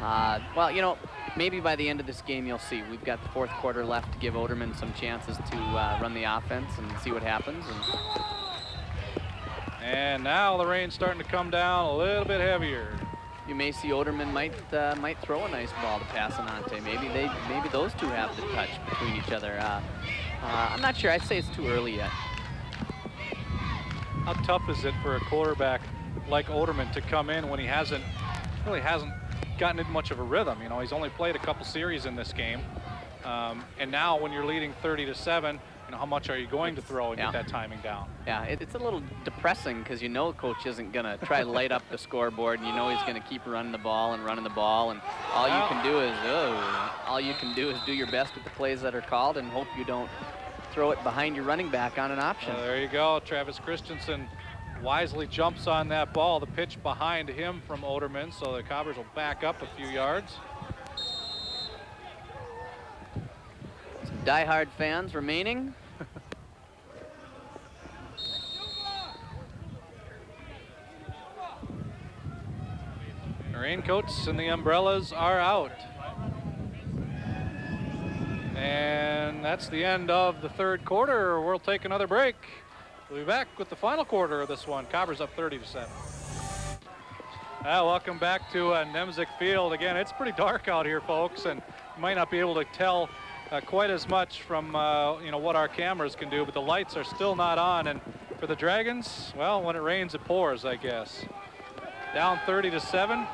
Well, you know, maybe by the end of this game you'll see. We've got the fourth quarter left to give Oderman some chances to run the offense and see what happens. And now the rain's starting to come down a little bit heavier. you may see Oderman might throw a nice ball to Passanante. Maybe those two have the touch between each other. I'm not sure. I'd say it's too early yet. How tough is it for a quarterback like Oderman to come in when he really hasn't gotten into much of a rhythm? You know, he's only played a couple series in this game, and now when you're leading 30-7, you know, how much are you going to throw and get that timing down? Yeah, it's a little depressing because you know coach isn't going to try to light up the scoreboard, and you know he's going to keep running the ball, and all you can do is do your best with the plays that are called and hope you don't throw it behind your running back on an option. There you go. Travis Christensen wisely jumps on that ball. The pitch behind him from Oderman, so the Cobbers will back up a few yards. Some diehard fans remaining. The raincoats and the umbrellas are out. And that's the end of the third quarter. We'll take another break. We'll be back with the final quarter of this one. Cobbers up 30-7. Welcome back to Nemzik Field. Again, it's pretty dark out here, folks, and you might not be able to tell quite as much from you know, what our cameras can do, but the lights are still not on. And for the Dragons, well, when it rains, it pours, I guess. Down 30-7,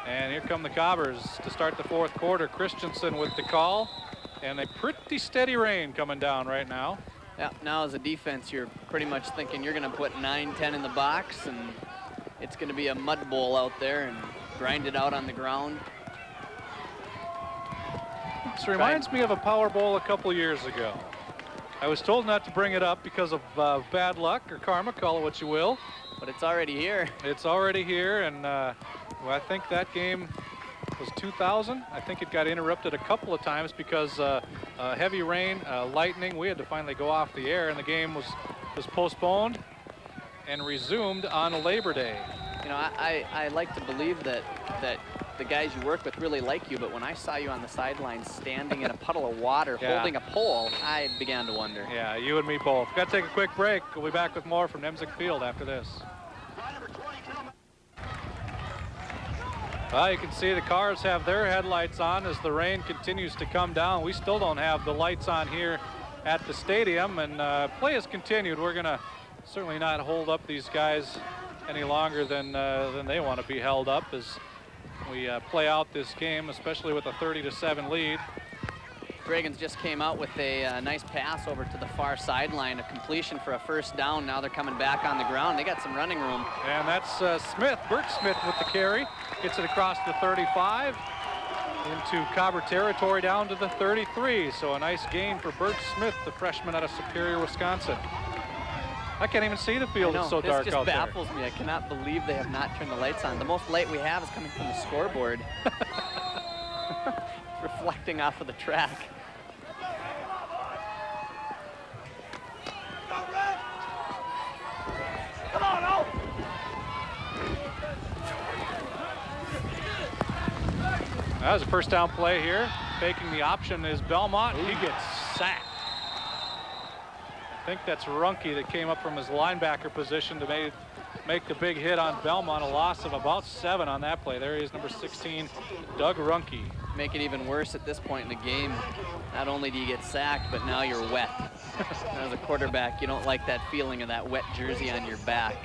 and here come the Cobbers to start the fourth quarter. Christensen with the call, and a pretty steady rain coming down right now. Yeah, now as a defense, you're pretty much thinking you're going to put 9-10 in the box, and it's going to be a mud bowl out there and grind it out on the ground. This reminds me of a Power Bowl a couple years ago. I was told not to bring it up because of bad luck or karma, call it what you will. But it's already here. It's already here, and well, I think that game was 2000. I think it got interrupted a couple of times because heavy rain, lightning. We had to finally go off the air, and the game was postponed and resumed on Labor Day. You know, I like to believe that the guys you work with really like you, but when I saw you on the sidelines standing in a puddle of water holding a pole, I began to wonder. Yeah, you and me both. Got to take a quick break. We'll be back with more from Nemzik Field after this. Well, you can see the cars have their headlights on as the rain continues to come down. We still don't have the lights on here at the stadium, and play has continued. We're going to certainly not hold up these guys any longer than they want to be held up as we play out this game, especially with a 30-7 lead. Dragons just came out with a nice pass over to the far sideline, a completion for a first down. Now they're coming back on the ground. They got some running room. And that's Smith, Bert Smith with the carry. Gets it across the 35 into Cobber territory down to the 33. So a nice gain for Bert Smith, the freshman out of Superior, Wisconsin. I can't even see the field. It's so dark out there. This just baffles me. I cannot believe they have not turned the lights on. The most light we have is coming from the scoreboard. Reflecting off of the track. That was a first down play here. Faking the option is Belmont. He gets sacked. I think that's Runke that came up from his linebacker position to make the big hit on Belmont. A loss of about 7 on that play. There he is, number 16, Doug Runke. Make it even worse at this point in the game. Not only do you get sacked, but now you're wet. As a quarterback, you don't like that feeling of that wet jersey on your back.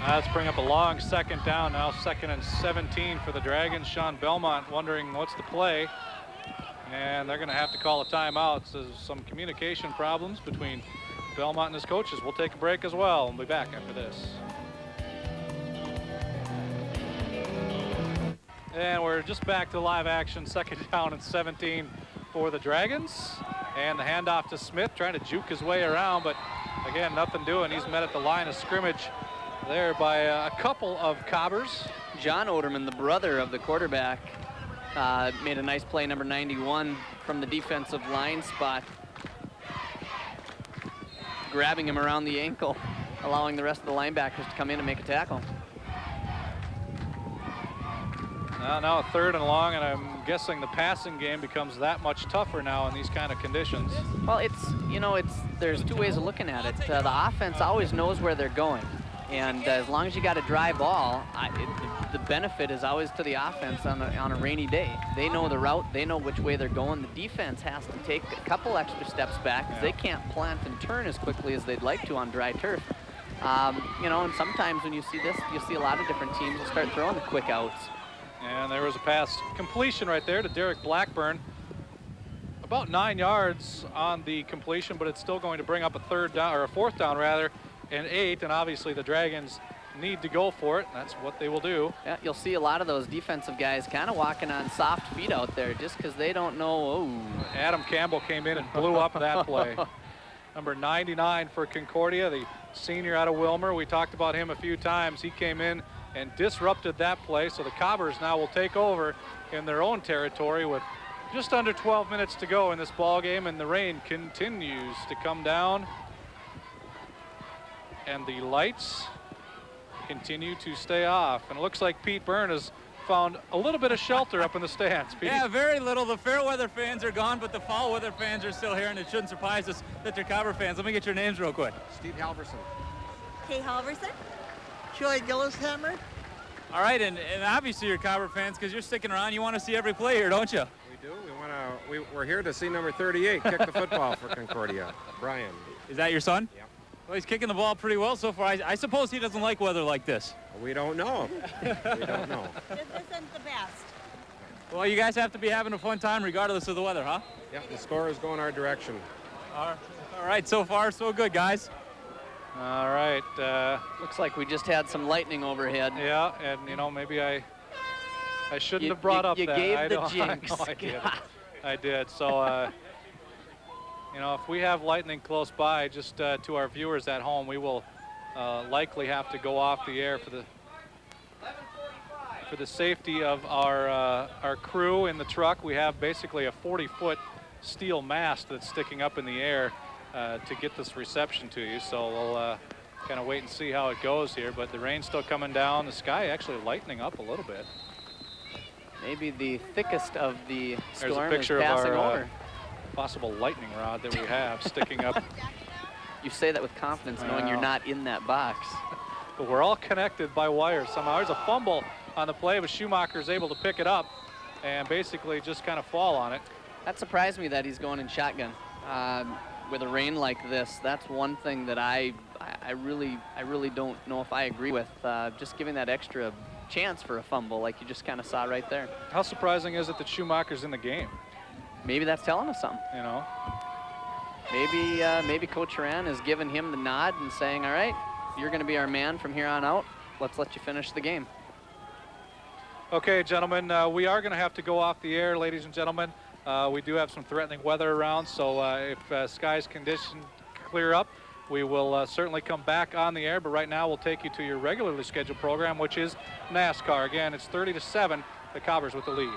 Let's bring up a long second down now, 2nd and 17 for the Dragons. Sean Belmont wondering what's the play. And they're going to have to call a timeout. So there's some communication problems between Belmont and his coaches. We'll take a break as well and be back after this. And we're just back to live action, 2nd down and 17 for the Dragons. And the handoff to Smith, trying to juke his way around, but again, nothing doing. He's met at the line of scrimmage there by a couple of Cobbers. John Oderman, the brother of the quarterback, made a nice play, number 91, from the defensive line spot, grabbing him around the ankle, allowing the rest of the linebackers to come in and make a tackle. Now 3rd and long, and I'm guessing the passing game becomes that much tougher now in these kind of conditions. Well, there's two ways of looking at it. The offense always knows where they're going, and as long as you got a dry ball, the benefit is always to the offense on a rainy day. They know the route, they know which way they're going. The defense has to take a couple extra steps back because they can't plant and turn as quickly as they'd like to on dry turf. And sometimes when you see this, you see a lot of different teams will start throwing the quick outs. And there was a pass completion right there to Derek Blackburn. About 9 yards on the completion, but it's still going to bring up a 4th down rather, and 8. And obviously the Dragons need to go for it. That's what they will do. Yeah, you'll see a lot of those defensive guys kind of walking on soft feet out there just because they don't know. Oh. Adam Campbell came in and blew up that play. Number 99 for Concordia, the senior out of Wilmer. We talked about him a few times. He came in and disrupted that play, so the Cobbers now will take over in their own territory with just under 12 minutes to go in this ball game, and the rain continues to come down, and the lights continue to stay off. And it looks like Pete Byrne has found a little bit of shelter up in the stands. Pete? Yeah, very little. The fair weather fans are gone, but the foul weather fans are still here, and it shouldn't surprise us that they're Cobber fans. Let me get your names real quick. Steve Halverson. Kay Halverson. Joy Gillishammer. All right, and obviously you're Cobber fans because you're sticking around. You want to see every play here, don't you? We do. We're here to see number 38 kick the football for Concordia. Brian. Is that your son? Yeah. Well, he's kicking the ball pretty well so far. I suppose he doesn't like weather like this. We don't know. We don't know. This isn't the best. Well, you guys have to be having a fun time regardless of the weather, huh? Yeah, the score is going our direction. All right, so far so good, guys. All right. Looks like we just had some lightning overhead. Yeah, and maybe I shouldn't have brought up that. You gave the jinx. I did. I did. So, if we have lightning close by, just to our viewers at home, we will likely have to go off the air for the safety of our crew in the truck. We have basically a 40-foot steel mast that's sticking up in the air to get this reception to you. So we'll kind of wait and see how it goes here. But the rain's still coming down. The sky actually lightening up a little bit. Maybe the thickest of the storm There's a picture is passing of our over. possible lightning rod that we have sticking up. You say that with confidence, knowing you're not in that box. But we're all connected by wires somehow. There's a fumble on the play, but Schumacher's able to pick it up and basically just kind of fall on it. That surprised me that he's going in shotgun. With a rain like this, that's one thing that I really don't know if I agree with. Just giving that extra chance for a fumble like you just kind of saw right there. How surprising is it that Schumacher's in the game? Maybe that's telling us something. Maybe Coach Horan is giving him the nod and saying, all right, you're going to be our man from here on out. Let's let you finish the game. Okay, gentlemen, we are going to have to go off the air, ladies and gentlemen. We do have some threatening weather around, so if skies conditions clear up, we will certainly come back on the air. But right now, we'll take you to your regularly scheduled program, which is NASCAR. Again, it's 30-7, the Cobbers with the lead.